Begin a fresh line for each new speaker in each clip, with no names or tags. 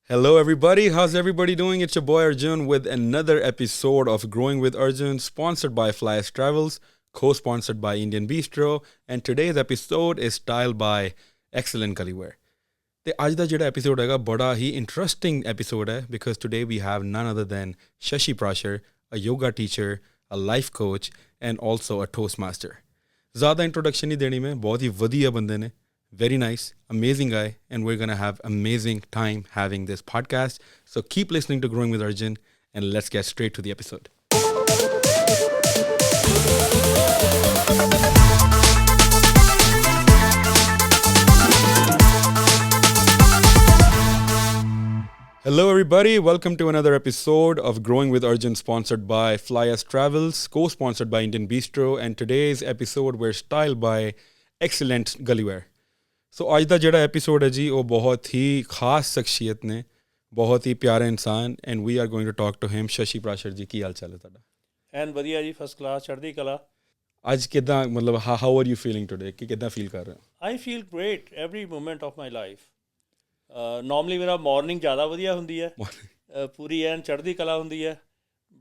Hello, everybody. How's everybody doing? It's your boy Arjun with another episode of Growing with Arjun, sponsored by FlyUs Travels, co-sponsored by Indian Bistro, and today's episode is styled by Excellent Gullywear. ਤੇ ਅੱਜ ਦਾ ਜਿਹੜਾ episode ਹੈਗਾ ਬੜਾ ਹੀ interesting episode ਹੈ because today we have none other than Shashi Prashar, a yoga teacher, a life coach and also a toastmaster. ਜ਼ਿਆਦਾ introduction ਨਹੀਂ ਦੇਣੀ ਮੈਂ, ਬਹੁਤ ਹੀ ਵਧੀਆ ਬੰਦੇ ਨੇ, very nice, amazing guy, and we're going to have amazing time having this podcast. So keep listening to Growing with Arjun and let's get straight to the episode. Hello everybody, welcome to another episode of Growing with Arjun, sponsored by FlyUs Travels, co-sponsored by Indian Bistro, and today's episode we're styled by Excellent Gullywear. ਸੋ ਅੱਜ ਦਾ ਜਿਹੜਾ episode ਹੈ ਜੀ ਉਹ ਬਹੁਤ ਹੀ ਖਾਸ ਸ਼ਖਸੀਅਤ ਨੇ, ਬਹੁਤ ਹੀ ਪਿਆਰੇ ਇਨਸਾਨ, and we are going to talk to him. Shashi Prashar ji, ਕੀ ਹਾਲ ਚਾਲ ਹੈ ਤੁਹਾਡਾ?
ਐਨ ਵਧੀਆ ਜੀ, ਫਸਟ ਕਲਾਸ, ਚੜ੍ਹਦੀ ਕਲਾ।
ਅੱਜ ਕਿੱਦਾਂ, ਮਤਲਬ how are you feeling today, ਕਿ ਕਿੱਦਾਂ ਫੀਲ ਕਰ ਰਹੇ ਹੋ?
I feel great every moment of my life. Normally ਮੇਰਾ ਮਾਰਨਿੰਗ ਜ਼ਿਆਦਾ ਵਧੀਆ ਹੁੰਦੀ ਹੈ, ਪੂਰੀ ਐਨ ਚੜ੍ਹਦੀ ਕਲਾ ਹੁੰਦੀ ਹੈ।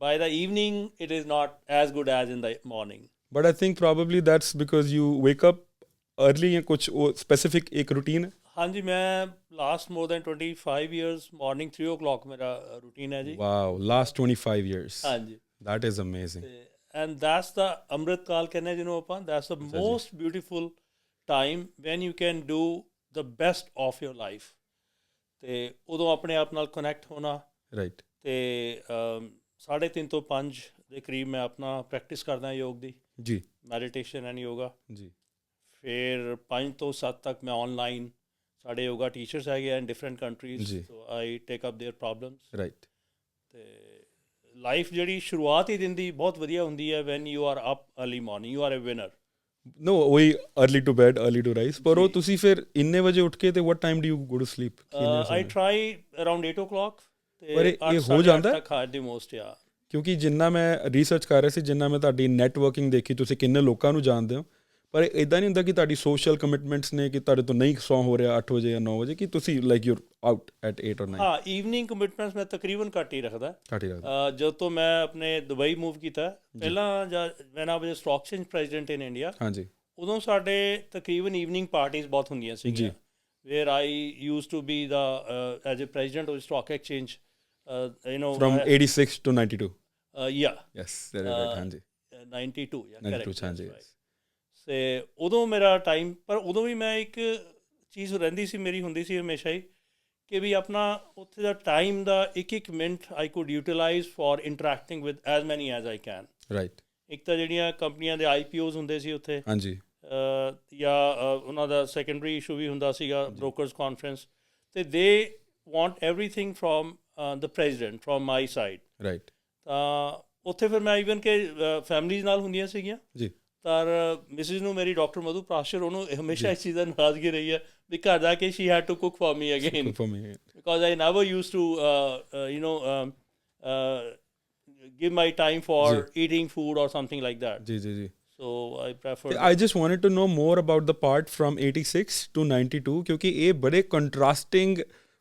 By the evening it is not as good as in the morning.
But I think probably that's because you wake up early या कुछ वो स्पेसिफिक एक रूटीन है?
हाँ जी, मैं last more than 25 years morning 3 o'clock मेरा रूटीन है जी।
Wow, last 25 years।
हाँ जी,
that is amazing.
And that's the Amrit Kaal कहने जिन्हों ਆਪਾਂ, that's the most beautiful time when you can do the best of your life. ਤੇ ਉਦੋਂ ਆਪਣੇ ਆਪ ਨਾਲ ਕਨੈਕਟ ਹੋਣਾ।
ਰਾਈਟ।
ਤੇ 3:30 ਤੋਂ 5 ਦੇ ਕਰੀਬ ਮੈਂ ਆਪਣਾ ਪ੍ਰੈਕਟਿਸ ਕਰਦਾ ਯੋਗ ਦੀ
ਜੀ,
ਮੈਡੀਟੇਸ਼ਨ ਐਂਡ ਯੋਗਾ ਜੀ। ਫਿਰ 5 ਤੋਂ 7 ਤੱਕ ਮੈਂ ਆਨਲਾਈਨ, ਸਾਡੇ ਯੋਗਾ ਟੀਚਰਸ ਹੈਗੇ and different countries, so I take up their problems.
Right.
ਤੇ ਲਾਈਫ ਜਿਹੜੀ ਸ਼ੁਰੂਆਤ ਹੀ ਦਿਨ ਦੀ ਬਹੁਤ ਵਧੀਆ ਹੁੰਦੀ ਹੈ when you are up early morning, you are a winner.
No, ਉਹੀ early to bed early to rise. ਪਰ ਉਹ ਤੁਸੀਂ ਫਿਰ ਇੰਨੇ ਵਜੇ ਉੱਠ ਕੇ ਤੇ what time do you go to sleep?
I try around 8 o'clock।
ਪਰ ਇਹ ਹੋ ਜਾਂਦਾ
ਤੱਕ ਹਾਰਡ ਦੀ ਮੋਸਟ ਆ,
ਕਿਉਂਕਿ ਜਿੰਨਾ ਮੈਂ ਰਿਸਰਚ ਕਰ ਰਿਹਾ ਸੀ, ਜਿੰਨਾ ਮੈਂ ਤੁਹਾਡੀ ਨੈਟਵਰਕਿੰਗ ਦੇਖੀ, ਤੁਸੀਂ ਕਿੰਨੇ ਲੋਕਾਂ ਨੂੰ ਜਾਣਦੇ ਹੋ, ਪਰ ਇੱਦਾਂ ਨਹੀਂ ਹੁੰਦਾ ਕਿ ਤੁਹਾਡੀ ਸੋਸ਼ਲ ਕਮਿਟਮੈਂਟਸ ਨੇ ਕਿ ਤੁਹਾਡੇ ਤੋਂ ਨਹੀਂ ਸੌਂ ਹੋ ਰਿਹਾ 8 ਵਜੇ ਜਾਂ 9 ਵਜੇ, ਕਿ ਤੁਸੀਂ like your out at 8 or 9?
ਹਾਂ, ਈਵਨਿੰਗ ਕਮਿਟਮੈਂਟਸ ਮੈਂ ਤਕਰੀਬਨ ਘੱਟ ਹੀ ਰੱਖਦਾ। ਜਦੋਂ ਤੋਂ ਮੈਂ ਆਪਣੇ ਦੁਬਈ ਮੂਵ ਕੀਤਾ, ਪਹਿਲਾਂ when I was stock exchange president in India, ਹਾਂਜੀ, ਉਦੋਂ ਸਾਡੇ ਤਕਰੀਬਨ ਈਵਨਿੰਗ ਪਾਰਟੀਜ਼ ਬਹੁਤ ਹੁੰਦੀਆਂ ਸੀਗੀਆਂ, where I use to be the as a president of stock exchange, you know,
from 86 to 92।
ਯਾ,
ਯੈਸ, ਹਾਂਜੀ,
92, ਯਾ,
92, ਹਾਂਜੀ।
ਅਤੇ ਉਦੋਂ ਮੇਰਾ ਟਾਈਮ, ਪਰ ਉਦੋਂ ਵੀ ਮੈਂ ਇੱਕ ਚੀਜ਼ ਰਹਿੰਦੀ ਸੀ, ਮੇਰੀ ਹੁੰਦੀ ਸੀ ਹਮੇਸ਼ਾ ਹੀ, ਕਿ ਵੀ ਆਪਣਾ ਉੱਥੇ ਦਾ ਟਾਈਮ ਦਾ ਇੱਕ minute I could utilise for interacting with as many as I can. Right. ਇੱਕ ਤਾਂ ਜਿਹੜੀਆਂ ਕੰਪਨੀਆਂ ਦੇ IPOs ਹੁੰਦੇ ਸੀ ਉੱਥੇ, ਹਾਂਜੀ, ਜਾਂ ਉਹਨਾਂ ਦਾ ਸੈਕੰਡਰੀ ਇਸ਼ੂ ਵੀ ਹੁੰਦਾ ਸੀਗਾ, ਬ੍ਰੋਕਰਸ ਕਾਨਫਰੰਸ, ਅਤੇ they want everything from the president from my side. Right. ਤਾਂ ਉੱਥੇ ਫਿਰ ਮੈਂ ਈਵਨ ਕਿ ਫੈਮਲੀਜ਼ ਨਾਲ ਹੁੰਦੀਆਂ ਸੀਗੀਆਂ ਜੀ, ਪਰ ਮਿਸਿਜ਼ ਨੂੰ, ਮੇਰੀ ਡਾਕਟਰ ਮਧੂ ਪ੍ਰਾਸ਼ਰ, ਉਹਨੂੰ ਹਮੇਸ਼ਾ ਇਸ ਚੀਜ਼ ਦਾ ਨਾਰਾਜ਼ਗੀ ਰਹੀ ਹੈ ਵੀ ਘਰ ਜਾ ਕੇ she had to cook for me again, because I never use to you know give my time for eating food or something like that. जी. So I prefer.
I just wanted to know more about the part from 86 to 92, क्योंकि ये बड़े contrasting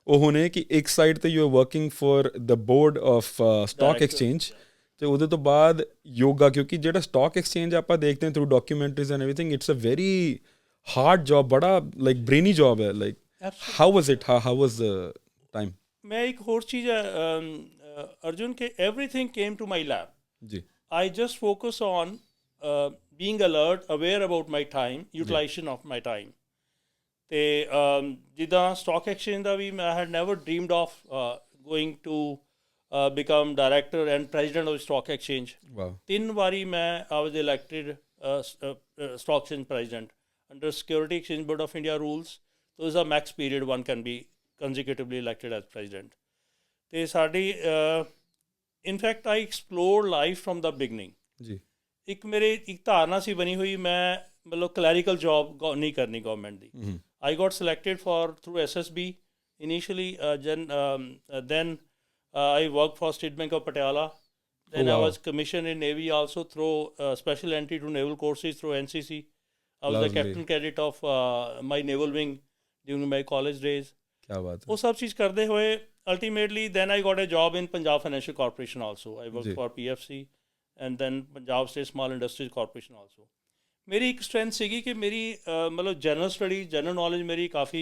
होने कि एक side ते you are working for the board of stock exchange, ਤੇ ਉਹਦੇ ਤੋਂ ਬਾਅਦ ਯੋਗਾ, ਕਿਉਂਕਿ ਜਿਹੜਾ ਸਟਾਕ ਐਕਸਚੇਂਜ ਆਪਾਂ ਦੇਖਦੇ ਹਾਂ through documentaries and everything, it's a very hard job, ਬੜਾ ਲਾਈਕ ਬ੍ਰੇਨੀ ਜੋਬ ਹੈ। Like how was it, how was the time? ਮੈਂ
ਇੱਕ ਹੋਰ ਚੀਜ਼ ਹੈ ਅਰਜੁਨ, ਕਿ everything came to my lap. ਜੀ, I just focus on being alert, aware about my time, utilization of my time. ਤੇ ਜਿੱਦਾਂ ਸਟਾਕ ਐਕਸਚੇਂਜ ਦਾ ਵੀ I had never dreamed of going to become director and president of stock exchange. Wow. 3 ਵਾਰੀ ਮੈਂ I was elected stock exchange president under Security Exchange Board of India rules. Those are max period one can be consecutively elected as president. ਤੇ ਸਾਡੀ in fact I explore life from the beginning ਜੀ। ਇੱਕ ਮੇਰੀ ਇੱਕ ਧਾਰਨਾ ਸੀ ਬਣੀ ਹੋਈ, ਮੈਂ ਮਤਲਬ ਕਲੈਰੀਕਲ ਜੋਬ ਨਹੀਂ ਕਰਨੀ ਗਵਰਨਮੈਂਟ ਦੀ। I got selected for through SSB initially, then I worked for State Bank of Patiala. Then I was commissioned in Navy also through special entry to naval courses through NCC. I was the captain cadet of my naval wing during my college days. क्या बात है। वो सब चीज़ करते हुए ultimately then I got a job in Punjab Financial Corporation also. I worked for PFC and then Punjab State Small Industries Corporation also. ਮੇਰੀ ਇੱਕ strength ਸੀਗੀ ਕਿ ਮੇਰੀ ਮਤਲਬ ਜਨਰਲ ਸਟੱਡੀ ਜਨਰਲ ਨੌਲੇਜ ਮੇਰੀ ਕਾਫੀ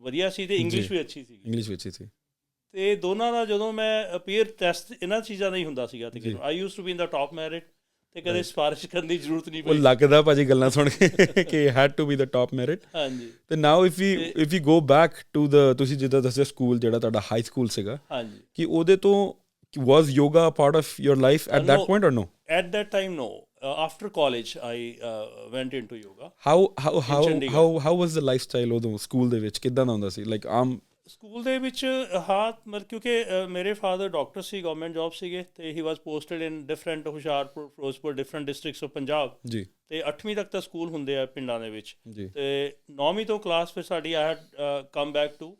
ਵਧੀਆ ਸੀ ਅਤੇ ਇੰਗਲਿਸ਼ ਵੀ ਅੱਛੀ ਸੀ।
ਇੰਗਲਿਸ਼ ਵੀ ਅੱਛੀ ਸੀ।
ਅਤੇ ਦੋਨਾਂ ਦਾ ਜਦੋਂ ਮੈਂ ਅਪੀਅਰ ਟੈਸਟ ਇਹਨਾਂ ਚੀਜ਼ਾਂ ਦਾ ਹੀ ਹੁੰਦਾ ਸੀਗਾ ਅਤੇ I use to be in the top merit ਅਤੇ ਕਦੇ ਸਿਫਾਰਿਸ਼ ਕਰਨ ਦੀ ਜ਼ਰੂਰਤ ਨਹੀਂ ਪਈ।
ਉਹ ਲੱਗਦਾ ਭਾਜੀ ਗੱਲਾਂ ਸੁਣ ਕੇ ਕਿ had to be the top merit.
ਹਾਂਜੀ।
ਅਤੇ now if you go back to the ਤੁਸੀਂ ਜਿੱਦਾਂ ਦੱਸਿਆ ਸਕੂਲ ਜਿਹੜਾ ਤੁਹਾਡਾ ਹਾਈ ਸਕੂਲ ਸੀਗਾ,
ਹਾਂਜੀ,
ਕਿ ਉਹਦੇ ਤੋਂ was yoga a part of your life at that point or no?
At that time, no. After college, I went into yoga.
How was the lifestyle ਉਦੋਂ ਸਕੂਲ ਦੇ ਵਿੱਚ ਕਿੱਦਾਂ ਦਾ ਹੁੰਦਾ ਸੀ? ਲਾਈਕ ਆਮ
ਸਕੂਲ ਦੇ ਵਿੱਚ ਹਾਂ ਮਤਲਬ ਕਿਉਂਕਿ ਮੇਰੇ ਫਾਦਰ ਡਾਕਟਰ ਸੀ, ਗਵਰਨਮੈਂਟ ਜੋਬ ਸੀਗੇ ਅਤੇ he was posted in different Hoshiarpur, Firozpur, different districts of Punjab ji. ਅਤੇ 8ਵੀਂ ਤੱਕ ਤਾਂ ਸਕੂਲ ਹੁੰਦੇ ਆ ਪਿੰਡਾਂ ਦੇ ਵਿੱਚ ਜੀ। ਅਤੇ 9ਵੀਂ ਤੋਂ ਕਲਾਸ ਫਿਰ ਸਾਡੀ I had come back to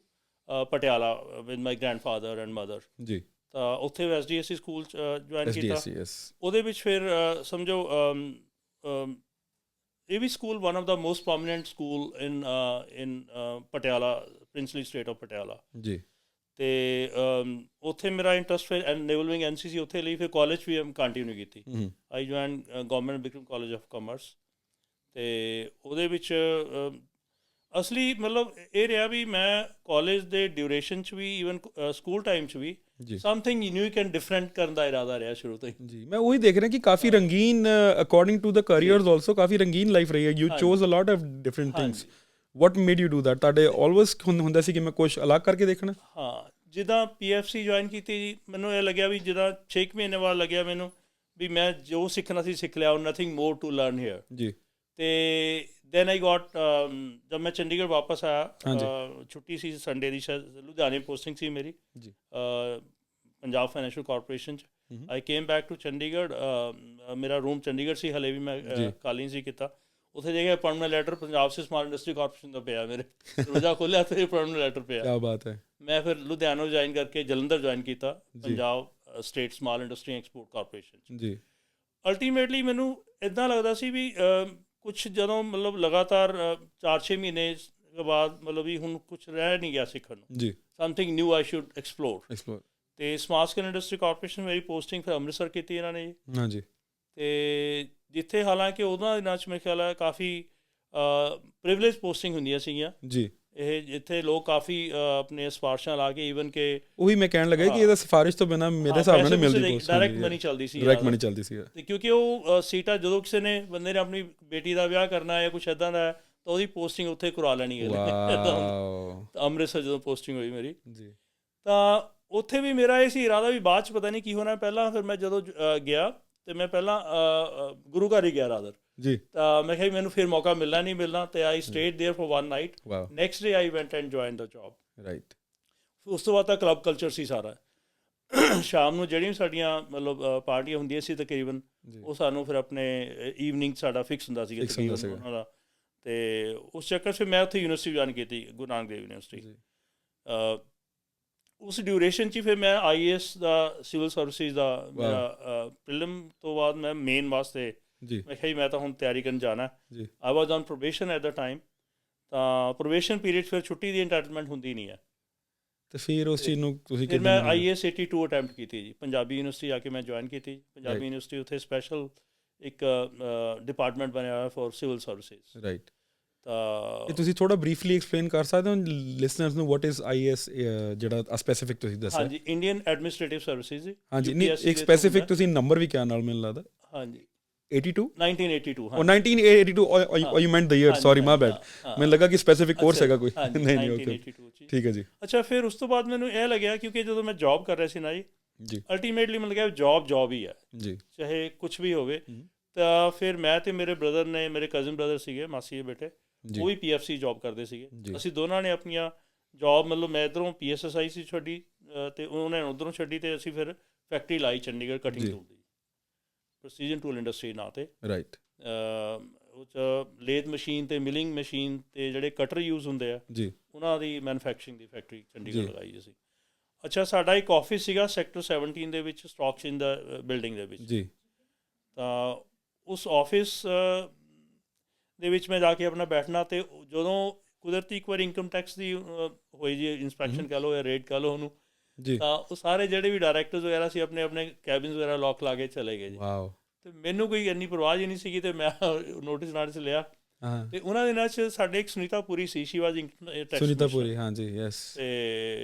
Patiala with my grandfather and mother ਜੀ। ਤਾਂ ਉੱਥੇ SDSC ਸਕੂਲ ਜੁਆਇਨ ਕੀਤਾ। ਉਹਦੇ ਵਿੱਚ ਫਿਰ ਸਮਝੋ ਇਹ ਵੀ school one of the most prominent school in Patiala, princely state of Patiala ji. ਅਤੇ ਉੱਥੇ ਮੇਰਾ ਇੰਟਰਸਟ ਫਿਰ ਨੇਵਲ ਵਿੰਗ NCC ਉੱਥੇ ਲਈ, ਫਿਰ ਕਾਲਜ ਵੀ ਕੰਟੀਨਿਊ ਕੀਤੀ। I join government Bikram college of commerce. ਅਤੇ ਉਹਦੇ ਵਿੱਚ ਅਸਲੀ ਮਤਲਬ ਇਹ ਰਿਹਾ ਵੀ ਮੈਂ ਕਾਲਜ ਦੇ ਡਿਊਰੇਸ਼ਨ 'ਚ ਵੀ ਈਵਨ ਸਕੂਲ ਟਾਈਮ 'ਚ ਵੀ ਸਮਥਿੰਗ ਯੂਨੀਕ ਐਂਡ ਡਿਫਰੈਂਟ ਕਰਨ ਦਾ ਇਰਾਦਾ ਰਿਹਾ ਸ਼ੁਰੂ ਤੋਂ ਹੀ ਜੀ। ਮੈਂ
ਉਹੀ ਦੇਖ ਰਿਹਾ ਕਿ ਕਾਫੀ ਰੰਗੀਨ according to the careers also ਕਾਫੀ ਰੰਗੀਨ ਲਾਈਫ ਰਹੀ ਹੈ। You chose a lot of different things. What made you do that? ਤੁਹਾਡੇ ਆਲਵੇਜ਼ ਹੁੰਦਾ ਸੀ ਕਿ ਮੈਂ ਕੁਛ ਅਲੱਗ ਕਰਕੇ ਦੇਖਣਾ?
ਹਾਂ, ਜਿੱਦਾਂ PFC ਜੁਆਇਨ ਕੀਤੀ ਜੀ, ਮੈਨੂੰ ਇਹ ਲੱਗਿਆ ਵੀ ਜਿੱਦਾਂ 6 ਮਹੀਨੇ ਬਾਅਦ ਲੱਗਿਆ ਮੈਨੂੰ ਵੀ ਮੈਂ ਜੋ ਸਿੱਖਣਾ ਸੀ ਸਿੱਖ ਲਿਆ, nothing more to learn here ਜੀ। ਅਤੇ ਦੈਨ ਆਈ ਗੋਟ ਜਦ ਮੈਂ ਚੰਡੀਗੜ੍ਹ ਵਾਪਸ ਆਇਆ, ਛੁੱਟੀ ਸੀ ਸੰਡੇ ਦੀ, ਸ਼ਾਇਦ ਲੁਧਿਆਣੇ ਪੋਸਟਿੰਗ ਸੀ ਮੇਰੀ ਜੀ, ਪੰਜਾਬ ਫਾਈਨੈਂਸ਼ੀਅਲ ਕਾਰਪੋਰੇਸ਼ਨ 'ਚ। I came back to Chandigarh. ਮੇਰਾ ਰੂਮ ਚੰਡੀਗੜ੍ਹ ਸੀ, ਹਲੇ ਵੀ ਮੈਂ ਖਾਲੀ ਨਹੀਂ ਸੀ ਕੀਤਾ। ਉੱਥੇ ਜਾ ਕੇ ਪਰਮਾਨੈਂਟ ਲੈਟਰ ਪੰਜਾਬ ਸੇ ਸਮਾਲ ਇੰਡਸਟਰੀ ਕਾਰਪੋਰੇਸ਼ਨ ਦਾ ਪਿਆ, ਮੇਰੇ ਦਰਵਾਜ਼ਾ ਖੋਲ੍ਹਿਆ ਅਤੇ ਪਰਮਾਨੈਂਟ ਲੈਟਰ ਪਿਆ। ਕਿਆ ਬਾਤ ਹੈ। ਮੈਂ ਫਿਰ ਲੁਧਿਆਣਾ ਜੁਆਇਨ ਕਰਕੇ ਜਲੰਧਰ ਜੁਆਇਨ ਕੀਤਾ, Punjab state small industry export corporation ਜੀ। ਅਲਟੀਮੇਟਲੀ ਮੈਨੂੰ ਇੱਦਾਂ ਲੱਗਦਾ ਸੀ ਵੀ ਕੁਛ ਜਦੋਂ ਮਤਲਬ ਲਗਾਤਾਰ 4-6 ਮਹੀਨੇ ਬਾਅਦ ਮਤਲਬ ਵੀ ਹੁਣ ਕੁਛ ਰਹਿ ਨਹੀਂ ਗਿਆ ਸਿੱਖਣ ਨੂੰ ਜੀ। Something new I should explore. ਅਤੇ ਸਮਾਲ ਸਕੇਲ ਇੰਡਸਟਰੀ ਕਾਰਪੋਰੇਸ਼ਨ ਮੇਰੀ ਪੋਸਟਿੰਗ ਫਿਰ ਅੰਮ੍ਰਿਤਸਰ ਕੀਤੀ ਇਹਨਾਂ ਨੇ ਜੀ। ਹਾਂਜੀ। ਅਤੇ ਜਿੱਥੇ ਹਾਲਾਂਕਿ ਉਹਨਾਂ ਦਿਨਾਂ 'ਚ ਮੇਰੇ ਖਿਆਲ ਹੈ ਕਾਫੀ ਪ੍ਰਿਵਿਲੇਜ ਪੋਸਟਿੰਗ ਹੁੰਦੀਆਂ ਸੀਗੀਆਂ ਜੀ। ਇਹ ਜਿੱਥੇ ਲੋਕ ਕਾਫੀ ਆਪਣੇ ਸਿਫਾਰਸ਼ਾਂ ਲਾ ਕੇ ਈਵਨ ਕਿ ਉਹੀ ਮੈਂ ਕਹਿਣ ਲੱਗਾ ਕਿ ਇਹਦਾ ਸਿਫਾਰਿਸ਼ ਤੋਂ ਬਿਨਾਂ ਮੇਰੇ ਹਿਸਾਬ ਨਾਲ ਨਹੀਂ ਮਿਲਦੀ, ਡਾਇਰੈਕਟ ਮਨੀ ਚੱਲਦੀ ਸੀ। ਡਾਇਰੈਕਟ ਮਨੀ ਚੱਲਦੀ ਸੀ। ਅਤੇ ਕਿਉਂਕਿ ਉਹ ਸੀਟਾਂ ਜਦੋਂ ਕਿਸੇ ਨੇ ਬੰਦੇ ਨੇ ਆਪਣੀ ਬੇਟੀ ਦਾ ਵਿਆਹ ਕਰਨਾ ਜਾਂ ਕੁਛ ਇੱਦਾਂ ਦਾ ਤਾਂ ਉਹਦੀ ਪੋਸਟਿੰਗ ਉੱਥੇ ਕਰਵਾ ਲੈਣੀ ਹੈ। ਅੰਮ੍ਰਿਤਸਰ ਜਦੋਂ ਪੋਸਟਿੰਗ ਹੋਈ ਮੇਰੀ ਜੀ, ਤਾਂ ਉੱਥੇ ਵੀ ਮੇਰਾ ਇਹ ਸੀ ਇਰਾਦਾ ਵੀ ਬਾਅਦ 'ਚ ਪਤਾ ਨਹੀਂ ਕੀ ਹੋਣਾ। ਪਹਿਲਾਂ ਫਿਰ ਮੈਂ ਜਦੋਂ ਗਿਆ ਅਤੇ ਮੈਂ ਪਹਿਲਾਂ ਗੁਰੂ ਘਰ ਹੀ ਗਿਆ ਰਾਦਰ ਜੀ। ਤਾਂ ਮੈਂ ਕਿਹਾ ਮੈਨੂੰ ਫਿਰ ਮੌਕਾ ਮਿਲਣਾ ਨਹੀਂ ਮਿਲਣਾ, ਅਤੇ I stayed there for 1 night. Next day I went and join the job right. ਉਸ ਤੋਂ ਬਾਅਦ ਤਾਂ ਕਲੱਬ ਕਲਚਰ ਸੀ ਸਾਰਾ। ਸ਼ਾਮ ਨੂੰ ਜਿਹੜੀਆਂ ਸਾਡੀਆਂ ਮਤਲਬ ਪਾਰਟੀਆਂ ਹੁੰਦੀਆਂ ਸੀ ਤਕਰੀਬਨ, ਉਹ ਸਾਨੂੰ ਫਿਰ ਆਪਣੇ ਈਵਨਿੰਗ ਸਾਡਾ ਫਿਕਸ ਹੁੰਦਾ ਸੀਗਾ ਤਕਰੀਬਨ ਉਹਨਾਂ ਦਾ। ਅਤੇ ਉਸ ਚੱਕਰ 'ਚ ਫਿਰ ਮੈਂ ਉੱਥੇ ਯੂਨੀਵਰਸਿਟੀ ਜੁਆਇਨ ਕੀਤੀ, ਗੁਰੂ ਨਾਨਕ ਦੇਵ ਯੂਨੀਵਰਸਿਟੀ। ਉਸ ਡਿਊਰੇਸ਼ਨ 'ਚ ਹੀ ਫਿਰ ਮੈਂ IAS ਦਾ ਸਿਵਲ ਸਰਵਿਸਿਜ਼ ਦਾ ਮੇਰਾ ਪ੍ਰੀਲਿਮ ਤੋਂ ਬਾਅਦ ਮੈਂ ਮੇਨ ਵਾਸਤੇ ਜੀ ਮੈਂ ਕਿਹਾ ਮੈਂ ਤਾਂ ਹੁਣ ਤਿਆਰੀ ਕਰਨ ਜਾਣਾ ਜੀ। I was on probation at the time. ਤਾਂ ਪ੍ਰੋਬੇਸ਼ਨ ਪੀਰੀਅਡ ਫਿਰ ਛੁੱਟੀ ਦੀ ਇੰਟਾਈਟਲਮੈਂਟ ਹੁੰਦੀ ਨਹੀਂ ਹੈ। ਅਤੇ ਫਿਰ ਉਸ ਚੀਜ਼ ਨੂੰ ਤੁਸੀਂ ਫਿਰ ਮੈਂ IAS 82 ਅਟੈਂਪਟ ਕੀਤੀ ਜੀ। ਪੰਜਾਬੀ ਯੂਨੀਵਰਸਿਟੀ ਆ ਕੇ ਮੈਂ ਜੁਆਇਨ ਕੀਤੀ। ਪੰਜਾਬੀ ਯੂਨੀਵਰਸਿਟੀ ਉੱਥੇ ਸਪੈਸ਼ਲ ਇੱਕ ਡਿਪਾਰਟਮੈਂਟ ਬਣਿਆ ਹੋਇਆ ਫॉर ਸਿਵਲ ਸਰਵਿਸਿਜ਼ ਰਾਈਟ। ਤਾਂ ਤੁਸੀਂ ਥੋੜ੍ਹਾ ਬਰੀਫਲੀ ਐਕਸਪਲੇਨ ਕਰ ਸਕਦੇ ਹੋ ਲਿਸਨਰਸ ਨੂੰ ਵਾਟ ਇਜ਼ IAS ਜਿਹੜਾ ਸਪੈਸੀਫਿਕ ਤੁਸੀਂ ਦੱਸਿਆ? ਹਾਂਜੀ, ਇੰਡੀਅਨ ਐਡਮਿਨਿਸਟ੍ਰੇਟਿਵ ਸਰਵਿਸਿਜ਼ ਜੀ। ਹਾਂਜੀ, ਨਹੀਂ ਇੱਕ ਸਪੈਸੀਫਿਕ ਤੁਸੀਂ ਨੰਬਰ ਵੀ ਕਿਹਾ ਨਾਲ ਮੈਨੂੰ ਲੱਗਦਾ। ਹਾਂਜੀ, 82 1982 ਹਾਂ। 1982 or you meant the year, sorry my bad. ਮੈਨੂੰ ਲੱਗਾ ਕਿ ਸਪੈਸੀਫਿਕ ਕੋਰਸ ਹੈਗਾ ਕੋਈ। ਨਹੀਂ 1982 ਠੀਕ ਹੈ ਜੀ। ਅੱਛਾ, ਫਿਰ ਉਸ ਤੋਂ ਬਾਅਦ ਮੈਨੂੰ ਇਹ ਲੱਗਿਆ ਕਿਉਂਕਿ ਜਦੋਂ ਮੈਂ ਜੋਬ ਕਰ ਰਿਹਾ ਸੀ ਨਾ ਜੀ, ਅਲਟੀਮੇਟਲੀ ਮੈਨੂੰ ਲੱਗਿਆ ਜੋਬ ਹੀ ਹੈ ਜੀ, ਚਾਹੇ ਕੁਛ ਵੀ ਹੋਵੇ। ਤਾਂ ਫਿਰ ਮੈਂ ਅਤੇ ਮੇਰੇ ਬ੍ਰਦਰ ਨੇ, ਮੇਰੇ ਕਜ਼ਨ ਬ੍ਰਦਰ ਸੀਗੇ, ਮਾਸੀ ਦੇ ਬੇਟੇ, ਉਹ ਵੀ PFC ਜੋਬ ਕਰਦੇ ਸੀਗੇ। ਅਸੀਂ ਦੋਨਾਂ ਨੇ ਆਪਣੀਆਂ ਜੋਬ ਮਤਲਬ ਮੈਂ ਇੱਧਰੋਂ PSSI ਸੀ ਛੱਡੀ ਅਤੇ ਉਹਨਾਂ ਨੇ ਉੱਧਰੋਂ ਛੱਡੀ, ਅਤੇ ਅਸੀਂ ਫਿਰ ਫੈਕਟਰੀ ਲਾਈ ਚੰਡੀਗੜ੍ਹ ਕਟਿੰਗ ਟੂਲ ਦੀ, ਪ੍ਰਸੀਜਨ ਟੂਲ ਇੰਡਸਟਰੀ ਨਾਂ 'ਤੇ ਰਾਈਟ। ਉਹ 'ਚ ਲੇਥ ਮਸ਼ੀਨ ਅਤੇ ਮਿਲਿੰਗ ਮਸ਼ੀਨ ਅਤੇ ਜਿਹੜੇ ਕਟਰ ਯੂਜ਼ ਹੁੰਦੇ ਆ ਜੀ, ਉਹਨਾਂ ਦੀ ਮੈਨੂਫੈਕਚਰਿੰਗ ਦੀ ਫੈਕਟਰੀ ਚੰਡੀਗੜ੍ਹ ਲਗਾਈ ਅਸੀਂ। ਅੱਛਾ, ਸਾਡਾ ਇੱਕ ਆਫਿਸ ਸੀਗਾ ਸੈਕਟਰ 17 ਦੇ ਵਿੱਚ, ਸਟਾਕ ਐਕਸਚੇਂਜ ਦਾ ਬਿਲਡਿੰਗ ਦੇ ਵਿੱਚ ਜੀ। ਤਾਂ ਉਸ ਆਫਿਸ ਦੇ ਵਿੱਚ ਮੈਂ ਜਾ ਕੇ ਆਪਣਾ ਬੈਠਣਾ, ਅਤੇ ਜਦੋਂ ਕੁਦਰਤੀ ਇੱਕ ਵਾਰ ਇਨਕਮ ਟੈਕਸ ਦੀ ਹੋਈ ਜੀ ਇੰਸਪੈਕਸ਼ਨ ਕਹਿ ਲਓ ਜਾਂ ਰੇਡ ਕਹਿ ਲਓ ਉਹਨੂੰ, ਤਾਂ ਉਹ ਸਾਰੇ ਜਿਹੜੇ ਵੀ ਡਾਇਰੈਕਟਰਸ ਵਗੈਰਾ ਸੀ ਆਪਣੇ ਆਪਣੇ ਕੈਬਿਨਸ ਵਗੈਰਾ ਲੋਕ ਲਾ ਕੇ ਚਲੇ ਗਏ ਜੀ। ਤੇ ਮੈਨੂੰ ਕੋਈ ਇੰਨੀ ਪਰਵਾਹ ਹੀ ਨਹੀਂ ਸੀਗੀ ਤੇ ਮੈਂ ਨੋਟਿਸ ਲਿਆ। ਤੇ ਉਹਨਾਂ ਦਿਨਾਂ 'ਚ ਸਾਡੇ ਇੱਕ ਸੁਨੀਤਾ ਪੁਰੀ ਸੀ, ਸ਼ੀ ਵਾਜ਼
ਸੁਨੀਤਾ ਪੁਰੀ, ਹਾਂਜੀ ਯੈਸ।
ਤੇ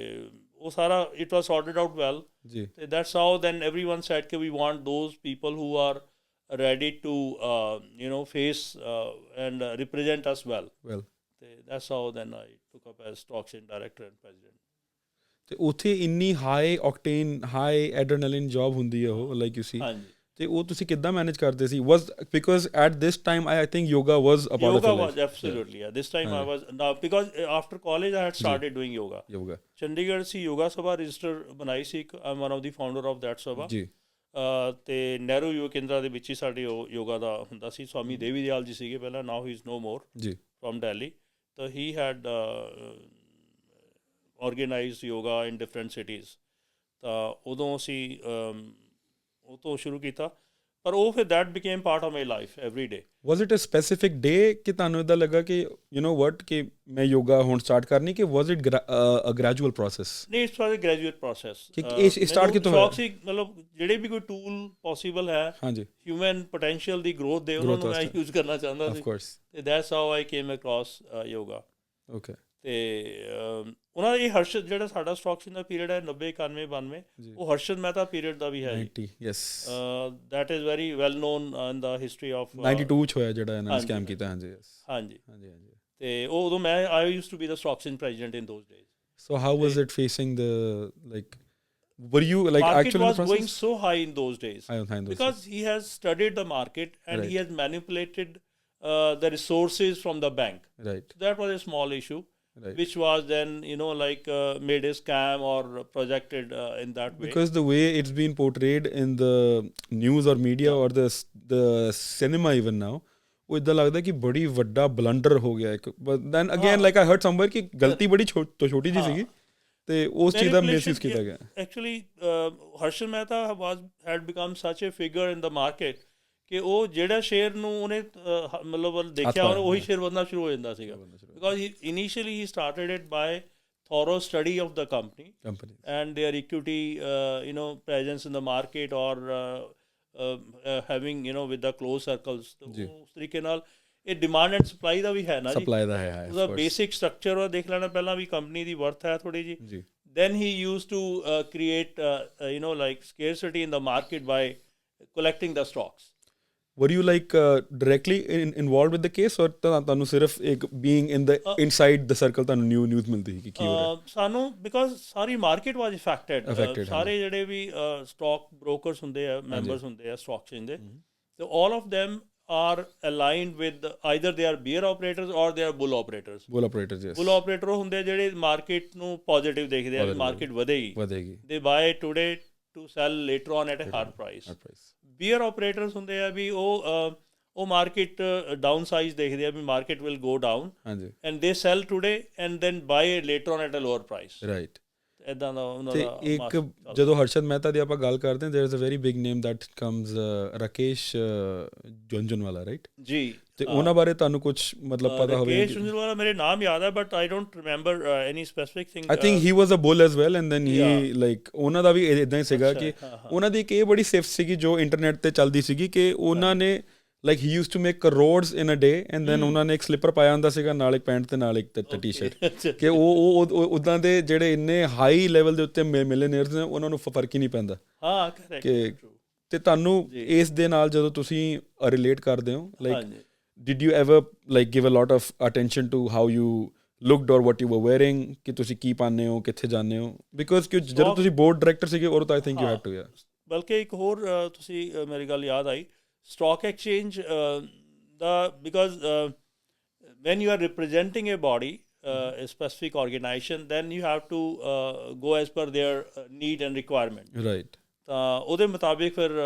ਉਹ ਸਾਰਾ it was sorted out well ਜੀ। ਤੇ that's how then everyone said ਕਿ we want those people who are ready to face and represent us well. That's how then I took up as stock exchange director and president.
ਤੇ ਉੱਥੇ ਇੰਨੀ high ਆਕਟੇਨ high ਐਡਰੇਨਲਿਨ job ਹੁੰਦੀ ਹੈ ਉਹ, like you ਸੀ, ਤੇ ਉਹ ਤੁਸੀਂ ਕਿੱਦਾਂ ਮੈਨੇਜ ਕਰਦੇ ਸੀ? Was because at this time I think yoga was a part of your life.
Yoga was absolutely, yeah. This time I was now because after college I had started doing yoga. Chandigarh C yoga sabha register ਬਣਾਈ ਸੀ, I'm one of the founder of that sabha ਜੀ। ਤੇ ਨਹਿਰੂ ਯੁਵਾ ਕੇਂਦਰਾ ਦੇ ਵਿੱਚ ਹੀ ਸਾਡੇ ਉਹ ਯੋਗਾ ਦਾ ਹੁੰਦਾ ਸੀ। ਸਵਾਮੀ ਦੇਵੀ ਦਿਆਲ ਜੀ ਸੀਗੇ ਪਹਿਲਾਂ, ਨਾਓ ਹੀ ਇਜ਼ ਨੋ ਮੋਰ ਜੀ, ਫਰੋਮ ਦਿੱਲੀ। ਤਾਂ he had organised yoga in different cities. ਤਾਂ ਉਦੋਂ ਅਸੀਂ ਉਹ ਤੋਂ ਸ਼ੁਰੂ ਕੀਤਾ, ਪਰ ਉਹ ਫਿਰ that became part of my life every day. Was it a specific day
ਕਿ ਤੁਹਾਨੂੰ ਇੱਦਾਂ ਲੱਗਾ ਕਿ ਯੂ ਨੋ ਵਟ ਕਿ ਮੈਂ ਯੋਗਾ ਹੁਣ ਸਟਾਰਟ ਕਰਨੀ, ਕਿ was it a gradual process?
ਨਹੀਂ, it's was a graduate process.
Start ਕਿੱਥੋਂ ਹੋਇਆ?
ਸ਼ੌਕ ਸੀ, ਮਤਲਬ ਜਿਹੜੇ ਵੀ ਕੋਈ ਟੂਲ ਪੋਸੀਬਲ ਹੈ ਹਿਊਮਨ ਪੋਟੈਂਸ਼ੀਅਲ ਦੀ ਗਰੋਥ ਦੇ, ਉਹਨਾਂ ਨੂੰ ਮੈਂ ਯੂਜ਼ ਕਰਨਾ ਚਾਹੁੰਦਾ ਸੀ। ਤੇ that's how I came across yoga. Okay. ਤੇ ਉਹਨਾਂ ਦਾ ਇਹ ਹਰਸ਼ਦ ਜਿਹੜਾ ਸਾਡਾ ਸਟਾਕ ਐਕਸਚੇਂਜ ਦਾ ਪੀਰੀਅਡ ਹੈ 90, 91, 92, ਉਹ ਹਰਸ਼ਦ ਮਹਿਤਾ ਪੀਰੀਅਡ ਦਾ ਵੀ ਹੈ ਜੀ। Yes, that is very well non in the history of
92 ਚ ਹੋਇਆ ਜਿਹੜਾ ਇਹਨਾਂ ਨੇ ਸਕੈਮ ਕੀਤਾ। ਹਾਂਜੀ
ਹਾਂਜੀ ਹਾਂਜੀ। ਤੇ ਉਹ ਉਦੋਂ ਮੈਂ I used to be the stock exchange president in those days.
So how was it facing the like were you like
market
actually
was going so high in those days because he has studied the market and he has manipulated the resources from the bank, right? So that was a small issue, which was then like made a scam or projected in that way,
because the way it's been portrayed in the news or media or the cinema even now, ਉਹ ਇੱਦਾਂ ਲੱਗਦਾ ਕਿ ਬੜੀ ਵੱਡਾ blunder ਹੋ ਗਿਆ ਇੱਕ। but then again like I heard somewhere ਕਿ ਗਲਤੀ ਬੜੀ ਛੋਟੀ ਜਿਹੀ ਸੀਗੀ ਤੇ ਉਸ ਚੀਜ਼ ਦਾ ਮਿਸਯੂਜ਼ ਕੀਤਾ ਗਿਆ।
Actually Harshad Mehta head become ਸੱਚ ਏ ਫਿਗਰ ਇਨ ਦ ਮਾਰਕੀਟ ਕਿ ਉਹ ਜਿਹੜਾ ਸ਼ੇਅਰ ਨੂੰ ਉਹਨੇ ਮਤਲਬ ਦੇਖਿਆ ਉਹੀ ਸ਼ੇਅਰ ਵਧਣਾ ਸ਼ੁਰੂ ਹੋ ਜਾਂਦਾ ਸੀਗਾ। Because initially he started it by thorough study of the company and their equity presence in the market or having with the close circles। ਉਸ ਤਰੀਕੇ ਨਾਲ ਇਹ ਡਿਮਾਂਡ ਐਂਡ ਸਪਲਾਈ ਦਾ ਵੀ ਹੈ ਨਾ,
ਸਪਲਾਈ ਦਾ ਹੈ,
ਉਹਦਾ ਬੇਸਿਕ ਸਟਰਕਚਰ ਉਹ ਦੇਖ ਲੈਣਾ ਪਹਿਲਾਂ ਵੀ ਕੰਪਨੀ ਦੀ ਵਰਥ ਹੈ ਥੋੜ੍ਹੀ ਜਿਹੀ। then he used to create like scarcity in the market by collecting the stocks।
were you like directly involved with the case or ਤੁਹਾਨੂੰ ਸਿਰਫ ਇੱਕ being in the inside the circle ਤੁਹਾਨੂੰ news ਮਿਲਦੀ ਸੀ ਕਿ ਕੀ ਹੋ ਰਿਹਾ?
ਸਾਨੂੰ because sorry market was affected. ਸਾਰੇ ਜਿਹੜੇ ਵੀ ਸਟਾਕ ਬ੍ਰੋਕਰਸ ਹੁੰਦੇ ਆ, ਮੈਂਬਰਸ ਹੁੰਦੇ ਆ ਸਟਾਕ ਐਕਸਚੇਂਜ ਦੇ, ਤੇ all of them are aligned with either they are bear operators or they are bull operators।
yes।
bull operator ਹੁੰਦੇ ਜਿਹੜੇ ਮਾਰਕੀਟ ਨੂੰ ਪੋਜ਼ਿਟਿਵ ਦੇਖਦੇ ਆ, ਮਾਰਕੀਟ ਵਧੇਗੀ, they buy today to sell later on at a higher price। bear operators ਹੁੰਦੇ ਆ ਵੀ ਉਹ market down size ਦੇਖਦੇ ਆ ਵੀ market will go down and they sell today and then buy later on at a lower price, right? ਇੱਦਾਂ ਦਾ ਉਹਨਾਂ ਦਾ।
ਇੱਕ ਜਦੋਂ ਹਰਸ਼ਦ ਮਹਿਤਾ ਦੀ ਆਪਾਂ ਗੱਲ ਕਰਦੇ ਹਾਂ, there is a very big name that comes Rakesh Jhunjhunwala, right ji. ਤੇ ਉਹਨਾਂ ਬਾਰੇ ਤੁਹਾਨੂੰ ਕੁਝ ਮਤਲਬ ਪਤਾ ਹੋਵੇ?
ਰਾਕੇਸ਼ ਝੁੰਝੁਨਵਾਲਾ ਮੇਰੇ ਨਾਮ ਯਾਦ ਹੈ but I don't remember any specific thing।
I think he was a bull as well and then he like ਉਹਨਾਂ ਦਾ ਵੀ ਇੱਦਾਂ ਹੀ ਸੀਗਾ ਕਿ ਉਹਨਾਂ ਦੀ ਇੱਕ ਇਹ ਬੜੀ ਸਿਫਤ ਸੀਗੀ ਜੋ ਇੰਟਰਨੈਟ ਤੇ ਚੱਲਦੀ ਸੀਗੀ ਕਿ ਉਹਨਾਂ ਨੇ like he used to make crores in a day and then ਉਹਨਾਂ ਨੇ ਇੱਕ ਸਲਿੱਪਰ ਪਾਇਆ ਹੁੰਦਾ ਸੀਗਾ ਨਾਲ ਇੱਕ ਪੈਂਟ ਤੇ ਨਾਲ ਇੱਕ ਟੀ-ਸ਼ਰਟ, ਕਿ ਉਹ ਉੱਦਾਂ ਦੇ ਜਿਹੜੇ ਇੰਨੇ ਹਾਈ ਲੈਵਲ ਦੇ ਉੱਤੇ ਮਿਲੀਅਨੇਅਰਸ ਨੇ ਉਹਨਾਂ ਨੂੰ ਫਰਕ ਹੀ ਨਹੀਂ ਪੈਂਦਾ।
ਹਾਂ, ਕਰੈਕਟ।
ਤੇ ਤੁਹਾਨੂੰ ਇਸ ਦੇ ਨਾਲ ਜਦੋਂ ਤੁਸੀਂ ਰਿਲੇਟ ਕਰਦੇ ਹੋ, like did you ever like give a lot of attention to how you looked or what you were wearing, ਕਿ ਤੁਸੀਂ ਕੀ ਪਾਉਂਦੇ ਹੋ, ਕਿੱਥੇ ਜਾਂਦੇ ਹੋ? ਬਿਕਾਜ਼ ਕਿ ਜਦੋਂ ਤੁਸੀਂ ਬੋਰਡ ਡਾਇਰੈਕਟਰ ਸੀਗੇ ਔਰ ਤਾਂ I think you had to.
ਬਲਕਿ ਇੱਕ ਹੋਰ ਤੁਸੀਂ ਮੇਰੀ ਗੱਲ ਯਾਦ ਆਈ, stock exchange because when you are representing a body, a specific organization, then you have to go as per their need and requirement, right? ਉਹਦੇ ਮੁਤਾਬਿਕ ਫਿਰ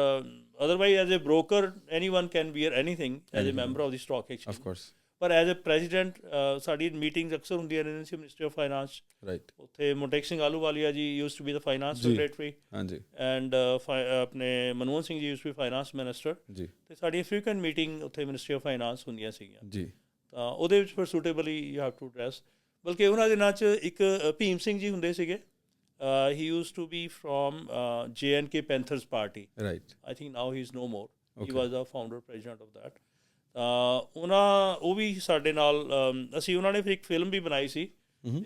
otherwise as a broker anyone can wear anything as a member of the stock exchange, of course, ਪਰ as a president ਸਾਡੀ meetings ਅਕਸਰ ਹੁੰਦੀਆਂ ਰਹਿੰਦੀਆਂ ਸੀ ministry of finance, right. ਉੱਥੇ Montek Singh Ahluwalia ji used to be the finance secretary, ਹਾਂਜੀ, and ਆਪਣੇ Manmohan Singh ji used to be finance minister ਜੀ। ਅਤੇ ਸਾਡੀ ਫ੍ਰੀਕੁਐਂਟ ਮੀਟਿੰਗ ਉੱਥੇ ਮਿਨਿਸਟਰੀ ਆਫ ਫਾਈਨਾਂਸ ਹੁੰਦੀਆਂ ਸੀਗੀਆਂ ਜੀ। ਤਾਂ ਉਹਦੇ ਵਿੱਚ ਫਿਰ suitably you have to dress. ਬਲਕਿ ਉਹਨਾਂ ਦਿਨਾਂ 'ਚ ਇੱਕ ਭੀਮ ਸਿੰਘ ਜੀ ਹੁੰਦੇ ਸੀਗੇ, He used to be from J&K Panthers Party.
Right.
I think now he's no more. He
Okay.
was the founder president of that. ਉਹ ਵੀ ਸਾਡੇ ਨਾਲ ਅਸੀਂ ਉਹਨਾਂ ਨੇ ਫਿਰ ਇੱਕ ਫਿਲਮ ਵੀ ਬਣਾਈ ਸੀ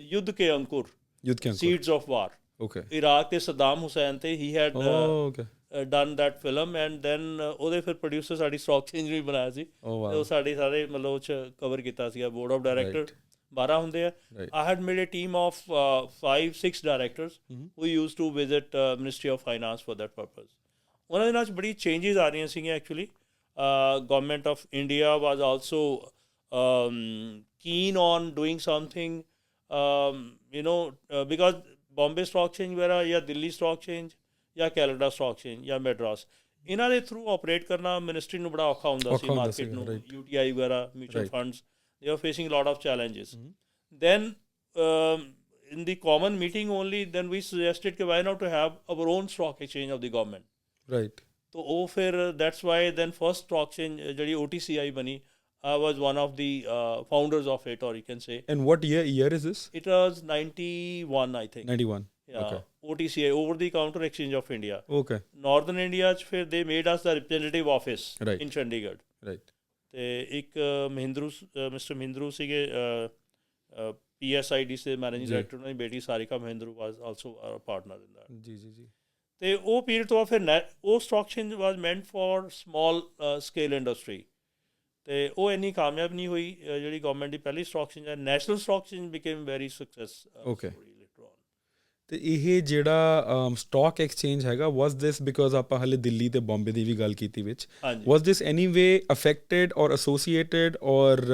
Yudh Ke Ankur
Youth camp.
Seeds of war
Okay.
Iraq ਤੇ ਸਦਾਮ ਹੁਸੈਨ ਤੇ ਹੀ had
Oh, okay.
Done that film and then ਉਹਦੇ ਫਿਰ ਪ੍ਰੋਡਿਊਸਰ ਸਾਡੀ ਸਟਾਕ ਚੇਂਜ ਵੀ ਬਣਾਇਆ ਸੀ
Oh, wow.
ਤੇ ਉਹ ਸਾਡੇ ਸਾਰੇ ਮਤਲਬ ਉਹ 'ਚ ਕਵਰ ਕੀਤਾ ਸੀਗਾ ਬੋਰਡ ਆਫ ਡਾਇਰੈਕਟਰ 12 ਹੁੰਦੇ ਆ
Right.
I had made a team of 5-6 directors who used to visit Ministry of Finance for that purpose. ਉਹਨਾਂ ਦੇ ਨਾਲ ਬੜੀ ਚੇਂਜਸ ਆ ਰਹੀਆਂ ਸੀਗੀਆਂ actually government of India was also keen on doing something because Bombay Stock Exchange ਵਗੈਰਾ ਜਾਂ Delhi stock exchange ਜਾਂ ਕੈਲਕਟਾ ਸਟਾਕ ਐਕਸਚੇਂਜ ਜਾਂ ਮੈਡਰਾਸ ਇਹਨਾਂ ਦੇ ਥਰੂ ਆਪਰੇਟ ਕਰਨਾ ਮਿਨਿਸਟਰੀ ਨੂੰ ਬੜਾ ਔਖਾ ਹੁੰਦਾ ਸੀ ਮਾਰਕੀਟ ਨੂੰ UTI ਵਗੈਰਾ mutual funds they are facing a lot of challenges. Then in the common meeting only, then we suggested why not to have our own stock exchange of the government.
Right.
So oh, that's why then first stock exchange jodi OTCI bani, I was one of the founders of it, or you can say.
And what year is this?
It was 91, I think.
91.
Yeah.
Okay.
OTCI, over the counter exchange of India.
Okay.
Northern India they made us the representative office
Right.
in Chandigarh.
Right.
ਤੇ ਇੱਕ mister Mahindru ਸੀਗੇ PSID ਦੇ managing director ਉਹਨਾਂ ਦੀ ਬੇਟੀ ਸਾਰਿਕਾ ਮਹਿੰਦਰੂ ਵਾਜ਼ also partner in that
ਜੀ ਜੀ ਜੀ
ਤੇ ਉਹ ਪੀਰੀਅਡ ਤੋਂ ਫਿਰ ਉਹ stock exchange was meant for small scale industry ਤੇ ਉਹ ਇੰਨੀ ਕਾਮਯਾਬ ਨਹੀਂ ਹੋਈ ਜਿਹੜੀ ਗਵਰਨਮੈਂਟ ਦੀ ਪਹਿਲੀ ਸਟਾਕ ਐਕਸਚੇਂਜ ਹੈ national stock exchange became very success
okay ਤੇ ਇਹ ਜਿਹੜਾ ਸਟਾਕ ਐਕਸਚੇਂਜ ਹੈਗਾ ਵਾਸ ਦਿਸ ਬਿਕੋਜ਼ ਆਪਾਂ ਹਲੇ ਦਿੱਲੀ ਤੇ ਬੰਬੇ ਦੀ ਵੀ ਗੱਲ ਕੀਤੀ ਵਿੱਚ ਵਾਸ ਦਿਸ ਐਨੀ ਵੇ ਅਫੈਕਟਡ ਔਰ ਐਸੋਸੀਏਟਡ ਔਰ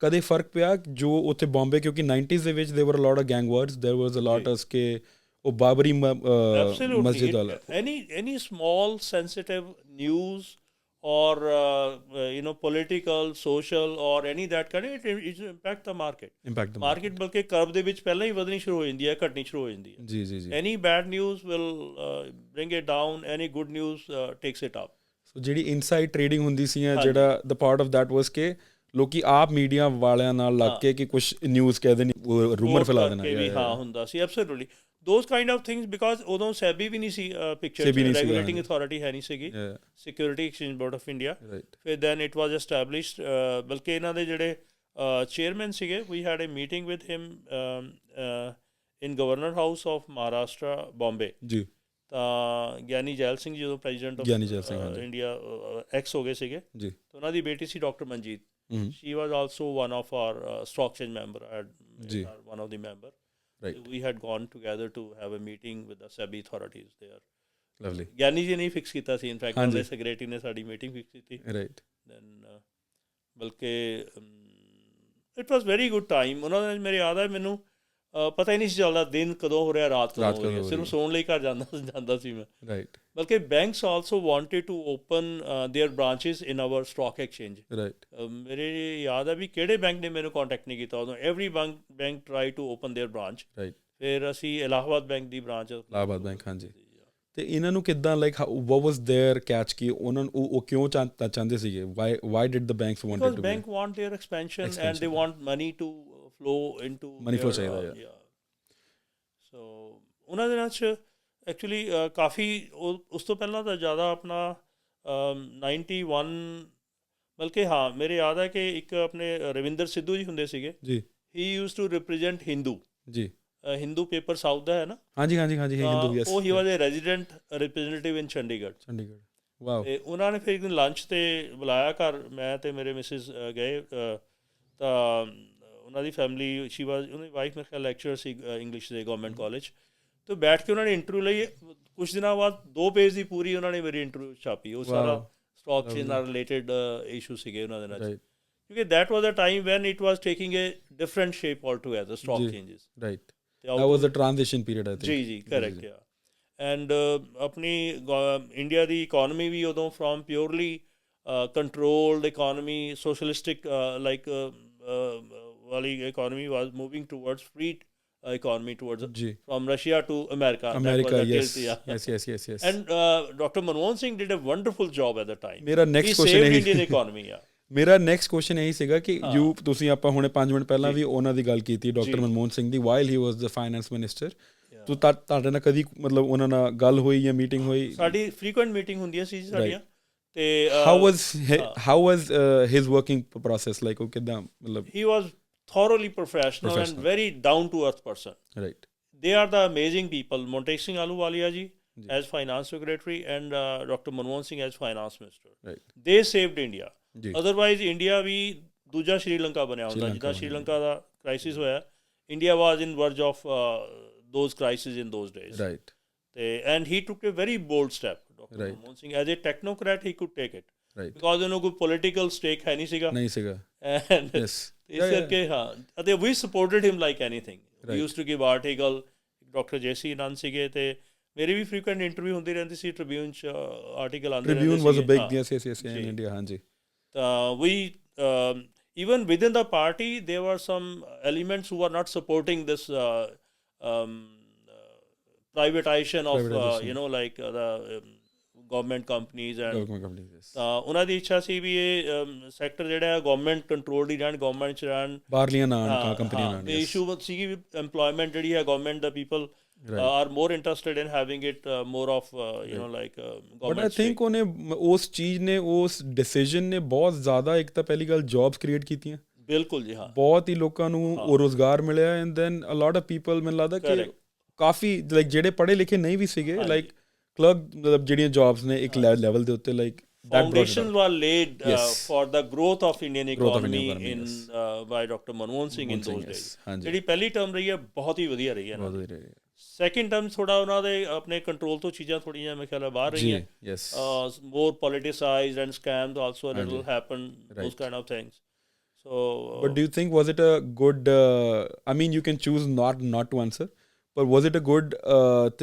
ਕਦੇ ਫਰਕ ਪਿਆ ਜੋ ਉੱਥੇ ਬੰਬੇ ਕਿਉਂਕਿ 90s ਦੇ ਵਿੱਚ ਦੇਰ ਵਰ ਅ ਲੋਟ ਆਫ ਗੈਂਗ ਵਾਰਸ ਦੇਰ ਵਾਸ ਅ ਲੋਟ ਆਫ ਕੇ ਉਹ ਬਾਬਰੀ ਮਸਜਿਦ ਵਾਲਾ
any small sensitive news or political, social or any that kind of it impact the market. Market ਬਲਕਿ ਕਰਬ ਦੇ ਵਿੱਚ ਪਹਿਲਾਂ ਹੀ ਵਧਣੀ ਸ਼ੁਰੂ ਹੋ ਜਾਂਦੀ ਹੈ ਘਟਣੀ ਸ਼ੁਰੂ ਹੋ ਜਾਂਦੀ ਹੈ
ਜੀ ਜੀ ਜੀ
any bad news will bring it down, any good news takes it up.
ਸੋ ਜਿਹੜੀ ਇਨਸਾਈਡ ਟ੍ਰੇਡਿੰਗ ਹੁੰਦੀ ਸੀ ਜਿਹੜਾ the part of that was ਕਿ ਲੋਕੀ ਆਪ ਮੀਡੀਆ ਵਾਲਿਆਂ ਨਾਲ ਲੱਗ ਕੇ ਕਿ ਕੁਝ ਨਿਊਜ਼ ਕਹਿ ਦੇਣੀ ਰੂਮਰ ਫੈਲਾ ਦੇਣਾ
ਹਾਂ ਹੁੰਦਾ ਸੀ absolutely those kind of things because ਉਦੋਂ ਸੈਬੀ ਵੀ ਨਹੀਂ ਸੀ ਪਿਕਚਰ ਰੈਗੂਲੇਟਿੰਗ ਅਥਾਰਟੀ ਹੈ ਨਹੀਂ ਸੀਗੀ security exchange board of India ਫਿਰ ਦੈਨ ਇਟ ਵਾਜ਼ ਐਸਟੈਬਲਿਸ਼ਡ ਬਲਕਿ ਇਹਨਾਂ ਦੇ ਜਿਹੜੇ ਚੇਅਰਮੈਨ ਸੀਗੇ we had a meeting with him in governor house of Maharashtra Bombay
ji
ਤਾਂ ਗਿਆਨੀ ਜੈਲ ਸਿੰਘ ਜਦੋਂ ਪ੍ਰੈਜ਼ੀਡੈਂਟ ਆਫ ਇੰਡੀਆ ਐਕਸ ਹੋ ਗਏ ਸੀਗੇ
ਜੀ
ਤਾਂ ਉਹਨਾਂ ਦੀ ਬੇਟੀ ਸੀ doctor Manjeet she was also one of our stock exchange member, one of the member.
Right.
We had gone together to have a meeting with the SEBI authorities there.
Lovely.
Giani ji ਨੇ ਫਿਕਸ ਕੀਤਾ ਸੀ ਇਨਫੈਕਟ ਉਹਦੇ secretary ਨੇ ਸਾਡੀ meeting fix ਕੀਤੀ
right
then ਬਲਕਿ it was very good time ਉਹਨਾਂ ਦਾ ਮੇਰੇ ਯਾਦ ਹੈ ਮੈਨੂੰ ਪਤਾ ਹੀ ਨਹੀਂ ਸੀ ਚੱਲਦਾ ਦਿਨ ਕਦੋਂ ਹੋ ਰਿਹਾ ਰਾਤ ਕਦੋਂ ਹੋ ਰਹੀ ਸਿਰਫ ਸੌਣ ਲਈ ਘਰ ਜਾਂਦਾ ਸੀ ਮੈਂ
ਰਾਈਟ
ਬਲਕਿ banks also wanted to open their branches in our stock exchange
right
ਮੇਰੇ ਯਾਦ ਹੈ ਵੀ ਕਿਹੜੇ ਬੈਂਕ ਨੇ ਮੈਨੂੰ ਕੰਟੈਕਟ ਨਹੀਂ ਕੀਤਾ ਉਦੋਂ every bank try to open their branch
right
ਫਿਰ ਅਸੀਂ ਇਲਾਹਾਬਾਦ ਬੈਂਕ ਦੀ ਬ੍ਰਾਂਚ
ਇਲਾਹਾਬਾਦ ਬੈਂਕ ਹਾਂਜੀ ਤੇ ਇਹਨਾਂ ਨੂੰ ਕਿੱਦਾਂ like what was their catch ਕੀ ਉਹਨਾਂ ਨੂੰ ਉਹ ਕਿਉਂ ਚਾਹੁੰਦੇ ਸੀਗੇ why did the banks wanted to
because bank want their expansion and they want money to flow into
money flow ਚਾਹੀਦਾ
ਸੋ ਉਹਨਾਂ ਦੇ ਨਾਲ ਐਕਚੁਅਲੀ ਕਾਫੀ ਉਸ ਤੋਂ ਪਹਿਲਾਂ ਤਾਂ ਜ਼ਿਆਦਾ ਆਪਣਾ 91 ਬਲਕਿ ਹਾਂ ਮੇਰੇ ਯਾਦ ਹੈ ਕਿ ਇੱਕ ਆਪਣੇ ਰਵਿੰਦਰ ਸਿੱਧੂ ਜੀ ਹੁੰਦੇ ਸੀਗੇ
ਜੀ
ਹੀ ਯੂਜ਼ ਟੂ ਰਿਪਰੈਜ਼ੈਂਟ ਹਿੰਦੂ
ਜੀ
ਹਿੰਦੂ ਪੇਪਰ ਸਾਊਥ ਦਾ ਹੈ ਨਾ
ਹਾਂਜੀ ਹਿੰਦੂ ਯੈਸ
ਉਹ ਹੀ was a resident representative in Chandigarh
wow
ਤੇ ਉਹਨਾਂ ਨੇ ਫਿਰ ਇੱਕ ਦਿਨ ਲੰਚ ਤੇ ਬੁਲਾਇਆ ਘਰ ਮੈਂ ਤੇ ਮੇਰੇ ਮਿਸਿਸ ਗਏ ਤਾਂ ਉਹਨਾਂ ਦੀ ਫੈਮਿਲੀ ਸ਼ੀ ਵਾਜ਼ ਉਹਨਾਂ ਦੀ ਵਾਈਫ ਮੇਰੇ ਖਿਆਲ ਲੈਕਚਰਰ ਸੀ ਇੰਗਲਿਸ਼ ਦੇ ਗਵਰਨਮੈਂਟ ਕਾਲਜ ਤੇ ਬੈਠ ਕੇ ਉਹਨਾਂ ਨੇ ਇੰਟਰਵਿਊ ਲਈ ਕੁਛ ਦਿਨਾਂ ਬਾਅਦ 2 ਪੇਜ ਦੀ ਪੂਰੀ ਉਹਨਾਂ ਨੇ ਮੇਰੀ ਇੰਟਰਵਿਊ ਛਾਪੀ ਉਹ ਸਾਰਾ ਸਟਾਕ ਐਕਸਚੇਂਜ ਨਾਲ ਰਿਲੇਟਿਡ ਇਸ਼ੂ ਸੀਗੇ ਉਹਨਾਂ ਦੇ ਨਾਲ ਕਿਉਂਕਿ that was a time when it was taking a different shape all together stock exchanges
right that was a transition period I think
ਜੀ correct yeah and ਆਪਣੀ ਇੰਡੀਆ ਦੀ economy ਵੀ ਉਦੋਂ from purely controlled economy socialistic like ਵਾਲੀ economy was moving towards free economy towards from Russia to America
yes
and Dr. Manmohan Singh did a wonderful job at the time
ਮੇਰਾ next question
saved Indian economy
ਮੇਰਾ next question ਇਹੀ ਸੀਗਾ ਕਿ ਤੁਸੀਂ ਆਪਾਂ ਹੁਣੇ 5 minute ਪਹਿਲਾਂ ਵੀ ਉਹਨਾਂ ਦੀ ਗੱਲ ਕੀਤੀ ਡਾਕਟਰ ਮਨਮੋਹਨ ਸਿੰਘ ਦੀ ਵਾਈਲ ਹੀ ਵਾਸ ਦ ਫਾਈਨੈਂਸ ਮਿਨਿਸਟਰ ਤੋ ਤੁਹਾਡੇ ਨਾਲ ਕਦੀ ਮਤਲਬ ਉਹਨਾਂ ਨਾਲ ਗੱਲ ਹੋਈ ਜਾਂ ਮੀਟਿੰਗ ਹੋਈ?
ਸਾਡੀ ਫ੍ਰੀਕੁਐਂਟ ਮੀਟਿੰਗ ਹੁੰਦੀਆਂ ਸੀ ਸਾਡੀਆਂ। ਤੇ
how was his working process like? ਉਹ ਕਿੱਦਾਂ ਮਤਲਬ?
he was thoroughly professional and very down to earth person.
Right.
They are the amazing people. Manmohan Singh Ahluwalia ji as finance secretary and Dr. Manmohan Singh as finance minister.
Right.
They saved India. Otherwise India ਵੀ ਦੂਜਾ ਸ਼੍ਰੀਲੰਕਾ ਬਣਿਆ ਹੁੰਦਾ। ਜਿੱਦਾਂ ਸ਼੍ਰੀਲੰਕਾ ਦਾ crisis ਹੋਇਆ, India was in verge of those crises in those days.
Right.
And he took a very bold step. Dr. Manmohan Singh as a technocrat he could take it. Right. Because ਉਹਨੂੰ ਕੋਈ political stake ਹੈ ਨਹੀਂ ਸੀਗਾ। And ਇਸ ਕਰਕੇ ਹਾਂ, ਅਤੇ we supported him like anything. We used to give article. Doctor J C Anand ਸੀਗੇ ਤੇ ਮੇਰੀ ਵੀ ਫ੍ਰੀਕੁਐਂਟ ਇੰਟਰਵਿਊ ਹੁੰਦੀ ਰਹਿੰਦੀ ਸੀ ਟ੍ਰਿਬਿਊਨ 'ਚ, ਆਰਟੀਕਲ ਆਉਂਦੇ ਰਹਿੰਦੇ ਸੀ।
was a big yes in India. ਹਾਂਜੀ।
ਤਾਂ we even within the party there were some elements who were not supporting this privatization of like the government companies and ਤਾਂ ਉਹਨਾਂ ਦੀ ਇੱਛਾ ਸੀ ਵੀ ਇਹ ਸੈਕਟਰ ਜਿਹੜਾ ਹੈ ਗਵਰਨਮੈਂਟ ਕੰਟਰੋਲ ਹੀ ਰਹਿਣ, ਗਵਰਨਮੈਂਟ 'ਚ ਰਹਿਣ, ਬਾਹਰਲੀਆਂ ਨਾ ਕੰਪਨੀਆਂ ਨਾਲ। ਇਸ਼ੂ ਸੀਗੀ ਵੀ ਐਮਪਲੋਇਮੈਂਟ ਜਿਹੜੀ ਹੈ government the people are more interested in having it more of like government. But I think ਉਹਨੇ ਉਸ ਚੀਜ਼ ਨੇ, ਉਸ ਡਿਸੀਜਨ ਨੇ ਬਹੁਤ ਜ਼ਿਆਦਾ, ਇੱਕ ਤਾਂ ਪਹਿਲੀ ਗੱਲ ਜੌਬਸ ਕ੍ਰੀਏਟ ਕੀਤੀਆਂ। ਬਿਲਕੁਲ ਜੀ, ਹਾਂ, ਬਹੁਤ ਹੀ ਲੋਕਾਂ ਨੂੰ ਉਹ ਰੁਜ਼ਗਾਰ ਮਿਲਿਆ। And then a lot of people, ਮੈਨੂੰ ਲੱਗਦਾ ਕਿ ਕਾਫੀ ਲਾਈਕ ਜਿਹੜੇ ਪੜ੍ਹੇ ਲਿਖੇ ਨਹੀਂ ਵੀ ਸੀਗੇ, ਲਾਈਕ ਕਲਰਕ, ਮਤਲਬ ਜਿਹੜੀਆਂ ਜੌਬਸ ਨੇ ਇੱਕ ਲੈਵਲ ਦੇ ਉੱਤੇ, like foundations were laid for the growth of Indian economy in by Dr. Manmohan Singh in those days. ਜਿਹੜੀ ਪਹਿਲੀ ਟਰਮ ਰਹੀ ਹੈ ਬਹੁਤ ਹੀ ਵਧੀਆ ਰਹੀ ਹੈ। ਸੈਕਿੰਡ ਟਰਮ ਥੋੜ੍ਹਾ ਉਹਨਾਂ ਦੇ ਆਪਣੇ ਕੰਟਰੋਲ ਤੋਂ ਚੀਜ਼ਾਂ ਥੋੜ੍ਹੀਆਂ ਮੇਰੇ ਖਿਆਲ ਬਾਹਰ ਰਹੀਆਂ। more politicized and scams also a little happened, those kind of things. So but do you think was it a good I mean you can choose not to answer, but was it a good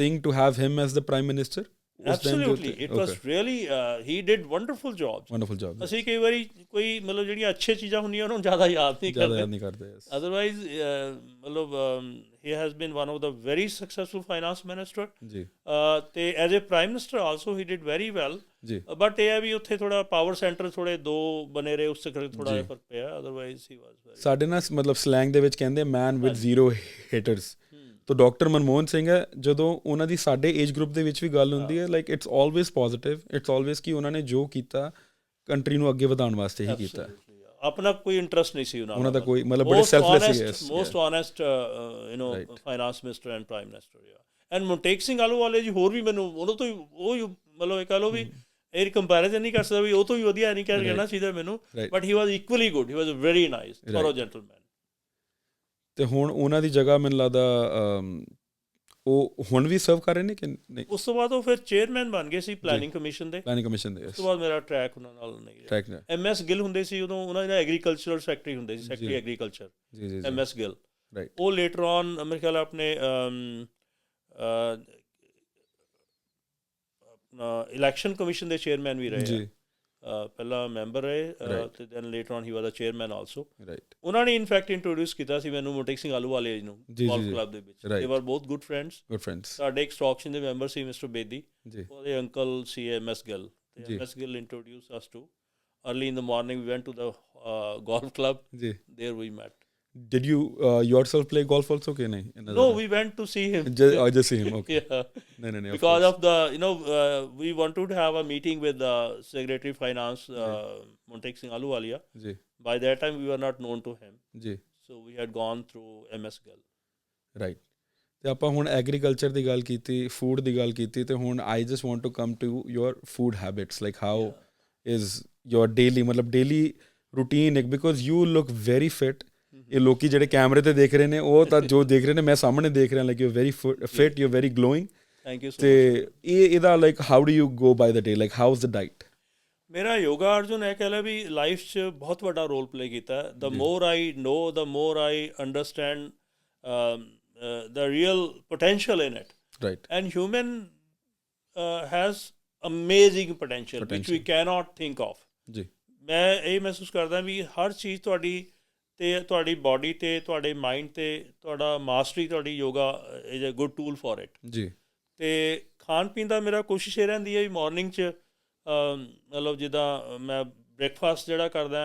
thing to have him as the prime minister? Absolutely, it was really he did wonderful jobs. ਅਸੀਂ ਕਈ ਵਾਰੀ ਕੋਈ ਮਤਲਬ ਜਿਹੜੀਆਂ ਅੱਛੀਆਂ ਚੀਜ਼ਾਂ ਹੁੰਦੀਆਂ ਉਹਨਾਂ ਨੂੰ ਜ਼ਿਆਦਾ ਯਾਦ ਨਹੀਂ ਕਰਦੇ। Otherwise ਮਤਲਬ he has been one of the very successful finance minister ਜੀ, ਤੇ as a prime minister also he did very well ਜੀ। ਬਟ ਇਹ ਹੈ ਵੀ ਉੱਥੇ ਥੋੜਾ ਪਾਵਰ ਸੈਂਟਰ ਥੋੜੇ ਦੋ ਬਣੇ ਰਹੇ, ਉਸ ਕਰਕੇ ਥੋੜਾ ਜਿਹਾ ਫਰਕ ਪਿਆ। Otherwise he was very, ਸਾਡੇ ਨਾਲ ਮਤਲਬ ਸਲੈਂਗ ਦੇ ਵਿੱਚ ਕਹਿੰਦੇ ਮੈਨ ਵਿਦ ਜ਼ੀਰੋ ਹੇਟਰਸ। ਤਾਂ ਡਾਕਟਰ ਮਨਮੋਹਨ ਸਿੰਘ ਹੈ, ਜਦੋਂ ਉਹਨਾਂ ਦੀ ਸਾਡੇ ਏਜ ਗਰੁੱਪ ਦੇ ਵਿੱਚ ਵੀ ਗੱਲ ਹੁੰਦੀ ਹੈ, like it's always positive, it's always ਕਿ ਉਹਨਾਂ ਨੇ ਜੋ ਕੀਤਾ ਕੰਟਰੀ ਨੂੰ ਅੱਗੇ ਵਧਾਉਣ ਵਾਸਤੇ ਹੀ ਕੀਤਾ। ਆਪਣਾ ਕੋਈ ਇੰਟਰਸਟ ਨਹੀਂ ਸੀ ਉਹਨਾਂ ਦਾ, ਕੋਈ ਮਤਲਬ ਬੜੇ ਸੈਲਫਲੈਸ ਸੀ। Most honest finance minister and prime minister. And Montek Singh Ahluwalia ji ਹੋਰ ਵੀ ਮੈਨੂੰ ਉਹਨਾਂ ਤੋਂ ਉਹ ਮਤਲਬ ਇਹ ਕਹਿ ਲਓ ਵੀ ਇਹ ਕੰਪੈਰੀਜ਼ਨ ਨਹੀਂ ਕਰ ਸਕਦਾ ਵੀ ਉਹ ਤੋਂ ਵੀ ਵਧੀਆ ਨਹੀਂ ਕਹਿਣਾ ਚਾਹੀਦਾ ਮੈਨੂੰ, but he was equally good, he was a very nice thorough gentleman. ਤੇ ਹੁਣ ਉਹਨਾਂ ਦੀ ਜਗ੍ਹਾ ਮੈਨੂੰ ਲੱਗਦਾ ਉਹ ਹੁਣ ਵੀ ਸਰਵ ਕਰ ਰਹੇ ਨੇ ਕਿ ਨਹੀਂ? ਉਸ ਤੋਂ ਬਾਅਦ ਉਹ ਫਿਰ ਚੇਅਰਮੈਨ ਬਣ ਗਏ ਸੀ ਪਲੈਨਿੰਗ ਕਮਿਸ਼ਨ ਦੇ। ਉਸ ਤੋਂ ਬਾਅਦ ਮੇਰਾ ਟਰੈਕ ਉਹਨਾਂ ਨਾਲ ਨਹੀਂ। MS ਗਿੱਲ ਹੁੰਦੇ ਸੀ ਉਦੋਂ, ਉਹਨਾਂ ਦਾ ਐਗਰੀਕਲਚਰਲ ਸੈਕਟਰੀ ਹੁੰਦੇ ਸੀ, ਸੈਕਟਰੀ ਐਗਰੀਕਲਚਰ MS ਗਿੱਲ। ਉਹ ਲੇਟਰ ਔਨ ਮੇਰੇ ਖਿਆਲ ਆਪਣੇ ਇਲੈਕਸ਼ਨ ਕਮਿਸ਼ਨ ਦੇ ਚੇਅਰਮੈਨ ਵੀ ਰਹੇ, ਪਹਿਲਾਂ ਮੈਂਬਰ ਰਹੇ ਤੇ then later on he was a chairman also. ਉਹਨਾਂ ਨੇ ਇਨਫੈਕਟ ਇੰਟਰੋਡਿਊਸ ਕੀਤਾ ਸੀ ਮੈਨੂੰ ਮਨਟੇਕ ਸਿੰਘ ਆਹਲੂਵਾਲੀਆ ਜੀ ਨੂੰ ਗੋਲਫ ਕਲੱਬ ਦੇ ਵਿੱਚ। ਦੇ ਵਰ ਬੋਥ ਗੁੱਡ ਫਰੈਂਡਸ। ਸਾਡੇ ਇੱਕ ਸਟਾਕ ਐਕਸਚੇਂਜ ਦੇ ਮੈਂਬਰ ਸੀ ਮਿਸਟਰ ਬੇਦੀ, ਉਹਦੇ ਅੰਕਲ ਸੀ MS ਗਿੱਲ, ਤੇ MS Gill introduce us to early in the morning. We went to the golf club. There we met. Did you yourself play golf also? Okay, no, we went to see him. Just see him. Okay. Yeah. No. Because of the we wanted to have a meeting with the Secretary of Finance, Manmohan Singh Ahluwalia. By that time, we were not known to him. So we had gone through MS Gill. Right. ਤੇ ਆਪਾਂ ਹੁਣ agriculture ਦੀ ਗੱਲ ਕੀਤੀ, food ਦੀ ਗੱਲ ਕੀਤੀ, ਤੇ ਹੁਣ I just want to come to your food habits, like how is your daily, ਮਤਲਬ daily routine, because you look very fit. ਇਹ ਲੋਕੀ ਜਿਹੜੇ ਕੈਮਰੇ ਤੇ ਦੇਖ ਰਹੇ ਨੇ ਉਹ ਤਾਂ ਜੋ ਦੇਖ ਰਹੇ ਨੇ, ਮੈਂ ਸਾਹਮਣੇ ਦੇਖ ਰਿਹਾ, like you very fit, you very glowing. Thank you so much. ਤੇ ਇਹਦਾ like how do you go by the day, like how is the diet? ਮੇਰਾ ਯੋਗਾ ਅਰਜੁਨ ਇਹ ਕਹਿ ਲਿਆ ਵੀ ਲਾਈਫ 'ਚ ਬਹੁਤ ਵੱਡਾ ਰੋਲ ਪਲੇ ਕੀਤਾ। The more I know, the more I understand the real potential in it. Right. And human has amazing potential which we cannot think of. ਜੀ, ਮੈਂ ਇਹ ਮਹਿਸੂਸ ਕਰਦਾ ਵੀ ਹਰ ਚੀਜ਼ ਤੁਹਾਡੀ ਤੇ ਤੁਹਾਡੀ ਬਾਡੀ ਤੇ ਤੁਹਾਡੇ ਮਾਈਂਡ ਤੇ ਤੁਹਾਡਾ ਮਾਸਟਰੀ, ਤੁਹਾਡੀ yoga is a good tool for it. ਜੀ, ਤੇ ਖਾਣ ਪੀਣ ਦਾ ਮੇਰਾ ਕੋਸ਼ਿਸ਼ ਇਹ ਰਹਿੰਦੀ ਹੈ ਵੀ ਮਾਰਨਿੰਗ 'ਚ ਮਤਲਬ ਜਿੱਦਾਂ ਮੈਂ ਬ੍ਰੇਕਫਾਸਟ ਜਿਹੜਾ ਕਰਦਾ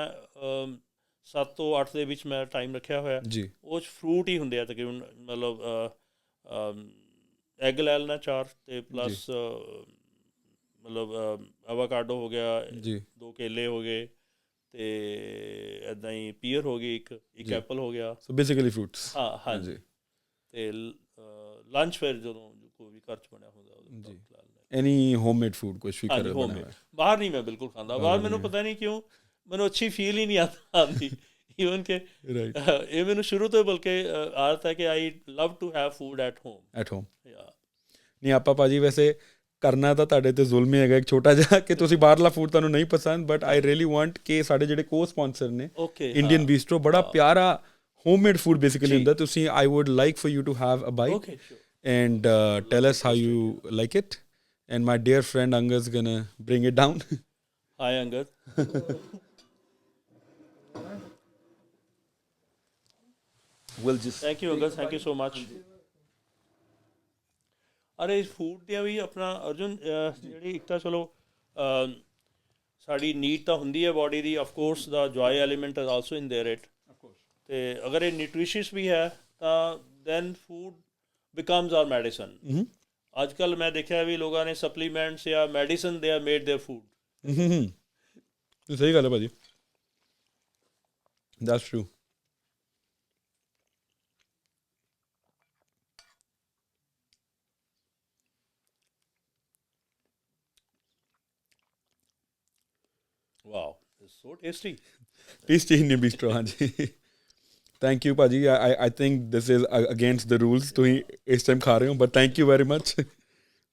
7 ਤੋਂ 8 ਦੇ ਵਿੱਚ ਮੈਂ ਟਾਈਮ ਰੱਖਿਆ ਹੋਇਆ ਜੀ, ਉਹ 'ਚ ਫਰੂਟ ਹੀ ਹੁੰਦੇ ਆ ਤਕਰੀਬਨ, ਮਤਲਬ ਐਗ ਲੈ ਲੈਣਾ 4 ਤੇ ਪਲੱਸ ਮਤਲਬ ਐਵਾਕਾਡੋ ਹੋ ਗਿਆ,
ਜੀ
2 ਕੇਲੇ ਹੋ ਗਏ, ਤੇ ਇੱਦਾਂ ਹੀ ਪੀਅਰ ਹੋ ਗਈ, ਇੱਕ ਐਪਲ ਹੋ ਗਿਆ।
So basically fruits.
ਹਾਂ ਹਾਂਜੀ। ਤੇ ਲੰਚ ਫਿਰ ਜਦੋਂ ਕੋਈ ਵੀ ਘਰ 'ਚ ਬਣਿਆ ਹੁੰਦਾ ਉਹਦੇ
ਜੀ ਐਨੀ ਹੋਮਮੇਡ ਫੂਡ ਕੁਛ ਵੀ ਘਰੇ
ਹੋਮਮੇਡ।
ਬਣਿਆ?
ਬਾਹਰ ਨਹੀਂ ਮੈਂ ਬਿਲਕੁਲ ਖਾਂਦਾ, ਬਾਹਰ ਮੈਨੂੰ ਪਤਾ ਨਹੀਂ ਕਿਉਂ ਮੈਨੂੰ ਅੱਛੀ ਫੀਲ ਹੀ ਨਹੀਂ ਆਉਂਦੀ ਈਵਨ ਕਿ ਇਹ ਮੈਨੂੰ ਸ਼ੁਰੂ ਤੋਂ ਬਲਕਿ ਆਦਤ ਹੈ ਕਿ I love to have food at home.
ਨਹੀਂ ਆਪਾਂ ਭਾਜੀ ਵੈਸੇ ਕਰਨਾ ਤਾਂ ਤੁਹਾਡੇ ਤੇ ਜ਼ੁਲਮ ਹੀ ਹੈਗਾ ਇੱਕ ਛੋਟਾ ਜਿਹਾ ਕਿ ਤੁਸੀਂ ਬਾਹਰਲਾ ਫੂਡ ਤੁਹਾਨੂੰ ਨਹੀਂ ਪਸੰਦ, ਬਟ ਆਈ ਰੀਅਲੀ ਵਾਂਟ ਕਿ ਸਾਡੇ ਜਿਹੜੇ ਕੋ ਸਪਾਂਸਰ ਨੇ ਇੰਡੀਅਨ ਬੀਸਟਰੋ, ਬੜਾ ਪਿਆਰਾ ਹੋਮਮੇਡ ਫੂਡ ਬੇਸਿਕਲੀ ਹੁੰਦਾ। ਤੁਸੀਂ I would like for you to have a bite and tell us how you like it, and my dear friend Angad's gonna bring it down.
Hi Angad.
We'll just
thank you Angad, thank you so much. ਅਰੇ food ਦੀਆਂ ਵੀ ਆਪਣਾ ਅਰਜੁਨ ਜਿਹੜੀ ਇੱਕ ਤਾਂ ਚਲੋ ਸਾਡੀ need ਤਾਂ ਹੁੰਦੀ ਹੈ body the, of course the joy element is also in there it, ਅਤੇ ਅਗਰ ਇਹ ਨਿਊਟ੍ਰੀਸ਼ੀਅਸ ਵੀ ਹੈ ਤਾਂ ਦੈਨ ਫੂਡ ਬਿਕਮਜ਼ ਆਰ ਮੈਡੀਸਨ। ਅੱਜ ਕੱਲ੍ਹ ਮੈਂ ਦੇਖਿਆ ਵੀ ਲੋਕਾਂ ਨੇ ਸਪਲੀਮੈਂਟਸ ਜਾਂ medicine they are made there food.
ਸਹੀ ਗੱਲ ਹੈ ਭਾਜੀ, that's true.
Wow, it's so tasty.
Tasty Indian bistro, ਹਾਂਜੀ। Thank you ਭਾਜੀ, I think this is against the rules ਤੁਸੀਂ ਇਸ ਟਾਈਮ ਖਾ ਰਹੇ ਹੋ, but thank you very much.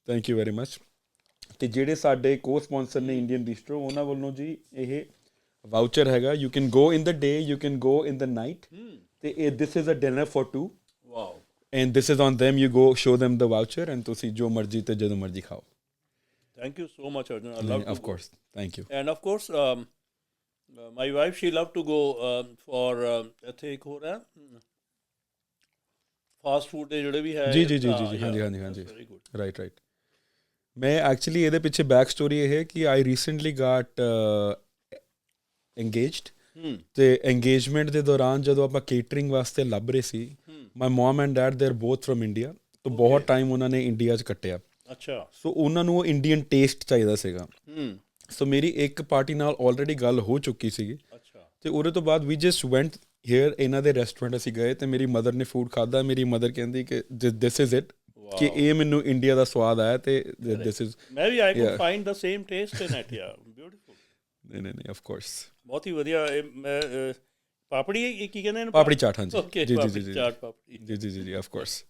Thank you very much. ਅਤੇ ਜਿਹੜੇ ਸਾਡੇ ਕੋ ਸਪੋਂਸਰ ਨੇ ਇੰਡੀਅਨ ਬੀਸਟਰੋ, ਉਹਨਾਂ ਵੱਲੋਂ ਜੀ ਇਹ ਵਾਊਚਰ ਹੈਗਾ, you can go in the day, you can go in the night, ਅਤੇ this is a dinner for 2 and this is on them, you go show them the voucher and ਤੁਸੀਂ ਜੋ ਮਰਜ਼ੀ ਅਤੇ ਜਦੋਂ ਮਰਜ਼ੀ ਖਾਓ।
Thank you so much Arjun, I love to
of course go. Thank you.
And of course my wife, she loved to go for ਇੱਥੇ ਇੱਕ ਹੋਰ ਹੈ ਫਾਸਟ ਫੂਡ ਦੇ ਜਿਹੜੇ ਵੀ ਹੈ।
ਜੀ ਹਾਂਜੀ ਰਾਈਟ। ਮੈਂ ਐਕਚੁਅਲੀ ਇਹਦੇ ਪਿੱਛੇ ਬੈਕ ਸਟੋਰੀ ਇਹ ਹੈ ਕਿ ਆਈ ਰੀਸੈਂਟਲੀ ਗਾਟ engaged, ਅਤੇ engagement ਦੇ ਦੌਰਾਨ ਜਦੋਂ ਆਪਾਂ ਕੇਟਰਿੰਗ ਵਾਸਤੇ ਲੱਭ ਰਹੇ ਸੀ, my mom and dad they are both from India, ਤਾਂ ਬਹੁਤ ਟਾਈਮ ਉਹਨਾਂ ਨੇ ਇੰਡੀਆ 'ਚ ਕੱਟਿਆ।
ਅੱਛਾ।
ਸੋ ਉਹਨਾਂ ਨੂੰ ਉਹ ਇੰਡੀਅਨ ਟੇਸਟ ਚਾਹੀਦਾ ਸੀਗਾ। ਸੋ ਮੇਰੀ ਇੱਕ ਪਾਰਟੀ ਨਾਲ ਆਲਰੇਡੀ ਗੱਲ ਹੋ ਚੁੱਕੀ ਸੀਗੀ, ਅਤੇ ਉਹਦੇ ਤੋਂ ਬਾਅਦ ਵੀ ਜਸਟ ਵੈਂਟ ਹੇਅਰ, ਇਹਨਾਂ ਦੇ ਰੈਸਟੋਰੈਂਟ ਅਸੀਂ ਗਏ, ਅਤੇ ਮੇਰੀ ਮਦਰ ਨੇ ਫੂਡ ਖਾਧਾ। ਮੇਰੀ ਮਦਰ ਕਹਿੰਦੀ ਕਿ ਦਿਸ ਇਜ਼ ਇਟ, ਕਿ ਇਹ ਮੈਨੂੰ ਇੰਡੀਆ ਦਾ ਸਵਾਦ ਆਇਆ, ਅਤੇ ਦਿਸ ਇਜ਼
ਮੈਂ ਵੀ I could find the same taste in it. Yeah beautiful.
ਨਹੀਂ ਆਫ ਕੋਰਸ
ਬਹੁਤ ਹੀ ਵਧੀਆ। ਮੈਂ ਪਾਪੜੀ ਕੀ ਕਹਿੰਦੇ ਨੇ?
ਪਾਪੜੀ ਚਾਟ, ਹਾਂਜੀ।
ਓਕੇ, ਪਾਪੜੀ ਚਾਟ, ਪਾਪੜੀ
ਜੀ ਆਫ ਕੋਰਸ।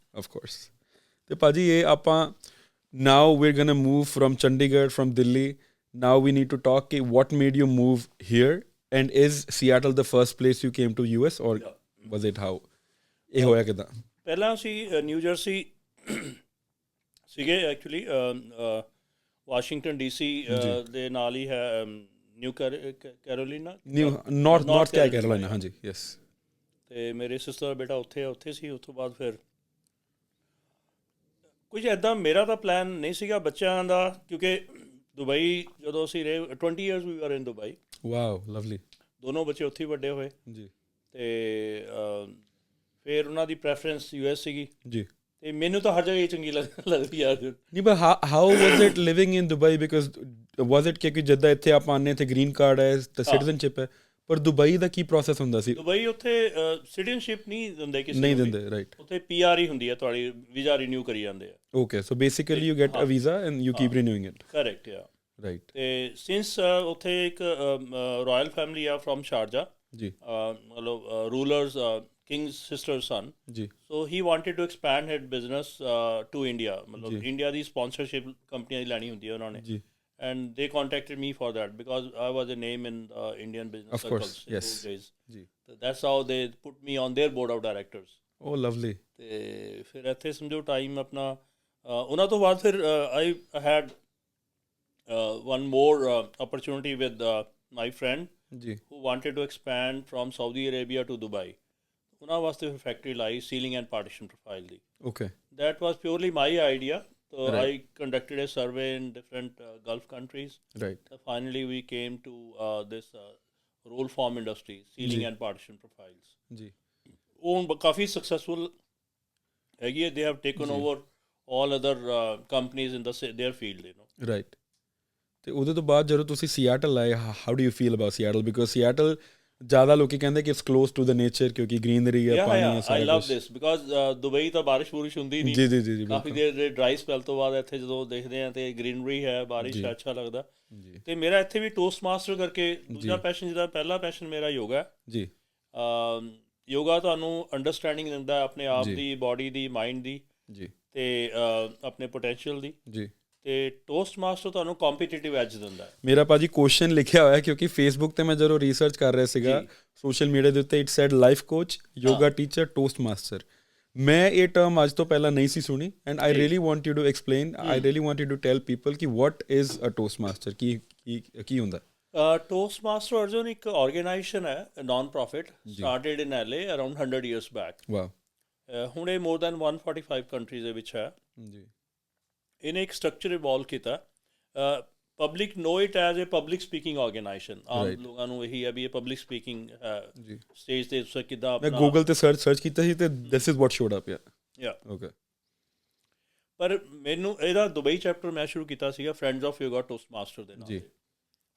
ਅਤੇ ਭਾਜੀ ਇਹ ਆਪਾਂ now we're going to move from Chandigarh, from Delhi. Now we need to talk what made you move here, and is Seattle the first place you came to US, or was it how ਇਹ ਹੋਇਆ ਕਿੱਦਾਂ?
ਪਹਿਲਾਂ ਅਸੀਂ new jersey ਸੀਗੇ actually, Washington DC ਦੇ ਨਾਲ ਹੀ ਹੈ new Carolina,
north Carolina, ਹਾਂਜੀ ਯੈਸ।
ਅਤੇ ਮੇਰੇ ਸਿਸਟਰ ਦਾ ਬੇਟਾ ਉੱਥੇ ਸੀ। ਉਸ ਤੋਂ ਬਾਅਦ ਫਿਰ ਕੁਝ ਇੱਦਾਂ ਮੇਰਾ ਤਾਂ ਪਲਾਨ ਨਹੀਂ ਸੀਗਾ ਬੱਚਿਆਂ ਦਾ, ਕਿਉਂਕਿ ਦੁਬਈ ਜਦੋਂ ਅਸੀਂ ਰਹੇ 20 years we are in Dubai.
Wow, lovely.
ਦੋਨੋਂ ਬੱਚੇ ਉੱਥੇ ਹੀ ਵੱਡੇ ਹੋਏ
ਜੀ,
ਅਤੇ ਫਿਰ ਉਹਨਾਂ ਦੀ ਪ੍ਰੈਫਰੈਂਸ US ਸੀਗੀ
ਜੀ,
ਅਤੇ ਮੈਨੂੰ ਤਾਂ ਹਰ ਜਗ੍ਹਾ ਹੀ ਚੰਗੀ ਲੱਗਦੀ ਯਾਰ।
ਨਹੀਂ but how was it living in Dubai, because was it ਕਿ ਜਿੱਦਾਂ ਇੱਥੇ ਆਪਾਂ ਆਉਂਦੇ ਇੱਥੇ ਗ੍ਰੀਨ ਕਾਰਡ ਹੈ ਅਤੇ ਸਿਟੀਜ਼ਨਸ਼ਿਪ ਹੈ, ਪਰ ਦੁਬਈ ਦਾ ਕੀ ਪ੍ਰੋਸੈਸ ਹੁੰਦਾ ਸੀ?
ਦੁਬਈ ਉੱਥੇ ਸਿਟੀਜ਼ਨਸ਼ਿਪ ਨਹੀਂ ਦਿੰਦੇ ਕਿਸੇ ਨੂੰ,
ਨਹੀਂ ਦਿੰਦੇ, ਰਾਈਟ।
ਉੱਥੇ PR ਹੀ ਹੁੰਦੀ ਹੈ, ਤੁਹਾਡੀ ਵੀਜ਼ਾ ਰੀਨਿਊ ਕਰੀ ਜਾਂਦੇ ਆ।
Okay, so basically you get a visa and you keep renewing it.
Correct, yeah
right.
ਅਤੇ ਸਿੰਸ ਉੱਥੇ ਇੱਕ ਰਾਇਲ ਫੈਮਿਲੀ ਆ ਫਰੋਮ ਸ਼ਾਰਜਾ,
ਜੀ,
ਮਤਲਬ ਰੂਲਰਸ, ਕਿੰਗ's sister's son.
ਜੀ।
So he wanted to expand his business to India. ਮਤਲਬ India ਦੀ sponsorship ਕੰਪਨੀਆਂ ਦੀ ਲੈਣੀ ਹੁੰਦੀ ਹੈ ਉਹਨਾਂ ਨੇ,
ਜੀ।
and they contacted me for that because I was a name in Indian business circles in those days. So that's how they put me on their board of directors.
Oh, lovely.
ਤੇ ਫਿਰ ਇੱਥੇ ਸਮਝੋ time ਆਪਣਾ ਉਹਨਾਂ ਤੋਂ ਬਾਅਦ ਫਿਰ I had one more opportunity with my friend who wanted to expand from Saudi Arabia to Dubai. ਉਹਨਾਂ ਵਾਸਤੇ ਫਿਰ ਫੈਕਟਰੀ ਲਾਈ ceiling and partition profile the.
Okay.
That was purely my idea. So I conducted a survey in different Gulf countries.
Right.
Finally, we came to this roll form industry, sealing and partition profiles.
जी.
वो काफ़ी successful है। They have taken over all other companies in their field, you know.
Right. ਤੇ ਉਹਦੇ ਤੋਂ ਬਾਅਦ ਜਦੋਂ ਤੁਸੀਂ Seattle ਆਏ, how do you feel about Seattle? Because Seattle ਜ਼ਿਆਦਾ ਲੋਕੀ ਕਹਿੰਦੇ ਕਿ it's close to the nature, ਕਿਉਂਕਿ ਗ੍ਰੀਨਰੀ ਹੈ, ਪਾਣੀ ਹੈ, ਸਾਰਾ
I love
ਕੁਛ।
this because ਦੁਬਈ ਤਾਂ ਬਾਰਿਸ਼ ਬੁਰਿਸ਼ ਹੁੰਦੀ ਨਹੀਂ।
ਜੀ ਜੀ ਜੀ ਜੀ,
ਕਾਫੀ ਦੇਰ ਦੇ ਡਰਾਈ ਸਪੈਲ ਤੋਂ ਬਾਅਦ ਇੱਥੇ ਜਦੋਂ ਦੇਖਦੇ ਹਾਂ ਤੇ ਗ੍ਰੀਨਰੀ ਹੈ, ਬਾਰਿਸ਼ ਹੈ, ਅੱਛਾ ਲੱਗਦਾ। ਤੇ ਮੇਰਾ ਇੱਥੇ ਵੀ ਟੋਸਟ ਮਾਸਟਰ ਕਰਕੇ ਦੂਜਾ ਪੈਸ਼ਨ, ਜਿਹਦਾ ਪਹਿਲਾ ਪੈਸ਼ਨ ਮੇਰਾ ਯੋਗਾ ਜੀ। ਯੋਗਾ ਤੁਹਾਨੂੰ ਅੰਡਰਸਟੈਂਡਿੰਗ ਦਿੰਦਾ ਆਪਣੇ ਆਪ ਦੀ, ਬਾਡੀ ਦੀ, ਮਾਈਂਡ ਦੀ ਜੀ, ਤੇ ਆਪਣੇ ਪੋਟੈਂਸ਼ੀਅਲ ਦੀ ਜੀ। ਤੇ ਟੋਸਟ ਮਾਸਟਰ ਤੁਹਾਨੂੰ ਕੰਪੀਟੀਟਿਵ ਐਜ ਦਿੰਦਾ। ਮੇਰਾ ਭਾਜੀ ਕੁਐਸਚਨ ਲਿਖਿਆ ਹੋਇਆ, ਕਿਉਂਕਿ ਫੇਸਬੁੱਕ ਤੇ ਮੈਂ ਜਦੋਂ ਰਿਸਰਚ ਕਰ ਰਿਹਾ ਸੀਗਾ ਸੋਸ਼ਲ ਮੀਡੀਆ ਦੇ ਉੱਤੇ, it said life coach, yoga teacher, toast master. ਮੈਂ ਇਹ ਟਰਮ ਅੱਜ ਤੋਂ ਪਹਿਲਾਂ ਨਹੀਂ ਸੀ ਸੁਣੀ, and I really want you to explain, I really want you to tell people ਕਿ what is a toast master, ਕੀ ਹੁੰਦਾ? ਟੋਸਟ ਮਾਸਟਰ ਅਰਜੁਨ ਇੱਕ ਆਰਗੇਨਾਈਜੇਸ਼ਨ ਹੈ, non profit, started in LA around 100 years back। Wow. ਹੁਣ ਇਹ more than 145 countries ਦੇ ਵਿੱਚ ਹੈ ਜੀ। ਇਹਨੇ ਇੱਕ ਸਟਰਕਚਰ ਇਵੋਲਵ ਕੀਤਾ। Public know it as a public speaking organization. ਆਮ ਲੋਕਾਂ ਨੂੰ ਇਹੀ ਹੈ ਵੀ ਇਹ ਪਬਲਿਕ ਸਪੀਕਿੰਗ ਸਟੇਜ ਤੇ ਤੁਸੀਂ ਕਿੱਦਾਂ। ਮੈਂ ਗੂਗਲ ਤੇ ਸਰਚ ਕੀਤਾ ਸੀ ਤੇ this is what showed up. ਯਾ ਓਕੇ। ਪਰ ਮੈਨੂੰ ਇਹਦਾ ਦੁਬਈ ਚੈਪਟਰ ਮੈਂ ਸ਼ੁਰੂ ਕੀਤਾ ਸੀਗਾ friends of yoga toast master ਦੇ ਨਾਲ।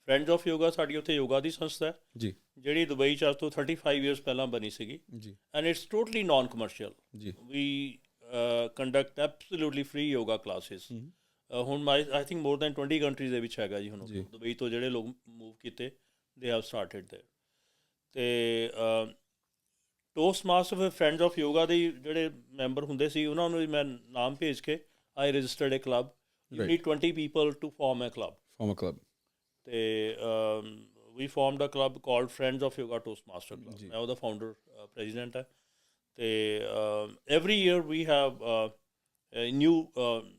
ਫਰੈਂਡਸ ਆਫ ਯੋਗਾ ਸਾਡੀ ਉੱਥੇ ਯੋਗਾ ਦੀ ਸੰਸਥਾ ਹੈ ਜੀ, ਜਿਹੜੀ ਦੁਬਈ 'ਚ ਅੱਜ ਤੋਂ 35 years ਪਹਿਲਾਂ ਬਣੀ ਸੀਗੀ ਜੀ, and it's totally non commercial ਜੀ। We conduct absolutely free yoga classes. ਹੁਣ I think more than 20 countries ਦੇ ਵਿੱਚ ਹੈਗਾ ਜੀ ਹੁਣ ਦੁਬਈ ਤੋਂ ਜਿਹੜੇ ਲੋਕ ਮੂਵ ਕੀਤੇ, ਦੇ ਹੈਵ ਸਟਾਰਟਡ ਦੇਅਰ। ਅਤੇ toast master friends of yoga ਦੇ ਜਿਹੜੇ ਮੈਂਬਰ ਹੁੰਦੇ ਸੀ, ਉਹਨਾਂ ਨੂੰ ਮੈਂ ਨਾਮ ਭੇਜ ਕੇ I registered a club. You need 20 people to form a club. ਅਤੇ we formed a club called friends of yoga toast master club. ਮੈਂ ਉਹਦਾ ਫਾਊਂਡਰ ਪ੍ਰੈਜ਼ੀਡੈਂਟ ਹੈ। ਅਤੇ every year we have new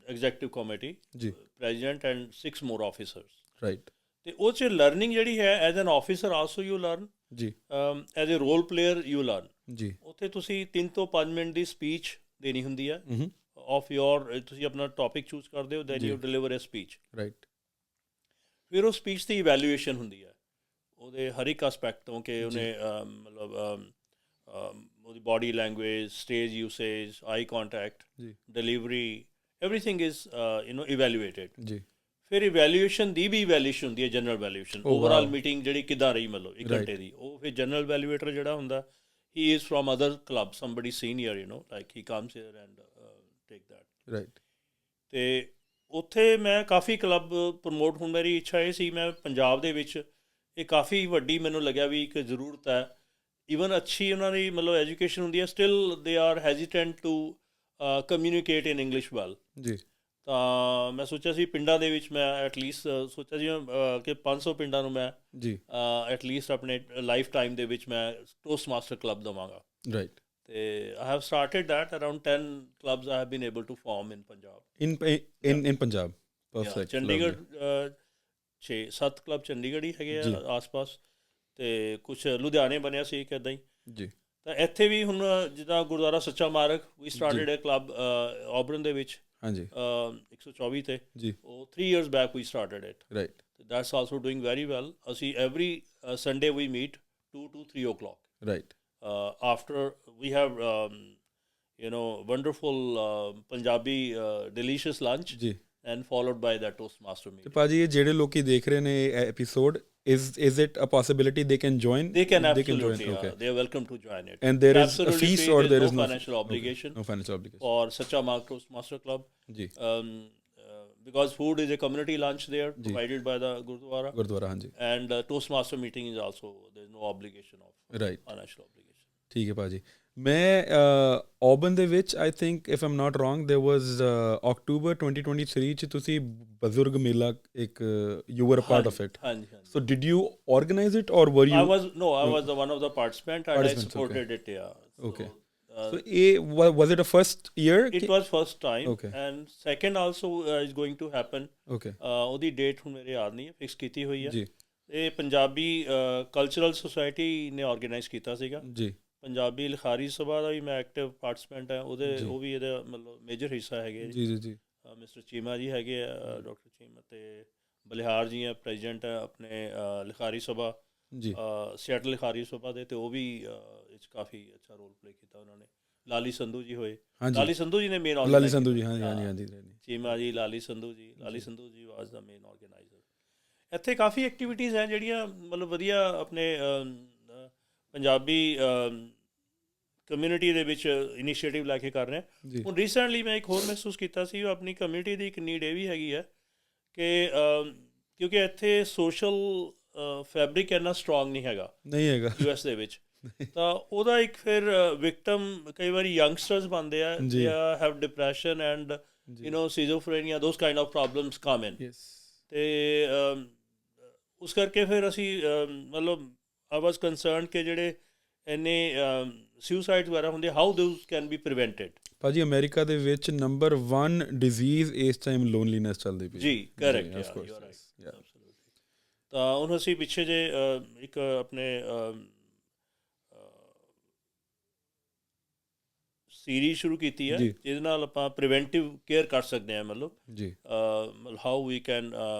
executive committee ਜੀ, president and 6 more officers। Right. ਅਤੇ ਉਹ 'ਚ learning ਜਿਹੜੀ ਹੈ, as an officer also you learn ਜੀ, as a role player you learn ਜੀ। ਉੱਥੇ ਤੁਸੀਂ 3 ਤੋਂ 5 ਮਿੰਟ ਦੀ ਸਪੀਚ ਦੇਣੀ ਹੁੰਦੀ ਹੈ ਆਫ ਯੋਰ, ਤੁਸੀਂ ਆਪਣਾ ਟੋਪਿਕ ਚੂਜ਼ ਕਰਦੇ ਹੋ, then you deliver a speech. Right. ਫਿਰ ਉਹ ਸਪੀਚ ਦੀ ਇਵੈਲੂਏਸ਼ਨ ਹੁੰਦੀ ਹੈ ਉਹਦੇ ਹਰ ਇੱਕ ਐਸਪੈਕਟ ਤੋਂ, ਕਿ ਉਹਨੇ ਮਤਲਬ ਉਹਦੀ body language, stage usage, eye contact, delivery, everything is evaluated ਜੀ। ਫਿਰ ਇਵੈਲੂਏਸ਼ਨ ਦੀ ਵੀ ਇਵੈਲੂਏਸ਼ਨ ਹੁੰਦੀ ਹੈ, ਜਨਰਲ ਵੈਲੂਏਸ਼ਨ। ਓਵਰਆਲ ਮੀਟਿੰਗ ਜਿਹੜੀ ਕਿੱਦਾਂ ਰਹੀ, ਮਤਲਬ 1 ਘੰਟੇ ਦੀ, ਉਹ ਫਿਰ ਜਨਰਲ ਵੈਲੂਏਟਰ ਜਿਹੜਾ ਹੁੰਦਾ, ਹੀ is from other club, somebody senior, like he comes hair and take that. Right. ਅਤੇ ਉੱਥੇ ਮੈਂ ਕਾਫੀ ਕਲੱਬ ਪ੍ਰਮੋਟ, ਹੁਣ ਮੇਰੀ ਇੱਛਾ ਇਹ ਸੀ, ਮੈਂ ਪੰਜਾਬ ਦੇ ਵਿੱਚ ਇਹ ਕਾਫੀ ਵੱਡੀ ਮੈਨੂੰ ਲੱਗਿਆ ਵੀ ਇੱਕ ਜ਼ਰੂਰਤ ਹੈ। ਈਵਨ ਅੱਛੀ ਉਹਨਾਂ ਦੀ ਮਤਲਬ ਐਜੂਕੇਸ਼ਨ ਹੁੰਦੀ ਹੈ, still they are hesitant to communicate in English well ਜੀ। ਤਾਂ ਮੈਂ ਸੋਚਿਆ ਸੀ ਪਿੰਡਾਂ ਦੇ ਵਿੱਚ ਮੈਂ ਐਟਲੀਸਟ ਸੋਚਿਆ ਸੀ ਕਿ 500 ਪਿੰਡਾਂ ਨੂੰ ਮੈਂ ਜੀ ਐਟਲੀਸਟ ਆਪਣੇ ਲਾਈਫ ਟਾਈਮ ਦੇ ਵਿੱਚ ਮੈਂ ਟੋਸਟ ਮਾਸਟਰ ਕਲੱਬ ਦੇਵਾਂਗਾ। ਰਾਈਟ। ਅਤੇ I have started that around 10 clubs I have been able to form in Punjab. In Punjab. Perfect. Chandigarh 6-7 club Chandigarh ਹੀ ਹੈਗੇ ਆ ਆਸ-ਪਾਸ, ਅਤੇ ਕੁਛ ਲੁਧਿਆਣੇ ਬਣਿਆ ਸੀ ਇੱਕ ਇੱਦਾਂ ਹੀ ਜੀ। ਤਾਂ ਇੱਥੇ ਵੀ ਹੁਣ ਜਿੱਦਾਂ ਗੁਰਦੁਆਰਾ ਸੱਚਾ ਮਾਰਗ, ਵੀ ਸਟਾਰਟਡ ਏ ਕਲੱਬ ਆਬਰਨ ਦੇ ਵਿੱਚ। ਹਾਂਜੀ। 124 ਤੇ ਜੀ। ਉਹ 3 years back we started it. Right. That's also doing very well. ਅਸੀਂ every Sunday we meet 2 to 3 o'clock. Right. After we have wonderful Punjabi delicious lunch ਜੀ, and followed by that Toastmaster meeting. ਤੇ ਭਾਜੀ ਇਹ ਜਿਹੜੇ ਲੋਕੀ ਦੇਖ ਰਹੇ ਨੇ ਇਹ episode, is it a possibility they can join? They can absolutely. Okay. They are welcome to join it. And there is a fees or there is no financial obligation? Okay. No financial obligation. For Sacha Mark Toastmaster Club. जी. Because food is a community lunch there provided by the Gurdwara. Gurdwara, हाँ जी. And Toastmaster meeting is also, there is no obligation of financial obligation. ਠੀਕ ਹੈ ਭਾਜੀ। ਮੈਂ ਓਬਨ ਦੇ ਵਿੱਚ I think if I'm not wrong ਦੇਰ ਵਾਜ਼ October 2023 'ਚ ਤੁਸੀਂ ਬਜ਼ੁਰਗ ਮੇਲਾ ਇੱਕ you were a part of it. ਹਾਂਜੀ। ਸੋ ਡਿਡ ਯੂ ਆਰਗੇਨਾਈਜ਼ ਇਟ ਔਰ ਵਰ you? I was one of the participants and I supported it. Yeah. Okay. So was it a first year? It was first time. Okay. And second also is going to happen. Okay. ਉਹਦੀ date ਹੁਣ ਮੇਰੇ ਯਾਦ ਨਹੀਂ ਹੈ, fix ਕੀਤੀ ਹੋਈ ਹੈ ਜੀ। ਇਹ ਪੰਜਾਬੀ ਕਲਚਰਲ ਸੁਸਾਇਟੀ ਨੇ ਆਰਗੇਨਾਈਜ਼ ਕੀਤਾ ਸੀਗਾ ਜੀ। ਪੰਜਾਬੀ ਲਿਖਾਰੀ ਸਭਾ ਦਾ ਵੀ ਮੈਂ ਐਕਟਿਵ ਪਾਰਟੀਸਪੈਂਟ ਹੈ ਉਹਦੇ, ਉਹ ਵੀ ਇਹਦਾ ਮਤਲਬ ਮੇਜਰ ਹਿੱਸਾ ਹੈਗੇ ਜੀ। ਜੀ ਜੀ। ਮਿਸਟਰ ਚੀਮਾ ਜੀ ਹੈਗੇ ਆ, ਡਾਕਟਰ ਚੀਮਾ, ਅਤੇ ਬਲਿਹਾਰ ਜੀ ਆ ਪ੍ਰੈਜ਼ੀਡੈਂਟ ਹੈ ਆਪਣੇ ਲਿਖਾਰੀ ਸਭਾ ਜੀ, ਸਿਆਟਲ ਲਿਖਾਰੀ ਸਭਾ ਦੇ, ਅਤੇ ਉਹ ਵੀ ਇਹ 'ਚ ਕਾਫੀ ਅੱਛਾ ਰੋਲ ਪਲੇ ਕੀਤਾ ਉਹਨਾਂ ਨੇ। ਲਾਲੀ ਸੰਧੂ ਜੀ ਹੋਏ,
ਹਾਂਜੀ
ਲਾਲੀ ਸੰਧੂ ਜੀ ਨੇ ਮੇਨ
ਲਾਲੀ ਸੰਧੂ ਜੀ, ਹਾਂਜੀ ਹਾਂਜੀ ਹਾਂਜੀ
ਚੀਮਾ ਜੀ, ਲਾਲੀ ਸੰਧੂ ਜੀ ਵਾਜ਼ ਦਾ ਮੇਨ ਆਰਗੇਨਾਈਜ਼ਰ। ਇੱਥੇ ਕਾਫੀ ਐਕਟੀਵਿਟੀਜ਼ ਹੈ ਜਿਹੜੀਆਂ ਮਤਲਬ ਵਧੀਆ ਆਪਣੇ ਪੰਜਾਬੀ ਕਮਿਊਨਿਟੀ ਦੇ ਵਿੱਚ ਇਨੀਸ਼ੀਏਟਿਵ ਲੈ ਕੇ ਕਰ ਰਹੇ ਹਾਂ। ਹੁਣ ਰੀਸੈਂਟਲੀ ਮੈਂ ਇੱਕ ਹੋਰ ਮਹਿਸੂਸ ਕੀਤਾ ਸੀ, ਆਪਣੀ ਕਮਿਊਨਿਟੀ ਦੀ ਇੱਕ ਨੀਡ ਇਹ ਵੀ ਹੈਗੀ ਹੈ ਕਿ ਕਿਉਂਕਿ ਇੱਥੇ ਸੋਸ਼ਲ ਫੈਬਰਿਕ ਇੰਨਾ ਸਟਰੋਂਗ ਨਹੀਂ ਹੈਗਾ US ਦੇ ਵਿੱਚ, ਤਾਂ ਉਹਦਾ ਇੱਕ ਫਿਰ ਵਿਕਟਮ ਕਈ ਵਾਰੀ ਯੰਗਸਟਰਸ ਬਣਦੇ ਆ, they have depression and schizophrenia, those kind of problems come in. ਅਤੇ ਉਸ ਕਰਕੇ ਫਿਰ ਅਸੀਂ ਮਤਲਬ ਆਈ ਵਾਜ਼ ਕੰਸਰਨ ਕਿ ਜਿਹੜੇ ਇੰਨੇ ਸੁਸਾਈਡ ਵਗੈਰਾ ਹੁੰਦੇ, ਹਾਊ ਦੋਜ਼ ਕੈਨ ਬੀ ਪ੍ਰੀਵੈਂਟਡ।
ਭਾਜੀ ਅਮਰੀਕਾ ਦੇ ਵਿੱਚ ਨੰਬਰ 1 ਡਿਜ਼ੀਜ਼ ਇਸ ਟਾਈਮ ਲੋਨਲੀਨੈਸ ਚੱਲਦੀ ਪਈ
ਜੀ, ਕਰੈਕਟ। ਤਾਂ ਹੁਣ ਅਸੀਂ ਪਿੱਛੇ ਜੇ ਇੱਕ ਆਪਣੇ ਸੀਰੀਜ਼ ਸ਼ੁਰੂ ਕੀਤੀ ਹੈ ਜਿਹਦੇ ਨਾਲ ਆਪਾਂ ਪ੍ਰੀਵੈਂਟਿਵ ਕੇਅਰ ਕਰ ਸਕਦੇ ਹਾਂ, ਮਤਲਬ how we can